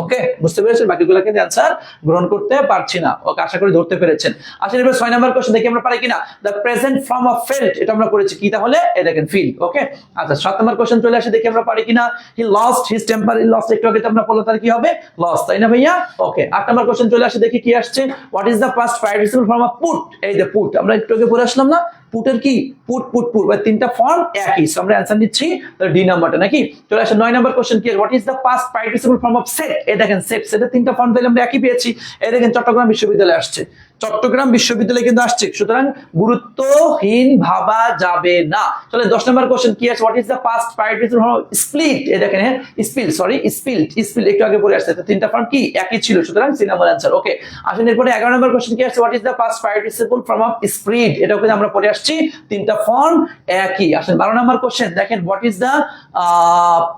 ওকে বুঝতে পেরেছেন, বাকিগুলো কিন্তু অ্যান্সার গ্রহণ করতে পারছি না। ওকে আশা করি ধরতে পেরেছেন। আসলে এবার 6 নম্বর কোশ্চেন দেখি আমরা পারি কিনা। The present form of felt, এটা আমরা করেছি কি তাহলে, এই দেখেন ফিল। ওকে আচ্ছা 7 নম্বর কোশ্চেন চলে আসে, দেখি আমরা পারি কিনা। He lost his temper, lost একটু আগে তো আমরা বললাম, তাহলে কি হবে লস, তাই না ভাইয়া। ওকে 8 নম্বর কোশ্চেন চলে আসে, দেখি কি আসছে। What is the past participle form off put. এই যে পুট, আমরা একটু আগে পড়ে আসলাম না, পুটের কি পুট, তিনটা ফর্ম একই, আমরা অ্যান্সার নিচ্ছি ডি নাম্বারটা নাকি। চলে আসে 9 নম্বর কোশ্চেন কি, what is the past participle form of set. এই দেখেন সেটের তিনটা ফর্ম দিলে আমরা একই পেয়েছি। এই দেখেন চট্টগ্রাম বিশ্ববিদ্যালয়ে আসছে, চট্টগ্রাম বিশ্ববিদ্যালয়ে কিন্তু আসছে, সুতরাং গুরুত্বহীন ভাবা যাবে না। চলে 10 নম্বর কোশ্চেন কি আছে, what is the past participle form of split. এই দেখেন হ্যাঁ স্পিল একটু আগে পড়ে আসছে, তিনটা ফর্ম কি একই ছিল, সুতরাং সি নাম্বার অ্যান্সার। ওকে আসেন এরপরে 11 নম্বর কোশ্চেন কি আছে, what is the past participle form of spread. এটাও কিন্তু আমরা পড়ে আসছি, তিনটা ফর্ম একই। আসেন 12 নম্বর কোশ্চেন দেখেন, what is the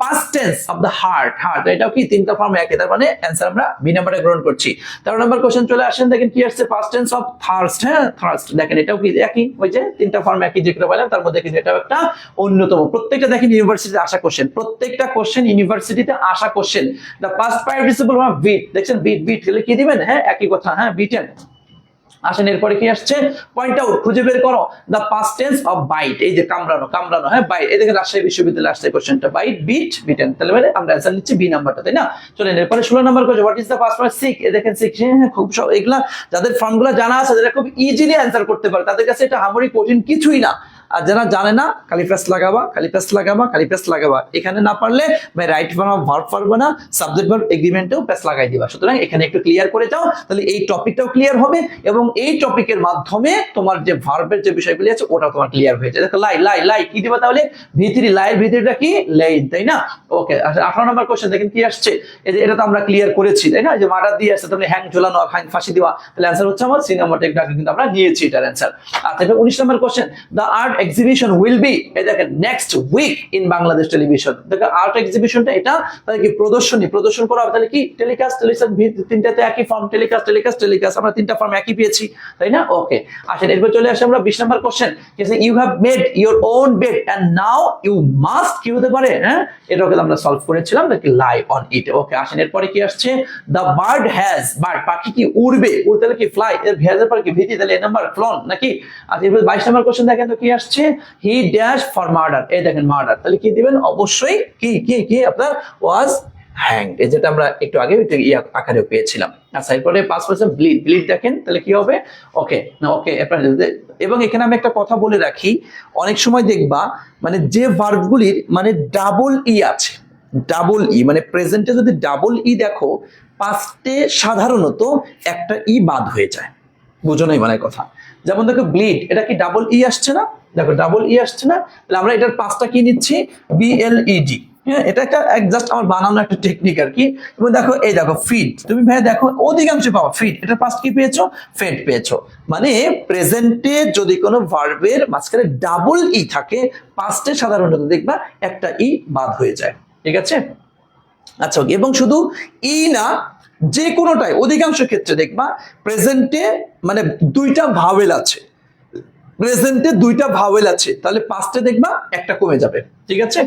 past tense of the heart. এটাও কি তিনটা ফর্ম একই, তার মানে অ্যান্সার আমরা বি নাম্বারটা গ্রহণ করছি। 13 নম্বর কোশ্চেন চলে আসেন, দেখেন কি আসছে, পাস্ট টেন্স অফ থার্স্ট। হ্যাঁ থার্স্ট, দেখেন এটাও কি একই, ওই যে তিনটা ফর্ম একই যেগুলো বললাম, তার মধ্যে কিন্তু এটাও একটা অন্যতম। প্রত্যেকটা দেখেন ইউনিভার্সিটিতে আসা কোশ্চেন, প্রত্যেকটা কোশ্চেন ইউনিভার্সিটিতে আসা question. The past participle of beat, দেখছেন বিট হলে কি দিবেন, হ্যাঁ একই কথা, হ্যাঁ বিটেন। আসেন এরপরে কি আসছে, পয়েন্ট আউট, খুঁজে বের করো the past tense of bite. এই যে কামড়ানো, হ্যাঁ বাইট। এই দেখেন রাজশাহী বিশ্ববিদ্যালয়ে আসছে কোশ্চেনটা, বাইট বিটেন, তাহলে মানে আমরা অ্যান্সার নিচ্ছি বি নাম্বারটা, তাই না। চলেন এরপরে 16 number question, what is the past form seek. এই দেখেন সিক, হ্যাঁ খুব সব এগুলা যাদের ফর্মগুলো জানা আছে, যারা খুব ইজিলি অ্যান্সার করতে পারে, তাদের কাছে এটা হামরি কঠিন কিছুই না। আর যারা জানে না, খালি প্রেস লাগাবা, এখানে না পারলে ভাই রাইট ফর্ম অফ ভার্ব পারবে না, সাবজেক্ট ভার্ব এগ্রিমেন্টেও প্রেস লাগাই দিবা। সুতরাং এখানে একটু ক্লিয়ার করে যাও, তাহলে এই টপিকটাও ক্লিয়ার হবে, এবং এই টপিকের মাধ্যমে তোমার যে ভার্বের যে বিষয়গুলি আছে ওটা তোমার ক্লিয়ার হয়ে যায়। দেখো লাই কি দিবা তাহলে, V3, লাইয়ের ভিতরটা কি লেইন, তাই না। ওকে 18 নম্বর কোশ্চেন দেখেন কি আসছে, এটা তো আমরা ক্লিয়ার করেছি, তাই না, যে মার্ডার দিয়ে আসছে, তুমি হ্যাং ঝোলানো, ফাঁসি দেওয়া, তাহলে অ্যান্সার হচ্ছে আমার সি নাম্বারটা, কিন্তু আমরা নিয়েছি এটার অ্যান্সার। আচ্ছা 19 number question, the art exhibition will be, এই দেখেন next week in Bangladesh television. দেখেন আর্ট এক্সিবিশনটা এটা তাহলে কি প্রদর্শন করা হবে, তাহলে কি টেলিকাস্ট, তিনটাতে একই ফর্ম, টেলিকাস্ট আমরা তিনটা ফর্ম একই পেয়েছি, তাই না? ওকে, আসেন এরপর চলে আসে আমরা 20 number question. You have made your own bed and now you must, কি হতে পারে? হ্যাঁ, এটাকে আমরা সলভ করেছিলাম, নাকি লাই অন ইট। ওকে, আসেন এরপরে কি আসছে? দ্য বার্ড হ্যাজ, বার্ড পাখি কি উড়বে, উড়তে কি ফ্লাই, এর ভেজের পর কি ভীতি, তাহলে এ নাম্বার ফ্লন নাকি? আচ্ছা এরপর 22 নম্বর কোশ্চেন দেখেন তো কি আসছে? হি ড্যাশ ফর মার্ডার, এই দেখেন মার্ডার, তাহলে কি দিবেন? অবশ্যই কি আপনার ওয়াজ হ্যাংড, এই যেটা আমরা একটু আগে আকারে পেয়েছিলাম। আচ্ছা এরপরে 5% ব্লিড দেখেন, তাহলে কি হবে? ওকে না ওকে। এবং এখানে আমি একটা কথা বলে রাখি, অনেক সময় দেখবা মানে যে ভার্বগুলির মানে ডাবল ই আছে, ডাবল ই মানে প্রেজেন্টে যদি ডাবল ই দেখো, পাস্টে সাধারণত একটা ই বাদ হয়ে যায়, বুঝো নাই মানে কথা। যেমন দেখো ব্লিড, এটা কি ডাবল ই আসছে না? দেখো ডাবল ই আসছে না, তাহলে আমরা এটার পাঁচটা কি নিচ্ছি? BLED। হ্যাঁ, এটা একটা জাস্ট আমার বানানো একটা টেকনিক আর কি। এবং দেখো এই দেখো ফিড, তুমি ভাই দেখো অধিকাংশ পাওয়া ফিড, এটার পাস্ট কি পেয়েছো? ফেড পেয়েছো। মানে প্রেজেন্টে যদি কোনো ভার্বের মাঝখানে ডাবল ই থাকে, পাস্টে সাধারণত দেখবা একটা ই বাদ হয়ে যায়, ঠিক আছে? আচ্ছা, এবং শুধু ই না, যে কোনোটাই অধিকাংশ ক্ষেত্রে দেখবা প্রেজেন্টে মানে দুইটা ভাওয়েল আছে, প্রেজেন্টে দুইটা ভাওয়েল আছে, তাহলে পাস্টে দেখবা একটা কমে যাবে, ঠিক আছে?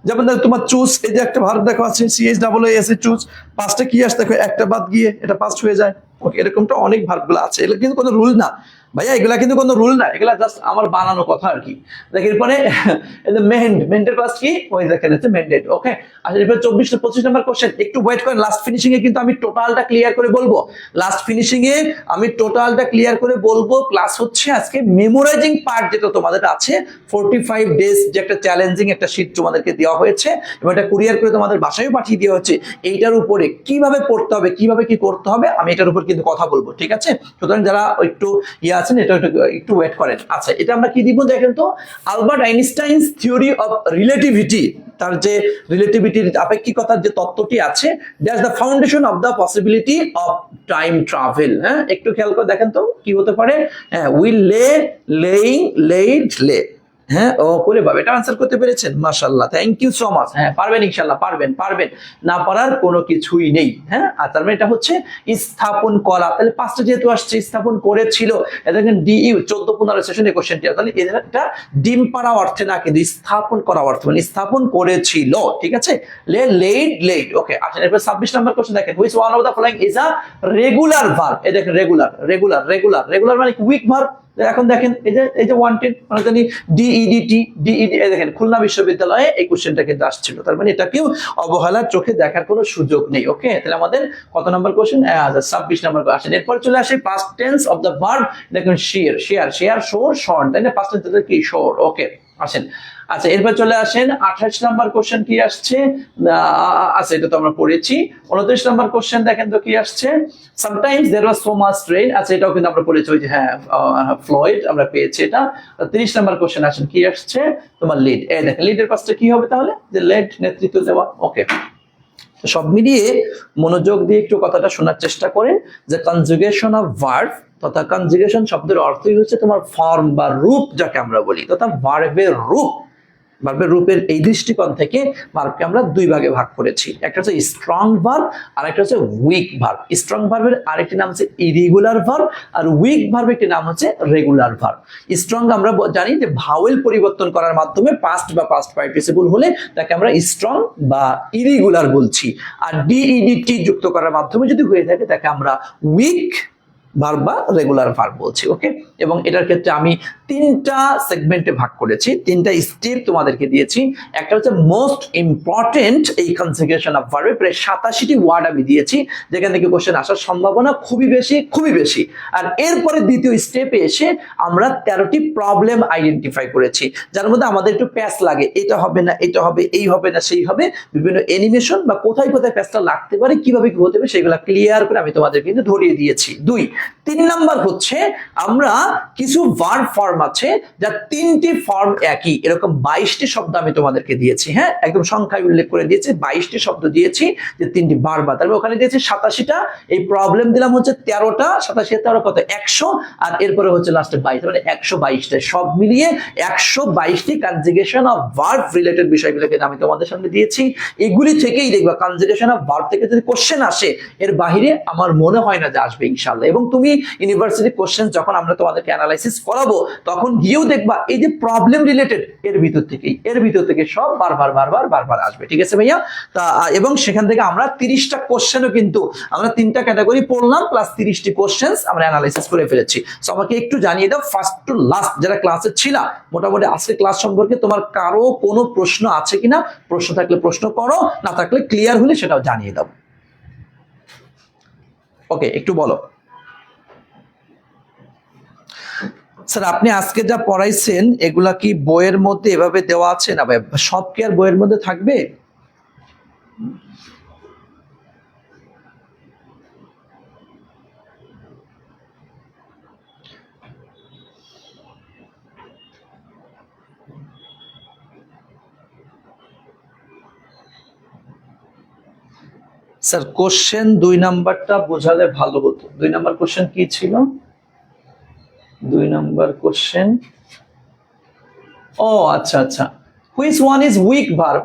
যেমন দেখো তোমার চুজ, এই যে একটা ভার্ব দেখো আছে CHOOS, চুজ, পাস্টে কি আসে দেখো একটা বাদ গিয়ে এটা পাস্ট হয়ে যায়। ওকে, এরকমটা অনেক ভার্বগুলো আছে, এগুলো কিন্তু কোনো রুল না ভাইয়া, এগুলা কিন্তু কোনো রুল না, এগুলা জাস্ট আমার বানানো কথা আর কি। দেখ এরপরে মেন্ডের পাস্ট কি? ওই দেখেন হচ্ছে মেন্ডেড। ওকে, আচ্ছা এরপরে 25 নম্বর কোশ্চেন, একটু ওয়েট করেন, লাস্ট ফিনিশিং এ কিন্তু আমি টোটালটা ক্লিয়ার করে বলবো, লাস্ট ফিনিশিং এ আমি টোটালটা ক্লিয়ার করে বলবো। প্লাস হচ্ছে আজকে মেমোরাইজিং পার্ট যেটা তোমাদের আছে, 45 ডেজ যে একটা চ্যালেঞ্জিং একটা শীট তোমাদেরকে দেওয়া হয়েছে এবং এটা কুরিয়ার করে তোমাদের বাসায়ও পাঠিয়ে দেওয়া হচ্ছে, এইটার উপরে কিভাবে পড়তে হবে, কিভাবে কি করতে হবে, আমি এটার উপর কিন্তু কথা বলবো, ঠিক আছে? সুতরাং যারা একটু আছেন এটা একটু ওয়েট করেন। আচ্ছা, এটা আমরা কি দিব দেখেন তো? আলবার্ট আইনস্টাইনস থিওরি অফ রিলেটিভিটি, তার যে রিলেটিভিটির আপেক্ষিকতার যে তত্ত্বটি আছে, that's the foundation of the possibility of time travel. হ্যাঁ, একটু খেয়াল করে দেখেন তো কি হতে পারে? হ্যাঁ, উইল লে। হ্যাঁ, ও করে পাবে, এটা আনসার করতে পেরেছেন, মাশাআল্লাহ, থ্যাংক ইউ সো মাচ। হ্যাঁ, পারবেন ইনশাআল্লাহ, পারবেন, না পারার কোনো কিছুই নেই। হ্যাঁ, আর তার মানে এটা হচ্ছে স্থাপন করা, তাহলে পাঁচটা যেহেতু আসছে, স্থাপন করেছিল, দেখেন DU 14-15 সেশনে কোশ্চেনটি, তাহলে এটা ডিম পাড়া অর্থে না, কিন্তু স্থাপন করা অর্থে, মানে স্থাপন করেছিল, ঠিক আছে? লেড। ওকে, আচ্ছা এরপর 26 নম্বর কোশ্চেন দেখেন, which one of the following is a regular verb. এই দেখেন রেগুলার মানে উইক ভার্ব। এখন দেখেন এই যে ওয়ান্টেড মানে জানি DEDT, দেখেন খুলনা বিশ্ববিদ্যালয়ে এই কোশ্চেনটা কিন্তু আসছিল, তার মানে এটাকেও অবহেলার চোখে দেখার কোনো সুযোগ নেই। ওকে, তাহলে আমাদের কত নম্বর কোশ্চেন? 26 নম্বর আসেন। এরপর চলে আসে past tense of the verb, দেখুন শেয়ার শোর, তাই না? পাস্ট টেন্স কি? শোর। ওকে, আসেন। আচ্ছা এরপর চলে আসেন 28 নম্বর কোশ্চেন কি আসছে? আচ্ছা এটা তো আমরা পড়েছি। 29 নম্বর কোশ্চেন দেখেন তো কি আসছে? Sometimes there was so much rain. আচ্ছা এটাও কিন্তু আমরা পড়েছি, ওই যে হ্যাঁ ফ্লয়েড আমরা পেয়েছি এটা। 30 নম্বর কোশ্চেন আসেন কি আসছে? তোমার লিড। এই দেখেন লিডের পাশে কি হবে তাহলে? যে লেড, নেতৃত্ব দেওয়া। ওকে, সব মিলিয়ে মনোযোগ দিয়ে একটু কথাটা শোনার চেষ্টা করেন যে কনজুগেশন অফ ভার্ব তথা কনজুগেশন শব্দের অর্থই হচ্ছে তোমার ফর্ম বা রূপ, যাকে আমরা বলি, তথা ভার্বের রূপ। ভার্বের রূপের এই দৃষ্টিকোণ থেকে ভার্বকে আমরা দুই ভাগে ভাগ করেছি, একটা হচ্ছে স্ট্রং ভার্ব আর একটা হচ্ছে উইক ভার্ব। স্ট্রং ভার্বের আরেকটি নাম হচ্ছে ইরেগুলার ভার্ব, আর উইক ভার্বের একটি নাম হচ্ছে রেগুলার ভার্ব। স্ট্রং আমরা জানি যে ভাওয়েল পরিবর্তন করার মাধ্যমে পাস্ট বা পাস্ট পার্টিসিপল হলে তাকে আমরা স্ট্রং বা ইরেগুলার বলছি, আর DEDT যুক্ত করার মাধ্যমে যদি হয়ে থাকে তাকে আমরা উইক ভার্ব বা রেগুলার ভার্ব বলছি। ওকে, এবং এটার ক্ষেত্রে আমি তিনটা সেগমেন্টে ভাগ করেছি, তিনটা স্টেপ তোমাদেরকে দিয়েছি। একটা হচ্ছে মোস্ট ইম্পর্টেন্ট এই কনজুগেশন অফ ভার্বে, প্রায় 87টি ওয়ার্ড আমি দিয়েছি যেখান থেকে কোশ্চেন আসার সম্ভাবনা খুবই বেশি। আর এরপরে দ্বিতীয় স্টেপে এসে আমরা 13টি প্রবলেম আইডেন্টিফাই করেছি, যার মধ্যে আমাদের একটু প্যাচ লাগে, এটা হবে না, এটা হবে, এই হবে না, সেই হবে, বিভিন্ন অ্যানিমেশন বা কোথায় প্যাচটা লাগতে পারে, কিভাবে কি হতে হবে সেগুলো ক্লিয়ার করে আমি তোমাদের কিন্তু ধরিয়ে দিয়েছি। 2 3 নাম্বার হচ্ছে আমরা কিছু ভার্ব ফর্ম আছে যা 3টি ফর্ম একই, এরকম 22টি শব্দ আমি তোমাদেরকে দিয়েছি। হ্যাঁ, একদম সংখ্যায় উল্লেখ করে দিয়েছি, 22টি শব্দ দিয়েছি যে 3টি ভার্ব। তারপরে ওখানে দিয়েছি 87টা, এই প্রবলেম দিলাম হচ্ছে 13টা, 87 13 কত 100, আর এরপরে হচ্ছে লাস্টে 22, মানে 122টা, সব মিলিয়ে 122টি কনজুগেশন অফ ভার্ব রিলেটেড বিষয়গুলোকে আমি তোমাদের সামনে দিয়েছি। এগুলি থেকেই দেখবা কনজুগেশন অফ ভার্ব থেকে যদি কোশ্চেন আসে, এর বাইরে আমার মনে হয় না যে আসবে ইনশাআল্লাহ। এবং তুমি ইউনিভার্সিটি কোশ্চেন যখন আমরা তোমাদেরকে অ্যানালাইসিস করাবো, তখন গিয়েও দেখবা এই যে প্রবলেম রিলেটেড এর ভিতর থেকে সব বারবার আসবে। ঠিক আছে ভাইয়া? তা এবং সেখান থেকে আমরা 30টা কোশ্চেনও কিন্তু আমরা 3টা ক্যাটাগরি পড়লাম, প্লাস 30টি কোশ্চেন্স আমরা অ্যানালাইসিস করে ফেলেছি। সো আমাকে একটু জানিয়ে দাও ফার্স্ট টু লাস্ট যারা ক্লাসে ছিল, মোটামুটি আজকে ক্লাস সম্পর্কে তোমার কারো কোনো প্রশ্ন আছে কিনা? প্রশ্ন থাকলে প্রশ্ন করো, না থাকলে ক্লিয়ার হলে সেটাও জানিয়ে দাও। ওকে, একটু বলো। স্যার আপনি আজকে যা পড়াইছেন এগুলা কি বইয়ের মধ্যে এভাবে দেওয়া আছে? না ভাই, সব কি আর বইয়ের মধ্যে থাকবে? স্যার কোশ্চেন 2 নাম্বারটা বোঝালে ভালো হতো। 2 নাম্বার কোশ্চেন কি ছিল? 2 নাম্বার কোশ্চেন, ও আচ্ছা আচ্ছা, which one is weak verb?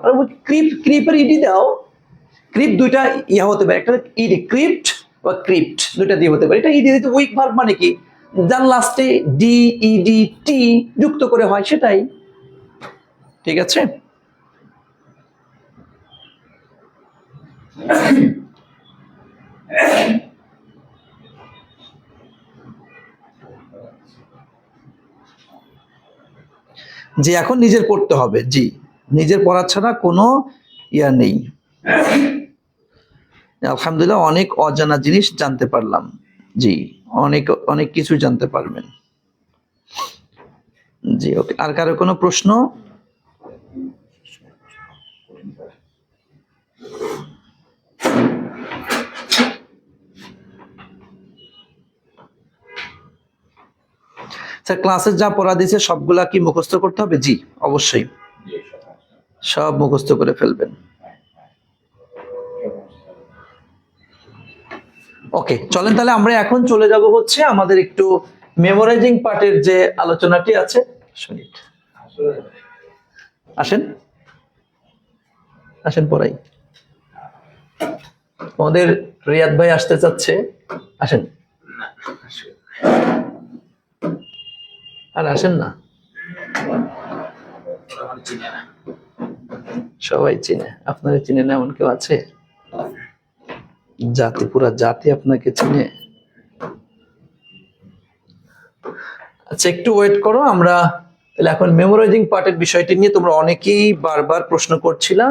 ক্রিপের ইডি দাও। ক্রিপ দুইটা ইয়া হতে পারে, একটা ইডি ক্রিপ্ট বা ক্রিপ্ট, দুইটা দিয়ে হতে পারে। এটা ইডি দিতে উইক ভার্ব মানে কি? যার লাস্টে ডি ইডি টি যুক্ত করে হয়, সেটাই। ঠিক আছে? জি, এখন নিজের পড়তে হবে। জি, নিজের পড়া ছাড়া কোনো ইয়া নেই। আলহামদুলিল্লাহ অনেক অজানা জিনিস জানতে পারলাম। জি, অনেক কিছু জানতে পারবেন। জি, ওকে। আর কারো কোনো প্রশ্ন? স্যার ক্লাসে যা পড়া দিয়েছে সবগুলা কি মুখস্থ করতে হবে? জি অবশ্যই, সব মুখস্থ করে ফেলবেন। ওকে, চলেন তাহলে আমরা এখন চলে যাব হচ্ছে আমাদের একটু মেমোরাইজিং পার্টের যে আলোচনাটি আছে। আসেন আসেন পড়াই। আমাদের রিয়াদ ভাই আসতে চাচ্ছে, আসেন। আর আসেন না, সবাই চিনে, আপনারা চিনে না এমন কেউ আছে? জাতি, পুরা জাতি আপনাকে চিনে। আচ্ছা একটু ওয়েট করো, আমরা তাহলে এখন মেমোরাইজিং পার্টের বিষয়টি নিয়ে তোমরা অনেকেই বারবার প্রশ্ন করছিলা।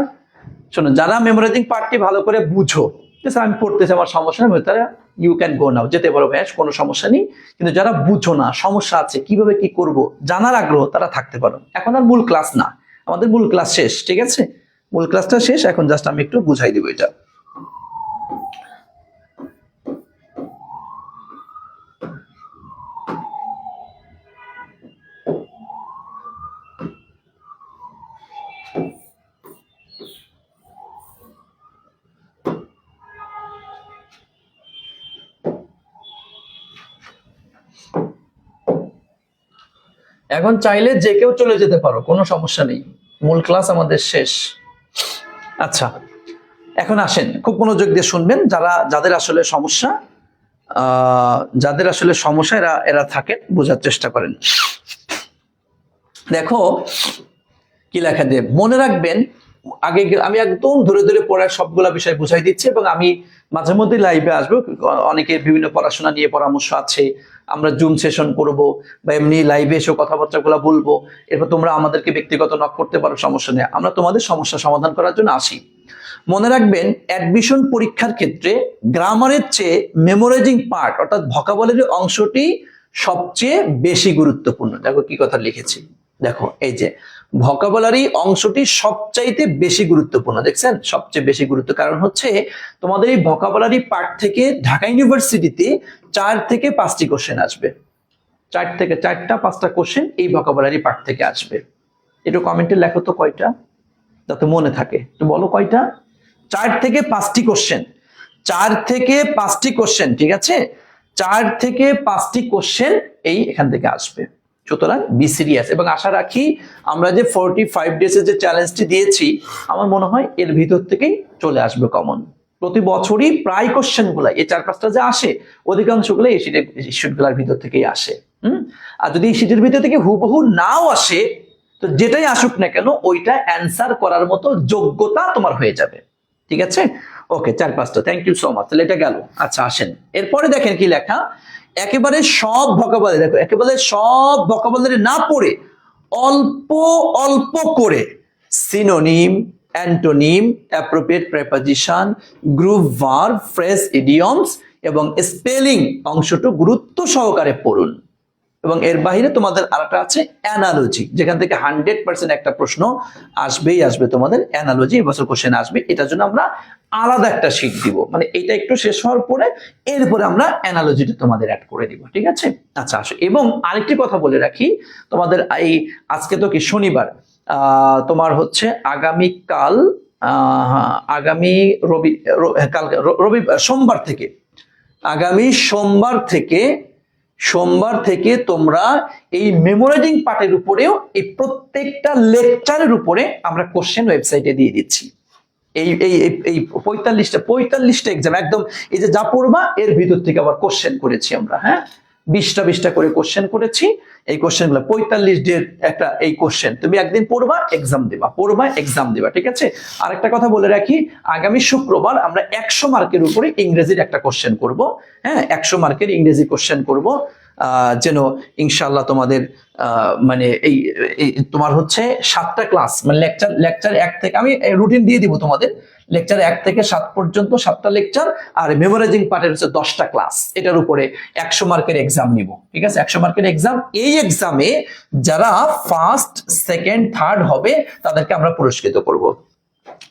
শোনো, যারা মেমোরাইজিং পার্টটি ভালো করে বুঝো, আমি পড়তেছি আমার সমস্যা নেই, তারা ইউ ক্যান গো নাও, যেতে পারো ব্যাস, কোনো সমস্যা নেই। কিন্তু যারা বুঝো না, সমস্যা আছে, কিভাবে কি করব জানার আগ্রহ, তারা থাকতে পারো। এখন আর মূল ক্লাস না, আমাদের মূল ক্লাস শেষ। ঠিক আছে, মূল ক্লাসটা শেষ, এখন জাস্ট আমি একটু বুঝাই দিব এটা। এখন চাইলে যে কেউ চলে যেতে পারো, কোনো সমস্যা নেই, মূল ক্লাস আমাদের শেষ। আচ্ছা এখন আসেন, খুব মনোযোগ দিয়ে শুনবেন। যাদের আসলে সমস্যা এরা থাকেন, বোঝার চেষ্টা করেন। দেখো কি লেখা দিয়ে, মনে রাখবেন আগে আমি একদম ধরে ধরে পড়ার সবগুলা বিষয় বুঝাই দিচ্ছি, এবং আমি মাঝে মধ্যে লাইভে আসবো। অনেকে বিভিন্ন পড়াশোনা নিয়ে পরামর্শ আছে, আমরা জুম সেশন করব বা এমনি লাইভে এসে কথাবার্তাগুলো বলবো। এরপর তোমরা আমাদেরকে ব্যক্তিগত নক করতে পারো, সমস্যা নেই, আমরা তোমাদের সমস্যা সমাধান করার জন্য আসি। মনে রাখবেন অ্যাডমিশন পরীক্ষার ক্ষেত্রে গ্রামারের চেয়ে মেমোরাইজিং পার্ট অর্থাৎ ভোকাবুলারি অংশটি সবচেয়ে বেশি গুরুত্বপূর্ণ। দেখো কি কথা লিখেছি, দেখো এই যে ভোকাবুলারি অংশটি সবচাইতে বেশি গুরুত্বপূর্ণ, দেখছেন সবচেয়ে বেশি গুরুত্ব, কারণ হচ্ছে তোমাদের এই ভোকাবুলারি পার্ট থেকে ঢাকা ইউনিভার্সিটিতে 4 থেকে 5টি কোশ্চেন আসবে, 4 থেকে 4টা 5টা কোশ্চেন এই ভোকাবুলারি পার্ট থেকে আসবে। একটু কমেন্টে লেখো তো কয়টা, যাতে মনে থাকে, একটু বলো কয়টা। 4 থেকে 5টি কোশ্চেন, 4 থেকে 5টি কোশ্চেন, ঠিক আছে, 4 থেকে 5টি কোশ্চেন এই এখান থেকে আসবে। সুতরাং বি সিরিয়াস, এবং আশা রাখি আমরা যে 45 ডেজের যে চ্যালেঞ্জটি দিয়েছি, আমার মনে হয় এর ভিতর থেকেই চলে আসবে কমন। প্রতি বছরই প্রায় কোশ্চেন গুলা এই 4-5টা যে আসে, অধিকাংশগুলো এই শিটগুলোর ভিতর থেকেই আসে। আর যদি এই শিটের ভিতর থেকে হুবহু নাও আসে, তো যেটাই আসুক না কেন ওইটা অ্যান্সার করার মতো যোগ্যতা তোমার হয়ে যাবে, ঠিক আছে। ওকে, 4-5টা, থ্যাংক ইউ সো মাচ। তাহলে এটা গেল। আচ্ছা আসেন, এরপরে দেখেন কি লেখা, একেবারে সব ভোকাবুলারি, দেখো একেবারে সব ভোকাবুলারি না পড়ে অল্প অল্প করে synonym, antonym, appropriate preposition, group verb, phrase, idioms এবং স্পেলিং অংশটা গুরুত্ব সহকারে পড়ুন। এবং এর বাইরে তোমাদের আরেকটা আছে অ্যানালজি, যেখান থেকে 100% একটা প্রশ্ন আসবেই আসবে, তোমাদের অ্যানালজি এবছর কোশ্চেন আসবে। এটার জন্য আমরা আলাদা একটা শীট দিব, মানে এটা একটু শেষ হওয়ার পরে এরপরে আমরা অ্যানালজিটা তোমাদের অ্যাড করে দিব, ঠিক আছে। আচ্ছা আসো, এবং আরেকটি কথা বলে রাখি, তোমাদের এই আজকে তো কি শনিবার, তোমার হচ্ছে আগামীকাল, আগামী সোমবার থেকে, আগামী সোমবার থেকে তোমরা এই মেমোরাইজিং পার্টের উপরেও এই প্রত্যেকটা লেকচারের উপরে আমরা কোশ্চেন ওয়েবসাইটে দিয়ে দিচ্ছি। এই এই এই 45টা এক্সাম একদম, এই যে যা পড়বা এর ভিতর থেকে আবার কোশ্চেন করেছি আমরা, হ্যাঁ 20টা করে কোশ্চেন করেছি। এই কোশ্চেনগুলো 45 ডের একটা এই কোশ্চেন, তুমি একদিন পড়বা এক্সাম দিবা, ঠিক আছে। আরেকটা কথা বলে রাখি, আগামী শুক্রবার আমরা 100 মার্কের উপরে ইংরেজির একটা কোশ্চেন করব, হ্যাঁ 100 মার্কের ইংরেজি কোশ্চেন করব, যেন ইনশাআল্লাহ তোমাদের মানে এই তোমার হচ্ছে 7টা ক্লাস, মানে লেকচার 1 থেকে, আমি রুটিন দিয়ে দিব তোমাদের, লেকচার 1 থেকে 7 পর্যন্ত 7টা লেকচার, আর মেমোরাইজিং পার্টের হচ্ছে 10টা ক্লাস, এটার উপরে 100 মার্কের এক্সাম নিব, ঠিক আছে। 100 মার্কের এক্সাম, এই এক্সামে যারা ফার্স্ট, সেকেন্ড, থার্ড হবে তাদেরকে আমরা পুরস্কৃত করব,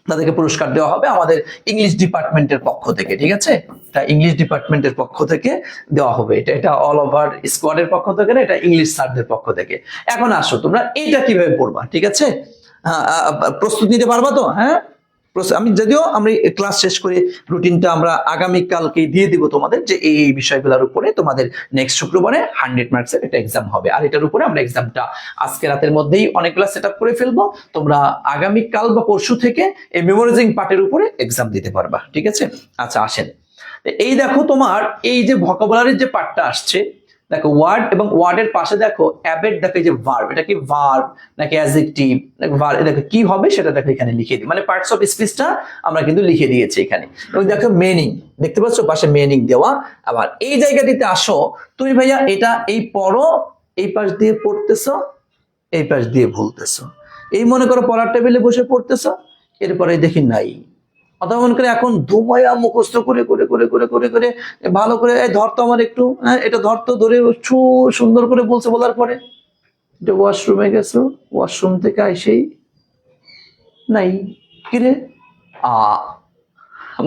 তাদেরকে পুরস্কার দেওয়া হবে আমাদের ইংলিশ ডিপার্টমেন্টের পক্ষ থেকে, ঠিক আছে। এটা ইংলিশ ডিপার্টমেন্টের পক্ষ থেকে দেওয়া হবে, এটা অল ওভার স্কোয়াডের পক্ষ থেকে না, এটা ইংলিশ স্যারদের পক্ষ থেকে। এখন আসো তোমরা এইটা কিভাবে পড়বা, ঠিক আছে, প্রস্তুত নিতে পারবা তো? হ্যাঁ, আমি যদিও আমরা ক্লাস শেষ করে রুটিনটা আমরা আগামীকালকে দিয়ে দিব তোমাদের, যে এই বিষয়গুলোর উপরে তোমাদের নেক্সট শুক্রবারে 100 মার্কসের একটা এক্সাম হবে, আর এটার উপরে আমরা এক্সামটা আজকে রাতের মধ্যেই অনেকগুলো সেট আপ করে ফেলবো। তোমরা আগামীকাল বা পরশু থেকে এই মেমোরাইজিং পার্টের উপরে এক্সাম দিতে পারবা, ঠিক আছে। আচ্ছা আসেন, এই দেখো তোমার এই যে ভোকাবুলারির যে পার্টটা আসছে, দেখো ওয়ার্ড এবং ওয়ার্ডের পাশে দেখো অ্যাবেট, দেখো এই যে ভার্ব, এটা কি ভার্ব নাকি অ্যাডজেক্টিভ নাকি ভার্ব, দেখো কি হবে সেটা দেখো এখানে লিখে দিই, মানে পার্টস অফ স্পিচটা আমরা কিন্তু লিখে দিয়েছি এখানে। এবং দেখো মিনিং, দেখতে পাচ্ছ পাশে মিনিং দেওয়া। আবার এই জায়গাটিতে আসো, তুমি ভাইয়া এটা এই পড়ো, এই পাশ দিয়ে পড়তেছো, এই পাশ দিয়ে ভুলতেছো, এই মনে করো পড়ার টেবিলে বসে পড়তেছো, এরপরে দেখি নাই, অথবা মনে করে এখন ধুমায়া মুখস্থ করে করে করে করে করে করে ভালো করে ধরতো আমার একটু, হ্যাঁ এটা ধরতো, ধরে সুন্দর করে বলছে, বলার পরে এটা ওয়াশরুমে গেছো, ওয়াশরুম থেকে আইসেই নাই, কিরে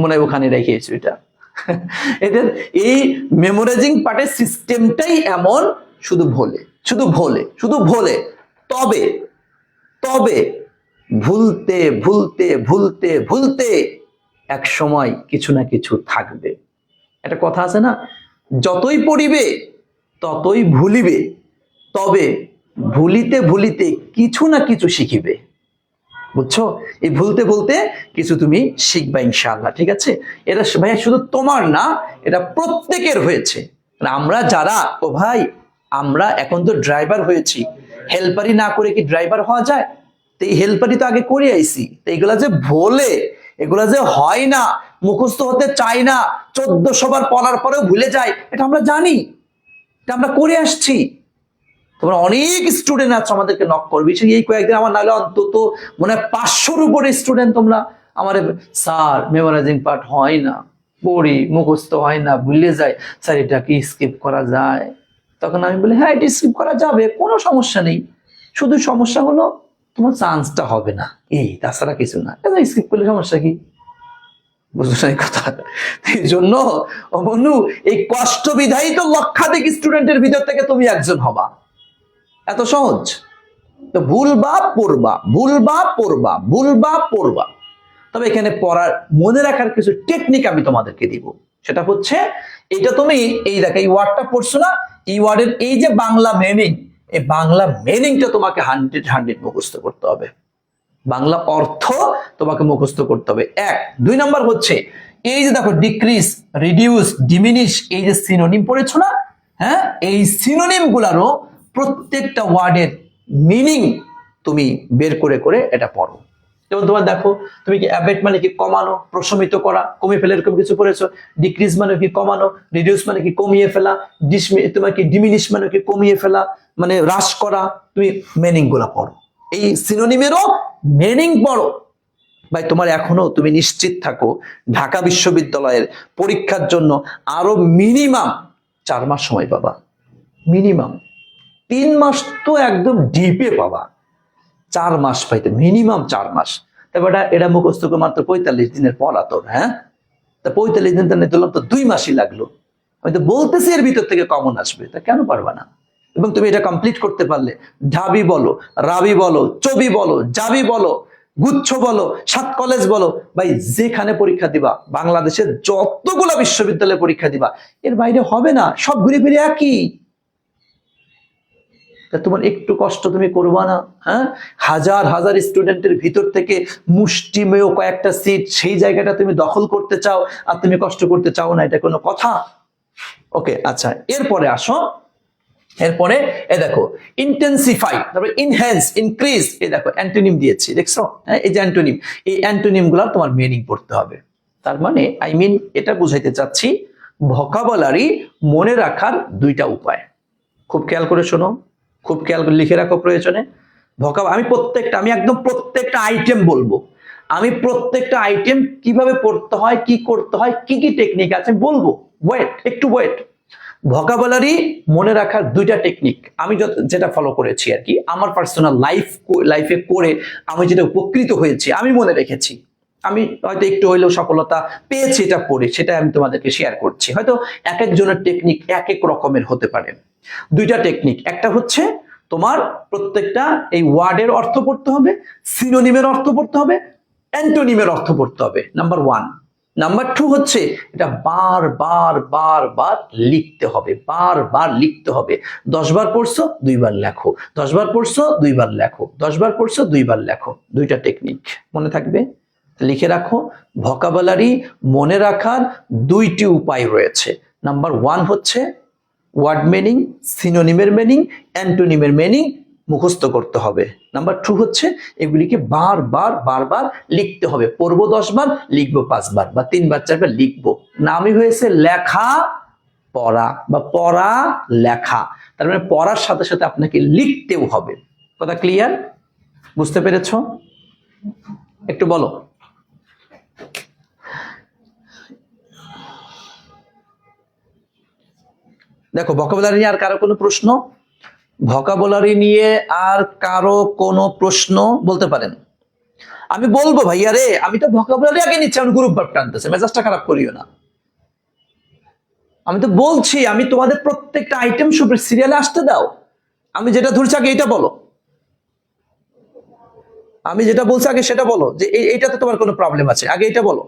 মনে হয় ওখানে রেখেছো এটা। এদের এই মেমোরাইজিং পার্টের সিস্টেমটাই এমন, শুধু ভোলে। তবে ভুলতে ভুলতে ভুলতে ভুলতে এক সময় কিছু না কিছু থাকবে। একটা কথা আছে না, যতই পড়িবে ততই ভুলিবে, তবে ভুলিতে ভুলিতে কিছু না কিছু শিখিবে। বুঝছো, এই ভুলতে ভুলতে কিছু তুমি শিখবা ইনশাআল্লাহ, ঠিক আছে। এটা ভাইয়া শুধু তোমার না, এটা প্রত্যেকের হয়েছে। আমরা যারা, ও ভাই আমরা এখন তো ড্রাইভার হয়েছি, হেল্পারি না করে কি ড্রাইভার হওয়া যায়? তো এই হেল্পারি তো আগে করে আইছি, তো এগুলা যে ভোলে, এগুলা যে হয় না, মুখস্থ হতে চাই না, 1400 বার পড়ার পরেও ভুলে যায়, এটা আমরা জানি, এটা আমরা করে আসছি। তোমরা অনেক স্টুডেন্ট আছো আমাদেরকে নক করবি, এই কয়েকদিন আমার নাহলে অন্তত মনে হয় 500-র উপরে স্টুডেন্ট তোমরা আমার, স্যার মেমোরাইজিং পার্ট হয় না, পড়ি মুখস্থ হয় না, ভুলে যায়, স্যার এটা কি স্কিপ করা যায়? তখন আমি বলি হ্যাঁ এটা স্কিপ করা যাবে, কোনো সমস্যা নেই, শুধু সমস্যা হলো তোমার চান্সটা হবে না, এই তাছাড়া কিছু না, স্কিপ করলে সমস্যা কি? বুঝলো না এই কথা? এই জন্য ও বন্ধু, এই কষ্ট বিধায়ী তো লক্ষাধিক স্টুডেন্টের ভিতর থেকে তুমি একজন হবা। এত সহজ। তো ভুলবা পড়বা, ভুলবা পড়বা, ভুলবা পড়বা। তবে এখানে পড়ার মনে রাখার কিছু টেকনিক আমি তোমাদেরকে দিব। সেটা হচ্ছে, এটা তুমি এই দেখো এই ওয়ার্ডটা পড়ছো না, এই ওয়ার্ডের এই যে বাংলা মিনিং, এই বাংলা মিনিংটা তোমাকে 100 মুখস্থ করতে হবে। বাংলা অর্থ তোমাকে মুখস্থ করতে হবে। 1 2 নাম্বার হচ্ছে এই যে দেখো ডিক্রিজ, রিডিউস, ডিমিনিশ, এই যে সিনোনিম পড়েছো না, হ্যাঁ, এই সিনোনিম গুলারও প্রত্যেকটা ওয়ার্ডের মিনিং তুমি বের করে করে এটা পড়ো। যেমন তোমার দেখো, তুমি কি অ্যাবেট মানে কি কমানো, প্রশমিত করা, কমে ফেলে, এরকম কিছু পড়েছো। ডিক্রিজ মানে কি কমানো, রিডিউস মানে কি কমিয়ে ফেলা, তোমার কি ডিমিনিশ মানে কি কমিয়ে ফেলা, মানে হ্রাস করা। তুমি মিনিং গুলা পড়ো, এই সিনোনিমেরও মিনিং পড়ো। ভাই তোমার এখনো তুমি নিশ্চিত থাকো, ঢাকা বিশ্ববিদ্যালয়ের পরীক্ষার জন্য আরো মিনিমাম 4 মাস সময় পাবা। মিনিমাম 3 মাস তো একদম ডিপে পাবা, 4 মাস পাইতে মিনিমাম 4 মাস। তারপর এটা মুখস্থ করে মাত্র 45 দিনের পড়া তোর, হ্যাঁ? তা 45 দিন ধরলাম তো 2 মাসই লাগলো। আমি তো বলতেছি এর ভিতর থেকে কমন আসবে, তা কেন পারবা না? এবং তুমি এটা কমপ্লিট করতে পারলে, ঢাবি বলো, রাবি বলো, চবি বলো, জাবি বলো, গুচ্ছ বলো, 7 কলেজ বলো, ভাই যেখানে পরীক্ষা দিবা, বাংলাদেশের যতগুলা বিশ্ববিদ্যালয়ে পরীক্ষা দিবা, এর বাইরে হবে না, সব ঘুরে ফিরে একই। তোমার একটু কষ্ট তুমি করবা না? হ্যাঁ, হাজার হাজার স্টুডেন্টের ভিতর থেকে মুষ্টিমেয় কয়েকটা সিট, সেই জায়গাটা তুমি দখল করতে চাও, আর তুমি কষ্ট করতে চাও না, এটা কোনো কথা? ওকে, আচ্ছা, এরপরে আসো। এরপরে এ দেখো ইন্টেন্সিফাই, তারপরে ইনহ্যান্স, ইনক্রিজ, এই দেখো অ্যান্টোনিম দিয়েছি, দেখছো? হ্যাঁ, এই যে অ্যান্টোনিম, এই অ্যান্টোনিম গুলো তোমার মিনিং পড়তে হবে। তার মানে এটা বুঝাইতে চাচ্ছি, ভোকাবুলারি মনে রাখার 2টা উপায়। খুব খেয়াল করে শোনো, খুব খেয়াল করে লিখে রাখো প্রয়োজনে। আমি একদম প্রত্যেকটা আইটেম বলবো। আমি প্রত্যেকটা আইটেম কিভাবে পড়তে হয়, কি করতে হয়, কি কি টেকনিক আছে বলবো। একটু ওয়েট। ভোকাবুলারি মনে রাখার 2টা টেকনিক আমি যেটা ফলো করেছি আর কি, আমার পার্সোনাল লাইফে করে আমি যেটা উপকৃত হয়েছি, আমি মনে রেখেছি, আমি হয়তো একটু হইলেও সফলতা পেয়েছি এটা পড়ে, সেটা আমি তোমাদেরকে শেয়ার করছি। হয়তো এক একজনের টেকনিক এক এক রকমের হতে পারে। 2টা টেকনিক, একটা হচ্ছে তোমার প্রত্যেকটা এই ওয়ার্ডের অর্থ পড়তে হবে, সিনোনিমের অর্থ পড়তে হবে, অ্যান্টোনিমের অর্থ পড়তে হবে, নাম্বার 1। নাম্বার 2 হচ্ছে এটা বারবার লিখতে হবে, বারবার লিখতে হবে। 10 বার পড়ছো 2 বার লেখো, 10 বার পড়ছো 2 বার লেখো, 10 বার পড়ছো 2 বার লেখো। 2টা টেকনিক মনে থাকবে, লিখে রাখো। ভোকাবুলারি মনে রাখার 2টি উপায় রয়েছে। নাম্বার 1 হচ্ছে ওয়ার্ড মিনিং, সিনোনিমের মিনিং, অ্যান্টোনিমের মিনিং মুখস্থ করতে হবে। নাম্বার 2 হচ্ছে এগুলিকে বারবার লিখতে হবে। পড়বো 10 বার, লিখবো 5 বার বা 3 বার 4 বার লিখবো। নামই হয়েছে লেখা পড়া বা পড়া লেখা। তার মানে পড়ার সাথে সাথে আপনাকে লিখতেও হবে। কথা ক্লিয়ার? বুঝতে পেরেছো? একটু বলো। দেখো, ভোকাবুলারি নিয়ে আর কারো কোনো প্রশ্ন? ভোকাবুলারি নিয়ে আর কারো কোনো প্রশ্ন বলতে পারেন? আমি বলবো ভাইয়া রে, আমি তো ভোকাবুলারি আগে নিচ্ছি, আমি গ্রুপ ভার্ব টানতেছে, মেজাজটা খারাপ করিও না। আমি তো বলছি, আমি তোমাদের প্রত্যেকটা আইটেম সুপার সিরিয়ালে আসতে দাও। আমি যেটা ধরছি আগে এটা বলো, আমি যেটা বলছি আগে সেটা বলো, যে এইটাতে তোমার কোনো প্রবলেম আছে, আগে এটা বলো।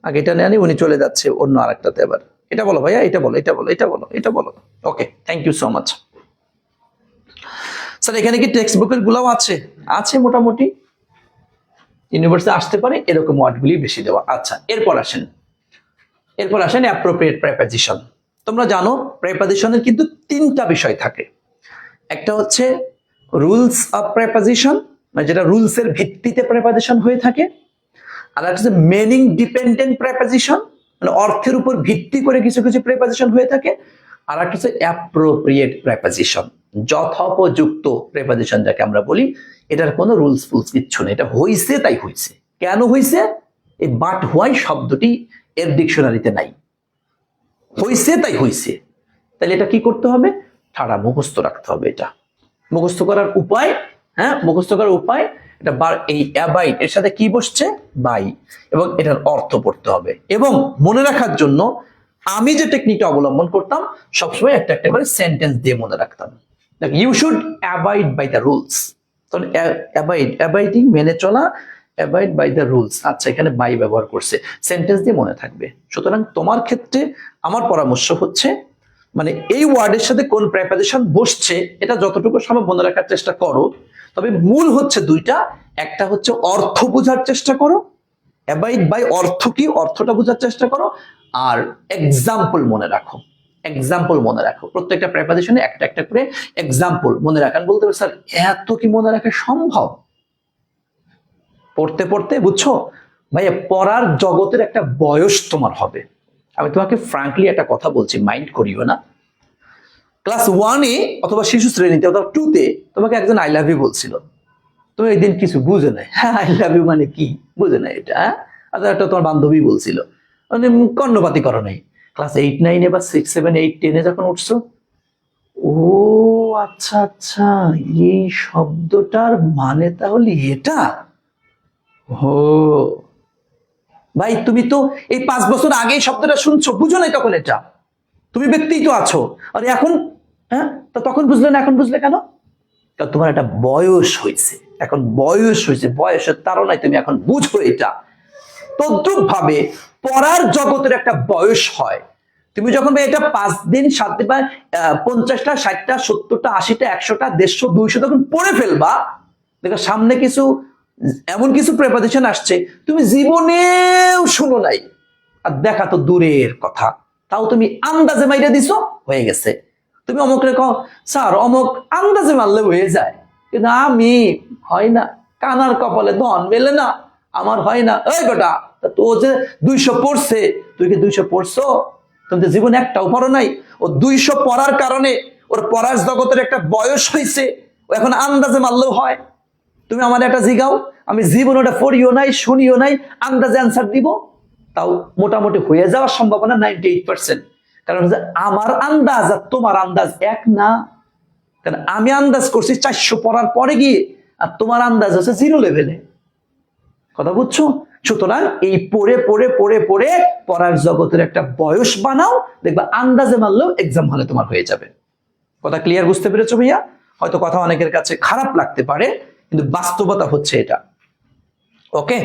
আগে এটা নেয়নি, উনি চলে যাচ্ছে অন্য আরেকটাতে। এবার এটা বলো ভাইয়া, এটা বলো, এটা বলো, এটা বলো, এটা বলো। Okay, thank you so much. Sir এখানে কি টেক্সট বুকের গুলাও আছে? আছে মোটামুটি, ইউনিভার্সিটি আসতে পারে এরকম ওয়ার্ডগুলি বেশি দেওয়া। আচ্ছা, এরপর আসেন অ্যাপ্রোপ্রিয়েট প্রেপোজিশন। তোমরা জানো প্রেপোজিশনের কিন্তু 3টা বিষয় থাকে। একটা হচ্ছে রুলস অফ প্রেপোজিশন, মানে যেটা রুলস এর ভিত্তিতে প্রেপোজিশন হয়ে থাকে। আর একটা হচ্ছে মিনিং ডিপেন্ডেন্ট প্রেপোজিশন, মানে অর্থের উপর ভিত্তি করে কিছু কিছু প্রেপোজিশন হয়ে থাকে। আর একটা হচ্ছে অ্যাপ্রোপ্রিয়েট প্রেপোজিশন, যথোপযুক্ত প্রেপোজিশন যাকে আমরা বলি। এটার কোনো রুলস ফুলস কিচ্ছু নেই, এটা হইছে তাই হইছে। কেন হইছে? এই বাট হোয়াই শব্দটি এর ডিকশনারিতে নাই, হইছে তাই হইছে। তাহলে এটা কি করতে হবে? ঠাড়া মুখস্থ রাখতে হবে। এটা মুখস্থ করার উপায় হ্যাঁ, মুখস্থ করার উপায় এটা এই অ্যাবাইড এর সাথে কি বসছে, বাই, এবং এটার অর্থ পড়তে হবে। এবং মনে রাখার জন্য আমি যে টেকনিকটা অবলম্বন করতাম, সবসময় একটা একটা করে সেন্টেন্স দিয়ে মনে রাখতাম। You should abide by the rules. তাহলে অ্যাবাইডিং মেনে চলা, অ্যাবাইড বাই দ্য রুলস। আচ্ছা, এখানে বাই ব্যবহার করছে, সেন্টেন্স দিয়ে মনে থাকবে। সুতরাং তোমার ক্ষেত্রে আমার পরামর্শ হচ্ছে, মানে এই ওয়ার্ডের সাথে কোন প্রেপোজিশন বসছে এটা যতটুকু সম্ভব মনে রাখার চেষ্টা করো। তবে মূল হচ্ছে দুইটা, একটা হচ্ছে অর্থ বোঝার চেষ্টা করো, অ্যাবাইড বাই অর্থ কি, অর্থটা বোঝার চেষ্টা করো, আর এক্সাম্পল মনে রাখো। এক্সাম্পল মনে রাখো, প্রত্যেকটা প্রেপোজিশনে একটা একটা করে এক্সাম্পল মনে রাখান। বলতে পারো স্যার এত কি মনে রাখা সম্ভব? পড়তে পড়তে বুঝছো ভাইয়া, পড়ার জগতের একটা বয়স তোমার হবে। আমি তোমাকে ফ্রাঙ্কলি একটা কথা বলছি, মাইন্ড করিও না। ক্লাস 1-এ অথবা শিশু শ্রেণীতে অথবা 2-তে তোমাকে একজন আই লাভ ইউ বলছিল, তুমি এই দিন কিছু বুঝে নাই। হ্যাঁ, আই লাভ ইউ মানে কি বুঝে নাই এটা, হ্যাঁ, আচ্ছা একটা তোমার বান্ধবী বলছিল, মানে কর্ণপাতি করো নাই। ক্লাস 8, 9-এ বা 6, 7, 8, 10-এ যখন উঠছো, ও আচ্ছা আচ্ছা, এই শব্দটার মানে তাহলে এটা। ও ভাই, তুমি তো এই 5 বছর আগে শব্দটা শুনছো, বুঝো নাই তখন এটা, তুমি ব্যক্তিই তো আছো। আর এখন, হ্যাঁ, তা তখন বুঝলে না, এখন বুঝলে কেন? কারণ তোমার একটা বয়স হয়েছে, এখন বয়স হয়েছে, বয়সের তাড়নায় তুমি এখন বুঝো এটা। তদ্রুপ ভাবে পড়ার জগতের একটা বয়স হয়। তুমি যখন এটা 5 দিন 7 দিন বা 50টা 60টা 70টা 80টা 100টা 150 200 তখন পড়ে ফেলবা, দেখো সামনে কিছু এমন কিছু প্রেপোজিশন আসছে তুমি জীবনেও শুনো নাই, আর দেখা তো দূরের কথা, তাও তুমি আন্দাজে মাইরা দিছো, হয়ে গেছে। তুমি অমুকরে কও স্যার অমুক আন্দাজে মারলে হয়ে যায়, কিন্তু আমি হয় না, কানার কপালে ধন মেলে না, আমার হয় না। এই বেটা, তো যে 200 পড়ছে, তুই কি 200 পড়ছো? তুমি তো জীবনে একটাও পড়ো নাই। ও 200 পড়ার কারণে ওর পড়ার জগতের একটা বয়স হয়েছে, ও এখন আন্দাজে মারলেও হয়। তুমি আমার একটা জিগাও, আমি জীবন ওটা পড়িও নাই, শুনিও নাই, আন্দাজে অ্যান্সার দিব, তাও মোটামুটি হয়ে যাওয়ার সম্ভাবনা 98%। কারণ আমার আন্দাজ আর তোমার আন্দাজ এক না। কারণ আমি আন্দাজ করছি 400 পড়ার পরে গিয়ে, আর তোমার আন্দাজ হচ্ছে 0 লেভেলে। কথা বুঝছো? সুতরাং এই পড়ে পড়ে পড়ে পড়ে পড়ার জগতের একটা বয়স বানাও, দেখবা আন্দাজে মারলেও এক্সাম হলে তোমার হয়ে যাবে। কথা ক্লিয়ার, বুঝতে পেরেছো ভাইয়া? হয়তো কথা অনেকের কাছে খারাপ লাগতে পারে, কিন্তু বাস্তবতা হচ্ছে এটা। ওকে,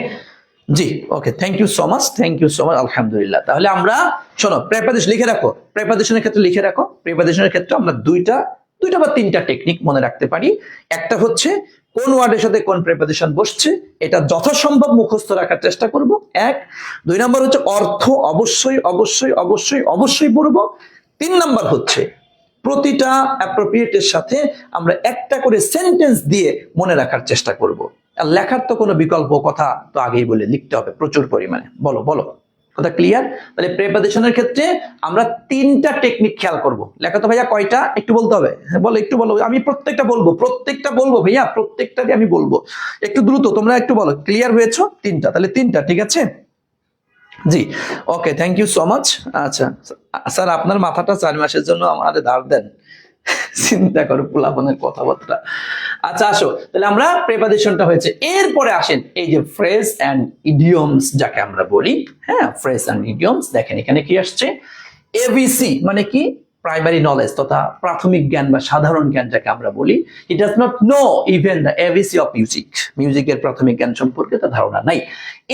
জি, okay, thank you so much, thank you so much, আলহামদুলিল্লাহ। তাহলে আমরা শোনো, প্রেপোজিশন লিখে রাখো, প্রেপোজিশনের ক্ষেত্রে লিখে রাখো। প্রেপোজিশনের ক্ষেত্রে আমরা দুইটা বা তিনটা টেকনিক মনে রাখতে পারি। একটা হচ্ছে কোন ওয়ার্ডের সাথে কোন প্রেপোজিশন বসছে, এটা যথাসম্ভব মুখস্থ রাখার চেষ্টা করব, 1। 2 নাম্বার হচ্ছে অর্থ অবশ্যই অবশ্যই অবশ্যই অবশ্যই পড়বো। 3 নাম্বার হচ্ছে প্রতিটা অ্যাপ্রোপ্রিয়েটের সাথে আমরা একটা করে সেন্টেন্স দিয়ে মনে রাখার চেষ্টা করব। আর লেখার তো কোনো বিকল্প কথা তো আগেই বলে, লিখতে হবে প্রচুর পরিমাণে। বলো বলো, কথা ক্লিয়ার? তাহলে প্রেপোজিশনের ক্ষেত্রে আমরা 3টা টেকনিক খেয়াল করব। লেখা তো ভাইয়া কয়টা একটু বলতে হবে, হ্যাঁ বলো, একটু বলো। আমি প্রত্যেকটা বলবো ভাইয়া, প্রত্যেকটাকে আমি বলবো, একটু দ্রুত তোমরা একটু বলো। ক্লিয়ার হয়েছো? 3টা, তাহলে 3টা, ঠিক আছে? জি, okay, thank you so much. আচ্ছা স্যার, আপনার মাথাটা 4 মাসের জন্য আমাদের ধার দেন, চিন্তা করো পোলাপনের কথাবার্তা। আচ্ছা আসো, তাহলে আমরা প্রেপোজিশনটা হয়েছে, এরপরে আসেন এই যে ফ্রেজ এন্ড ইডিয়মস যাকে আমরা বলি। হ্যাঁ, ফ্রেজ এন্ড ইডিয়মস, দেখেন এখানে কি আসছে, এবিসি মানে কি, প্রাইমারি নলেজ তথা প্রাথমিক জ্ঞান বা সাধারণ জ্ঞান যাকে আমরা বলি। He does not know even the ABC of music, মিউজিকের প্রাথমিক জ্ঞান সম্পর্কে তার ধারণা নাই।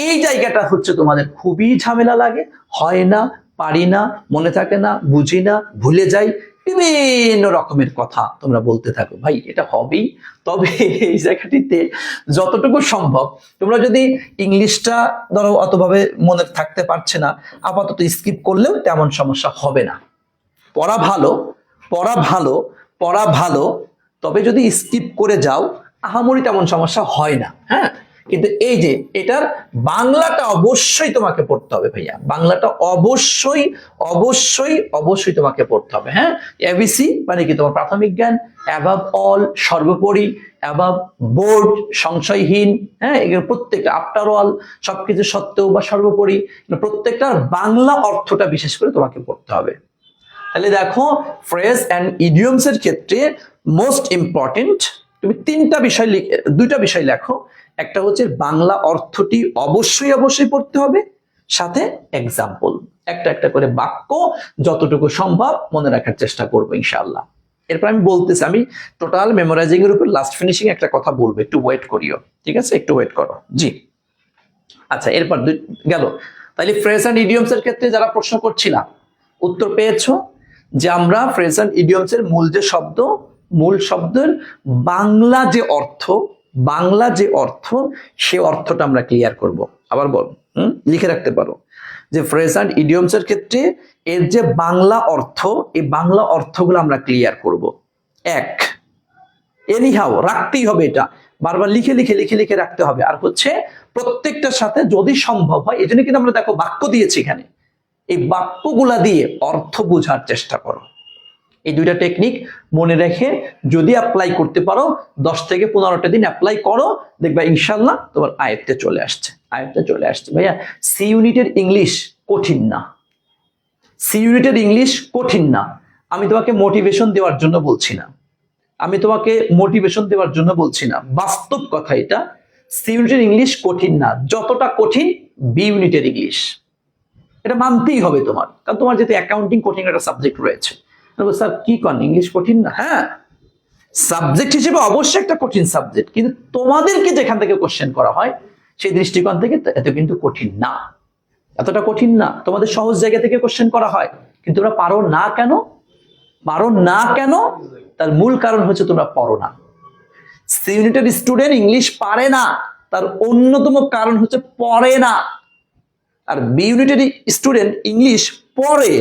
এই জায়গাটা হচ্ছে তোমাদের খুবই ঝামেলা লাগে, হয় না, পারি না, মনে থাকে না, বুঝি না, ভুলে যাই, বিভিন্ন রকমের কথা তোমরা বলতে থাকো। ভাই এটা হবেই, তবে এই জায়গাটিতে যতটুকু সম্ভব তোমরা যদি ইংলিশটা ধরো অতভাবে মনে থাকতে পারছে না, আপাতত স্কিপ করলেও তেমন সমস্যা হবে না। পড়া ভালো, পড়া ভালো, পড়া ভালো, তবে যদি স্কিপ করে যাও আহামরি তেমন সমস্যা হয় না। হ্যাঁ, কিন্তু এই যে এটার বাংলাটা অবশ্যই তোমাকে পড়তে হবে ভাইয়া, বাংলাটা অবশ্যই অবশ্যই অবশ্যই তোমাকে পড়তে হবে। হ্যাঁ, এবিসি মানে কি, তোমার প্রাথমিক জ্ঞান, অ্যাবাভ অল সর্বোপরি, অ্যাবাভ বোর্ড সংশয়হীন, হ্যাঁ, এগুলো প্রত্যেকটা, আফটার অল সবকিছু সত্ত্বেও বা সর্বোপরি, প্রত্যেকটার বাংলা অর্থটা বিশেষ করে তোমাকে পড়তে হবে। তাহলে দেখো, ফ্রেজ এন্ড ইডিয়মস এর ক্ষেত্রে মোস্ট ইম্পর্টেন্ট তুমি দুইটা বিষয় লেখো। একটা হচ্ছে বাংলা অর্থটি অবশ্যই অবশ্যই পড়তে হবে, সাথে এক্সাম্পল, একটা একটা করে বাক্য যতটুকু সম্ভব মনে রাখার চেষ্টা করবো ইনশাআল্লাহ। এরপর আমি বলতেছি, আমি টোটাল মেমোরাইজিং এর উপর লাস্ট ফিনিশিং একটা কথা বলবো, একটু ওয়েট করিও, ঠিক আছে? একটু ওয়েট করো। জি আচ্ছা, এরপর গেল। তাহলে ফ্রেজ অ্যান্ড ইডিয়মস এর ক্ষেত্রে যারা প্রশ্ন করছিলাম উত্তর পেয়েছো যে আমরা ফ্রেজ অ্যান্ড ইডিয়মস এর মূল শব্দের বাংলা যে অর্থ সে অর্থটা আমরা ক্লিয়ার করব। আবার বল, লিখে রাখতে পারো যে ফ্রেজ অ্যান্ড ইডিয়মস এর ক্ষেত্রে এর যে বাংলা অর্থ, এই বাংলা অর্থগুলো আমরা ক্লিয়ার করব। এক, এনিহাও রাখতেই হবে, এটা বারবার লিখে লিখে লিখে লিখে রাখতে হবে। আর হচ্ছে প্রত্যেকটার সাথে যদি সম্ভব হয়, এই জন্য কিন্তু আমরা দেখো বাক্য দিয়েছি এখানে, এই বাক্যগুলা দিয়ে অর্থ বোঝার চেষ্টা করো। এই দুইটা টেকনিক মনে রেখে যদি অ্যাপ্লাই করতে পারো, 10 থেকে 15টা দিন অ্যাপ্লাই করো, দেখবা ইনশাল্লাহ তোমার আয়ত্তে চলে আসছে। ভাইয়া সি ইউনিটের ইংলিশ কঠিন না, আমি তোমাকে মোটিভেশন দেওয়ার জন্য বলছি না, বাস্তব কথা এটা। সি ইউনিটের ইংলিশ কঠিন না, যতটা কঠিন বি ইউনিটের ইংলিশ। এটা মানতেই হবে তোমার, কারণ তোমার যেহেতু অ্যাকাউন্টিং কঠিন একটা সাবজেক্ট রয়েছে। স্যার কি করেন, ইংলিশ কঠিন না? হ্যাঁ, সাবজেক্ট হিসেবে অবশ্যই একটা কঠিন সাবজেক্ট, কিন্তু তোমাদেরকে যেখান থেকে কোশ্চেন করা হয় সেই দৃষ্টিকোণ থেকে এত কিন্তু কঠিন না, এতটা কঠিন না। তোমাদের সহজ জায়গা থেকে কোশ্চেন করা হয়, কিন্তু তোমরা পারো না কেন? তার মূল কারণ হচ্ছে তোমরা পড়ো না। সি ইউনিটের স্টুডেন্ট ইংলিশ পারে না, তার অন্যতম কারণ হচ্ছে পড়ে না। আর বি ইউনিটের স্টুডেন্ট ইংলিশ পড়ে,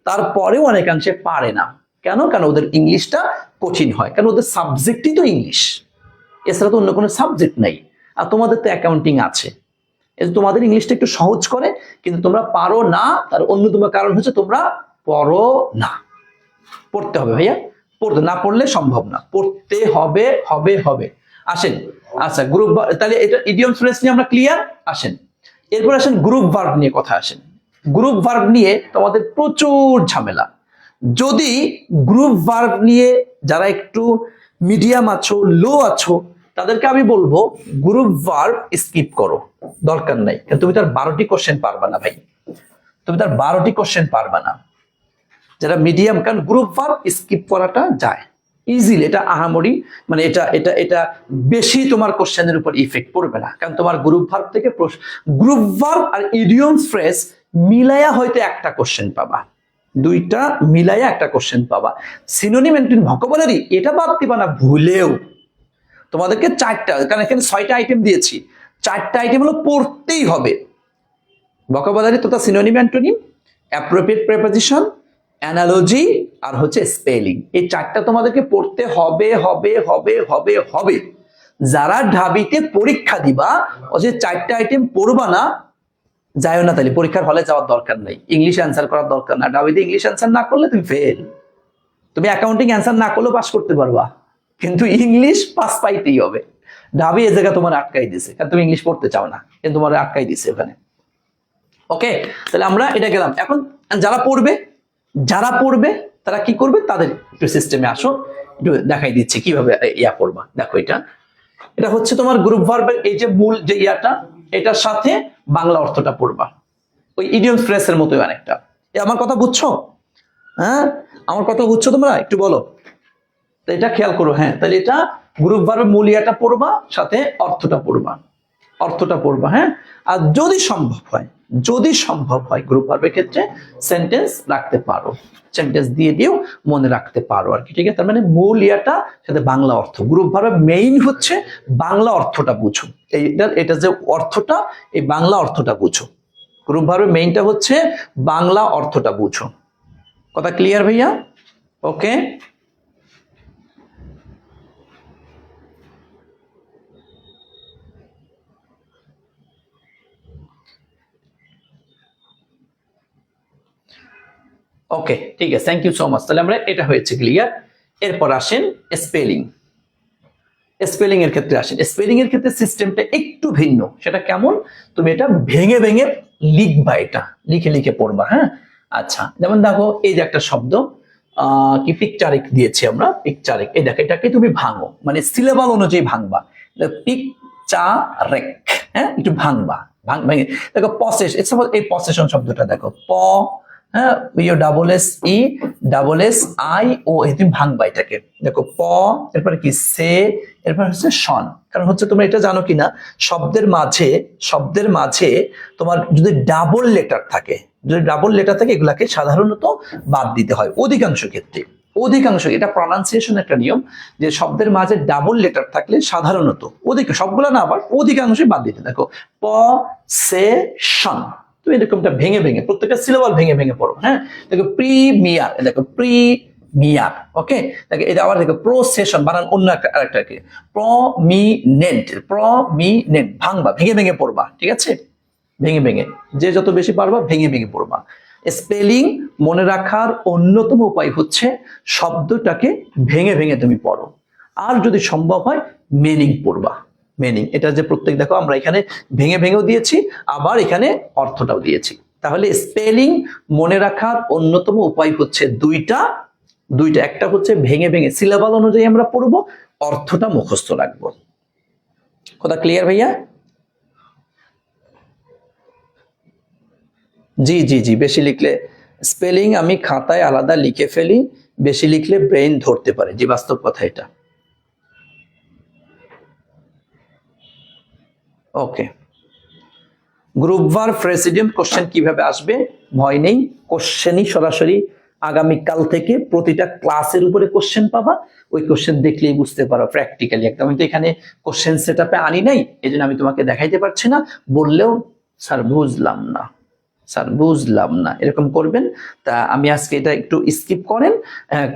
তারপরেও অনেকাংশে পারে না। কেন? কারণ ওদের ইংলিশটা কঠিন হয়, কারণ ওদের সাবজেক্টই তো ইংলিশ, এছাড়া তো অন্য কোনো সাবজেক্ট নাই। আর তোমাদের তো অ্যাকাউন্টিং আছে, তোমাদের ইংলিশটা একটু সহজ করে, কিন্তু তোমরা পারো না, তার অন্যতম কারণ হচ্ছে তোমরা পড়ো না। পড়তে হবে ভাইয়া, পড়তে না পড়লে সম্ভব না, পড়তে হবে। আসেন, আচ্ছা গ্রুপ, তাহলে এটা ইডিয়ম ফ্রেজ নিয়ে আমরা ক্লিয়ার। আসেন এরপর আসেন গ্রুপ ভার্ব নিয়ে কথা। গ্রুপ ভার্ব নিয়ে তোমাদের প্রচুর ঝামেলা। যদি গ্রুপ ভার্ব নিয়ে যারা একটু মিডিয়াম আছো, লো আছো, তাদেরকে আমি বলবো গ্রুপ ভার্ব স্কিপ করো, দরকার নাই। কারণ তুমি তার 12টি কোশ্চেন পারবা না ভাই, যারা মিডিয়াম, কারণ গ্রুপ ভার্ব স্কিপ করাটা যায় ইজিলি, এটা আহামরি, মানে এটা বেশি তোমার কোশ্চেনের উপর ইফেক্ট পড়বে না, কারণ তোমার গ্রুপ ভার্ব আর ইডিয়ম ফ্রেজ মিলাইয়া হয়তো একটা কোশ্চেন পাবা, দুইটা মিলাইয়া একটা কোশ্চেন পাবা। সিনোনিম অ্যান্টোনিম ভোকাবুলারি এটা বাদ দিবা না ভুলেও। তোমাদেরকে 4টা, কারণ এখানে 6টা আইটেম দিয়েছি, 4টা আইটেম হলো পড়তেই হবে। ভোকাবুলারি তথা synonym antonym, appropriate preposition, analogy আর হচ্ছে স্পেলিং। এই 4টা তোমাদেরকে পড়তে হবে। যারা ঢাবিতে পরীক্ষা দিবা, ও যে 4টা আইটেম পড়বা না, যাইও না, তাহলে পরীক্ষার হলে যাওয়ার দরকার নাই, ইংলিশ অ্যান্সার করার দরকার না। ঢাবিতে ইংলিশ অ্যান্সার না করলে তুমি ফেল। তুমি অ্যাকাউন্টিং অ্যান্সার না করলেও পাস করতে পারবা, কিন্তু ইংলিশ পাস পাইতেই হবে। ঢাবি এ জায়গা তোমার আটকাই দিছে, কারণ তুমি ইংলিশ পড়তে চাও না, কিন্তু তোমার আটকাই দিছে ওখানে। ওকে, তাহলে আমরা এটা গেলাম। এখন যারা পড়বে তারা কি করবে, তাদের একটু সিস্টেমে আসো, একটু দেখাই দিচ্ছে কিভাবে ইয়া করবা। দেখো এটা হচ্ছে তোমার গ্রুপ ভার্বের এই যে মূল যে ইয়াটা, এটার সাথে বাংলা অর্থটা পড়বা, ওই ইডিয়ম ফ্রেজের মতোই অনেকটা। আমার কথা বুঝছো? হ্যাঁ, আমার কথা বুঝছো তোমরা? একটু বলো তো, এটা খেয়াল করো। হ্যাঁ, তাহলে এটা গ্রুপ ভার্বের মূল ইয়াটা পড়বা, সাথে অর্থটা পড়বা। হ্যাঁ, আর যদি সম্ভব হয় গ্রুপ ভার্বের ক্ষেত্রে সেন্টেন্স রাখতে পারো, সেন্টেন্স দিয়েও মনে রাখতে পারো আর কি। ঠিক আছে, তার মানে মূল ইয়াটা সাথে বাংলা অর্থ। গ্রুপ ভার্বের মেইন হচ্ছে বাংলা অর্থটা বুঝো, এটা যে অর্থটা, এই বাংলা অর্থটা বুঝো। গ্রুপ ভার্বের মেইনটা হচ্ছে বাংলা অর্থটা বুঝো। কথা ক্লিয়ার ভাইয়া? ওকে, ওকে, ঠিক আছে, থ্যাংক ইউ সো মাচ। তাহলে আমরা এটা হয়েছে ক্লিয়ার। এরপর আসেন স্পেলিং এর ক্ষেত্রে স্পেলিং এর ক্ষেত্রে সিস্টেমটা একটু ভিন্ন। সেটা কেমন? তুমি এটা ভেঙে লিখবা, এটা লিখে পড়বা। হ্যাঁ, আচ্ছা, যেমন দেখো এই যে একটা শব্দ, কি পিকচারিক দিয়েছি আমরা, পিকচারিক। এই দেখো এটাকে তুমি ভাঙো, মানে সিলেবাল অনুযায়ী ভাঙবা। পিকচারেক, হ্যাঁ একটু ভাঙবা, ভেঙে দেখো পসেস, এই পসেশন শব্দটা দেখো, হ্যাঁ U double S E double S I O, তুমি ভাঙবা এটাকে। দেখো এরপরে কি সে, এরপর হচ্ছে শন। কারণ হচ্ছে তোমরা এটা জানো কিনা, শব্দের মাঝে তোমার যদি ডাবল লেটার থাকে, এগুলাকে সাধারণত বাদ দিতে হয় অধিকাংশ ক্ষেত্রে। এটা প্রনাউন্সিয়েশন একটা নিয়ম, যে শব্দের মাঝে ডাবল লেটার থাকলে সাধারণত সবগুলা না, আবার অধিকাংশই বাদ দিতে। দেখো পসেশন, তুমি এরকমটা ভেঙে ভেঙে প্রত্যেকটা সিলেবাল ভেঙে ভেঙে পড়ো। হ্যাঁ দেখো প্রিমিয়ার, দেখো প্রিমিয়ার, ওকে। দেখো এটা আবার দেখো প্রসেশন, বানান অন্য আরেকটাকে প্রমিনেন্ট, ভাঙবা, ভেঙে ভেঙে পড়বা, ঠিক আছে, ভেঙে ভেঙে, যে যত বেশি পারবা ভেঙে ভেঙে পড়বা। স্পেলিং মনে রাখার অন্যতম উপায় হচ্ছে শব্দটাকে ভেঙে ভেঙে তুমি পড়ো, আর যদি সম্ভব হয় মিনিং পড়বা। মিনিং এটা যে প্রত্যেক, দেখো আমরা এখানে ভেঙে ভেঙেও দিয়েছি, আবার এখানে অর্থটাও দিয়েছি। তাহলে স্পেলিং মনে রাখার অন্যতম উপায় হচ্ছে দুইটা, একটা হচ্ছে ভেঙে ভেঙে সিলেবাল অনুযায়ী আমরা পড়বো, অর্থটা মুখস্থ রাখবো। কথা ক্লিয়ার ভাইয়া? জি জি জি, বেশি লিখলে স্পেলিং আমি খাতায় আলাদা লিখে ফেলি, বেশি লিখলে ব্রেইন ধরতে পারে। জি বাস্তব কথা এটা। ওকে, গ্রুপ ভার্ব প্রেসিডিয়াম কোশ্চেন কিভাবে আসবে? ভয় নেই, কোশ্চেনই সরাসরি আগামীকাল থেকে প্রতিটা ক্লাসের উপরে কোশ্চেন পাবা। ওই কোশ্চেন দেখলেই বুঝতে পারো প্র্যাকটিক্যালি একদম। আমি তো এখানে কোশ্চেন সেটআপে আনি নাই, এই জন্য আমি তোমাকে দেখাইতে পারছি না, বললেও স্যার বুঝলাম না এরকম করবেন। তা আমি আজকে এটা একটু স্কিপ করেন,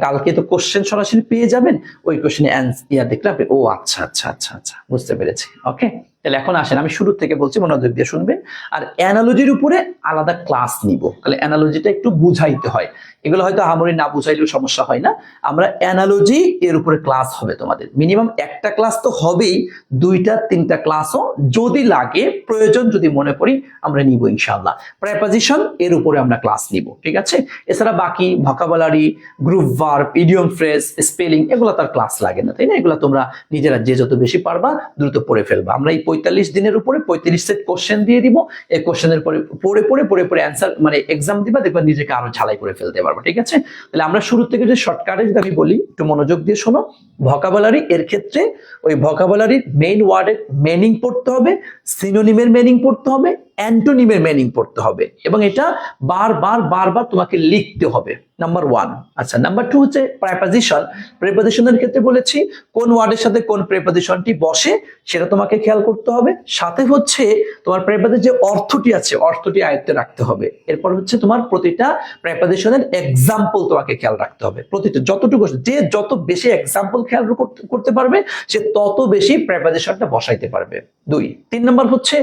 কালকে তো কোশ্চেন সরাসরি পেয়ে যাবেন, ওই কোশ্চেনে অ্যান্সার দেখলে আপনি ও আচ্ছা আচ্ছা আচ্ছা আচ্ছা বুঝতে পেরেছি। ওকে, তাহলে এখন আসেন, আমি শুরু থেকে বলছি, মনোযোগ দিয়ে শুনবেন। আর অ্যানালজির উপরে আলাদা ক্লাস নিব, তাহলে অ্যানালজিটা একটু বুঝাইতে হয়, এগুলো হয়তো আমরি না বুঝাইলেও সমস্যা হয় না। আমরা অ্যানালজি এর উপরে ক্লাস হবে তোমাদের, মিনিমাম একটা ক্লাস তো হবেই, 2-3টা ক্লাসও যদি লাগে, প্রয়োজন যদি মনে করি আমরা নিব ইনশাআল্লাহ। প্রেপোজিশন এর উপরে আমরা ক্লাস নিব, ঠিক আছে। এছাড়া বাকি vocabulary, group verb, idiom phrase, spelling, এগুলো তার ক্লাস লাগে না, তাই না? এগুলো তোমরা নিজেরা যে যত বেশি পারবা দ্রুত পড়ে ফেলবা। আমরা এই 45 দিনের উপরে 35 সেট কোশ্চেন দিয়ে দিব, এই কোশ্চেনের পরে পড়ে অ্যান্সার মানে এক্সাম দিবা, দেখবা নিজেকে আরো ঝালাই করে ফেলতে পারবো, ঠিক আছে। তাহলে আমরা শুরু থেকে যে শর্টকাটে যদি আমি বলি, একটু মনোযোগ দিয়ে শোনো। ভোকাবুলারি এর ক্ষেত্রে ওই ভোকাবুলারির মেইন ওয়ার্ডের মিনিং পড়তে হবে, সিনোনিমের মিনিং পড়তে হবে, অ্যান্টোনিমের মিনিং পড়তে হবে, এবং এটা বারবার তোমাকে লিখতে হবে, নাম্বার 1। আচ্ছা, নাম্বার 2 হচ্ছে প্রেপোজিশন। প্রেপোজিশনের ক্ষেত্রে বলেছি কোন ওয়ার্ডের সাথে কোন প্রেপোজিশনটি বসে সেটা তোমাকে খেয়াল করতে হবে। সাথে হচ্ছে তোমার প্রেপোজিশনের যে অর্থটি আছে, অর্থটি আয়ত্তে রাখতে হবে। এরপর হচ্ছে তোমার প্রতিটা প্রেপোজিশনের এক্সাম্পল তোমাকে খেয়াল রাখতে হবে। প্রতিটা যতটুকু, যে যত বেশি এক্সাম্পল খেয়াল করতে পারবে সে তত বেশি প্রেপোজিশনটা বসাইতে পারবে। 2-3 নম্বর হচ্ছে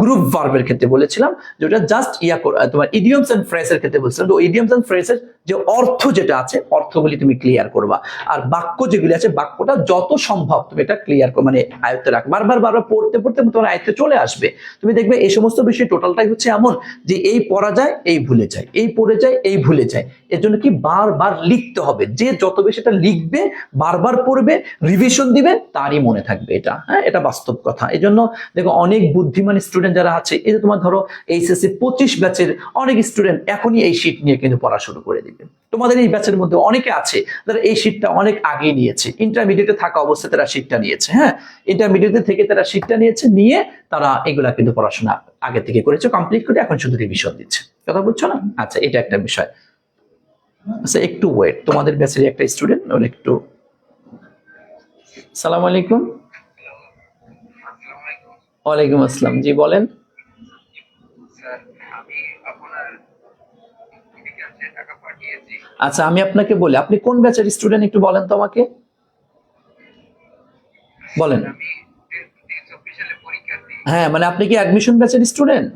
গ্রুপ ভার্বের ক্ষেত্রে বলেছিলাম, যেটা জাস্ট তোমার ইডিয়মস এন্ড ফ্রেজের ক্ষেত্রে বলছিলাম, তো ইডিয়মস এন্ড ফ্রেজের যে অর্থ যেটা আছে, অর্থগুলি তুমি ক্লিয়ার করবা। আর বাক্য যেগুলি আছে, বাক্যটা যত সম্ভব তুমি এটা ক্লিয়ার মানে আয়ত্তে রাখ, বারবার পড়তে তোমার আয়ত্তে চলে আসবে। তুমি দেখবে এই সমস্ত বিষয় টোটালটাই হচ্ছে এমন যে এই পড়া যায় এই ভুলে যায়, এই পড়ে যায় এই ভুলে যায়। এর জন্য কি বারবার লিখতে হবে, যে যত বেশি এটা লিখবে, বারবার পড়বে, রিভিশন দিবে, তারই মনে থাকবে এটা। হ্যাঁ, এটা বাস্তব কথা। এই জন্য দেখো অনেক বুদ্ধিমান স্টুডেন্ট যারা আছে, এই যে তোমার ধরো এইচএসসি 25 ব্যাচের অনেক স্টুডেন্ট এখনই এই শীট নিয়ে কিন্তু পড়া শুরু করে দিবে। তোমাদের এই ব্যাচের মধ্যে অনেকে আছে যারা এই শীটটা অনেক আগে নিয়েছে, ইন্টারমিডিয়েটে থাকা অবস্থায় তারা শীটটা নিয়েছে। হ্যাঁ, ইন্টারমিডিয়েটে থেকে তারা শীটটা নিয়ে তারা এগুলা কিন্তু পড়াশোনা আগে থেকে করেছে, কমপ্লিট করে এখন শুধু রিভিশন দিচ্ছে। কথা বুঝছো না? আচ্ছা, এটা একটা বিষয়। আচ্ছা, একটু ওয়েট, তোমাদের ব্যাচের একটা স্টুডেন্ট, ওর একটু। সালাম আলাইকুম। ওয়ালাইকুম আসসালাম, জি বলেন। আচ্ছা, আমি আপনাকে বলি, আপনি কোন ব্যাচের স্টুডেন্ট একটু বলেন তো আমাকে, বলেন। হ্যাঁ, মানে আপনি কি অ্যাডমিশন ব্যাচের স্টুডেন্ট?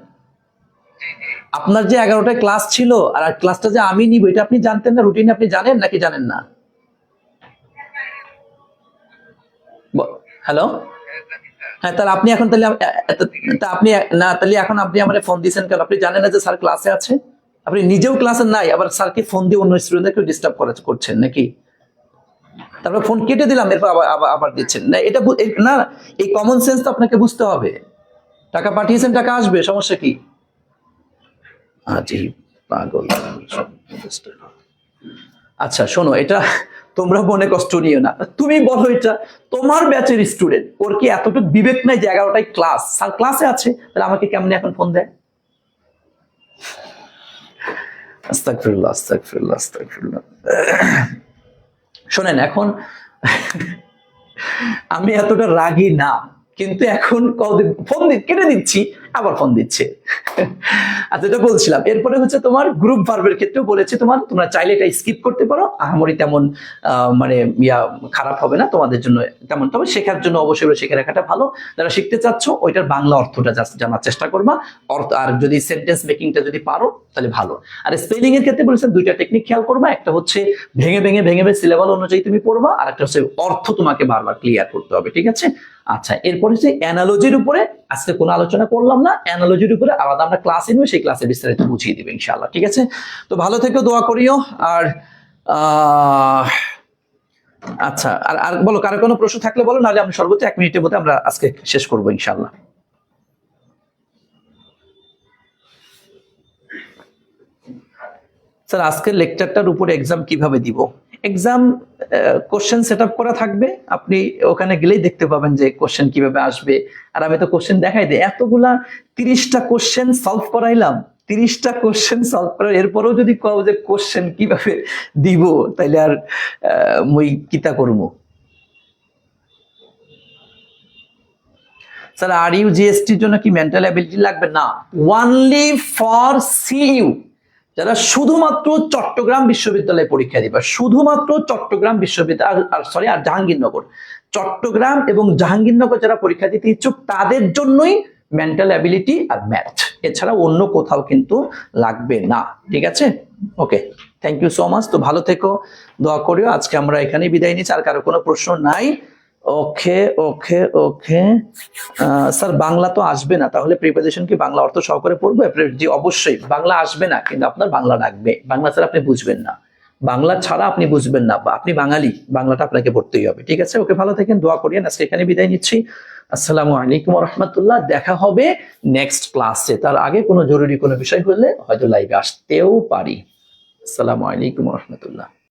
আপনার যে 11টায় ক্লাস ছিল, আর ক্লাসটা যে আমি নিব, এটা আপনি জানতেন না? রুটিন আপনি জানেন নাকি জানেন না? হ্যালো, হ্যাঁ, তাহলে আপনি এখন তাহলে আপনি না, তাহলে এখন আপনি আমার ফোন দিয়েছেন কেন? আপনি জানেন না যে স্যার ক্লাসে আছে? আপনি নিজেও ক্লাসে নাই, আবার স্যারকে ফোন দিয়ে অন্য স্টুডেন্টদেরকে ডিস্টার্ব করছেন নাকি? তারপর ফোন কেটে দিলাম, এরপর আবার আবার আবার দিচ্ছেন না। এটা না, এই কমন সেন্স তো আপনাকে বুঝতে হবে। টাকা পাঠিয়েছেন, টাকা আসবে, সমস্যা কি? আজি পাগল। আচ্ছা শোনো, এটা তোমরা মনে কষ্ট নিও না। তুমি বলো, এটা তোমার ব্যাচের স্টুডেন্ট, ওর কি এতটুকু বিবেক নাই যে 11টায় ক্লাস, স্যার ক্লাসে আছে, তাহলে আমাকে কেমনে এখন ফোন দেয়? আস্তাগফিরুল্লাহ, আস্তাগফিরুল্লাহ, আস্তাগফিরুল্লাহ। শোনেন, এখন আমি এতটা রাগী না, কিন্তু এখন ফোন কেটে দিচ্ছি, আবার ফোন দিচ্ছে। আচ্ছা, এটা বলছিলাম। এরপরে হচ্ছে তোমার গ্রুপ ভার্বের ক্ষেত্রেও বলেছি, তোমরা চাইলে এটা স্কিপ করতে পারো, আহামরি তেমন মানে খারাপ হবে না তোমাদের জন্য তেমন। তবে শেখার জন্য অবশ্যই শিখে রাখাটা ভালো। যারা শিখতে চাচ্ছ, ওইটার বাংলা অর্থটা জানার চেষ্টা করবা। আর যদি সেন্টেন্স মেকিংটা যদি পারো তাহলে ভালো। আর স্পেলিং এর ক্ষেত্রে বলেছেন দুইটা টেকনিক খেয়াল করবা। একটা হচ্ছে ভেঙে ভেঙে সিলেবাল অনুযায়ী তুমি পড়বা, আর একটা হচ্ছে অর্থ তোমাকে বারবার ক্লিয়ার করতে হবে, ঠিক আছে? আচ্ছা, এরপরে হচ্ছে অ্যানালজির উপরে আজকে কোনো আলোচনা করলাম না। অ্যানালজির উপরে আলাদা আমরা ক্লাসে নিব, সেই ক্লাসে বিস্তারিত বুঝিয়ে দিবে ইনশাআল্লাহ, ঠিক আছে? তো ভালো থেকো, দোয়া করিও। আর আচ্ছা, আর বলো, কারো কোনো প্রশ্ন থাকলে বলো, নাহলে আমি সর্বোচ্চ 1 মিনিটের মধ্যে আমরা আজকে শেষ করবো ইনশাআল্লাহ। স্যার, আজকের লেকচারটার উপরে এক্সাম কিভাবে দিব? এক্সাম কোশ্চেন সেট আপ করা থাকবে, আপনি ওখানে গেলেই দেখতে পাবেন যে কোশ্চেন কিভাবে আসবে। আর আমি তো কোশ্চেন দেখাই দিই, এতগুলা 30টা কোশ্চেন সলভ করাইলাম, 30টা কোশ্চেন সলভ করার এরপরেও যদি কও যে কোশ্চেন কিভাবে দিব, তাইলে আর মই কিতা করবো? স্যার, আর ইউ জিএসটির জন্য কি মেন্টাল অ্যাবিলিটি লাগবে? না, ওনলি ফর সিইউ, যারা শুধুমাত্র চট্টগ্রাম বিশ্ববিদ্যালয়ে পরীক্ষা দিবা, শুধুমাত্র চট্টগ্রাম বিশ্ববিদ্যালয়, আর জাহাঙ্গীরনগর, চট্টগ্রাম এবং জাহাঙ্গীরনগর যারা পরীক্ষা দিতে ইচ্ছুক, তাদের জন্যই মেন্টাল অ্যাবিলিটি আর ম্যাথ, এছাড়া অন্য কোথাও কিন্তু লাগবে না, ঠিক আছে? Okay, thank you so much. তো ভালো থেকো, দোয়া করিও। আজকে আমরা এখানেই বিদায় নিচ্ছি। আর কারো কোনো প্রশ্ন নাই? ওকে ওকে ওকে। স্যার, বাংলা তো আসবে না, তাহলে প্রিপারেশন কি বাংলা অর্থ সহকারে পড়বো? জি অবশ্যই, বাংলা আসবে না, কিন্তু আপনার বাংলা লাগবে। বাংলা ছাড়া আপনি বুঝবেন না, বাংলা ছাড়া আপনি বুঝবেন না, বা আপনি বাঙালি, বাংলাটা আপনাকে পড়তেই হবে, ঠিক আছে? ওকে, ভালো থাকেন, দোয়া করিয়েন। আজকে এখানে বিদায় নিচ্ছি। আসসালামু আলাইকুম ওয়া রাহমাতুল্লাহ। দেখা হবে নেক্সট ক্লাসে। তার আগে কোনো জরুরি কোনো বিষয় হলে হয়তো লাইভে আসতেও পারি। আসসালামু আলাইকুম ওয়া রাহমাতুল্লাহ।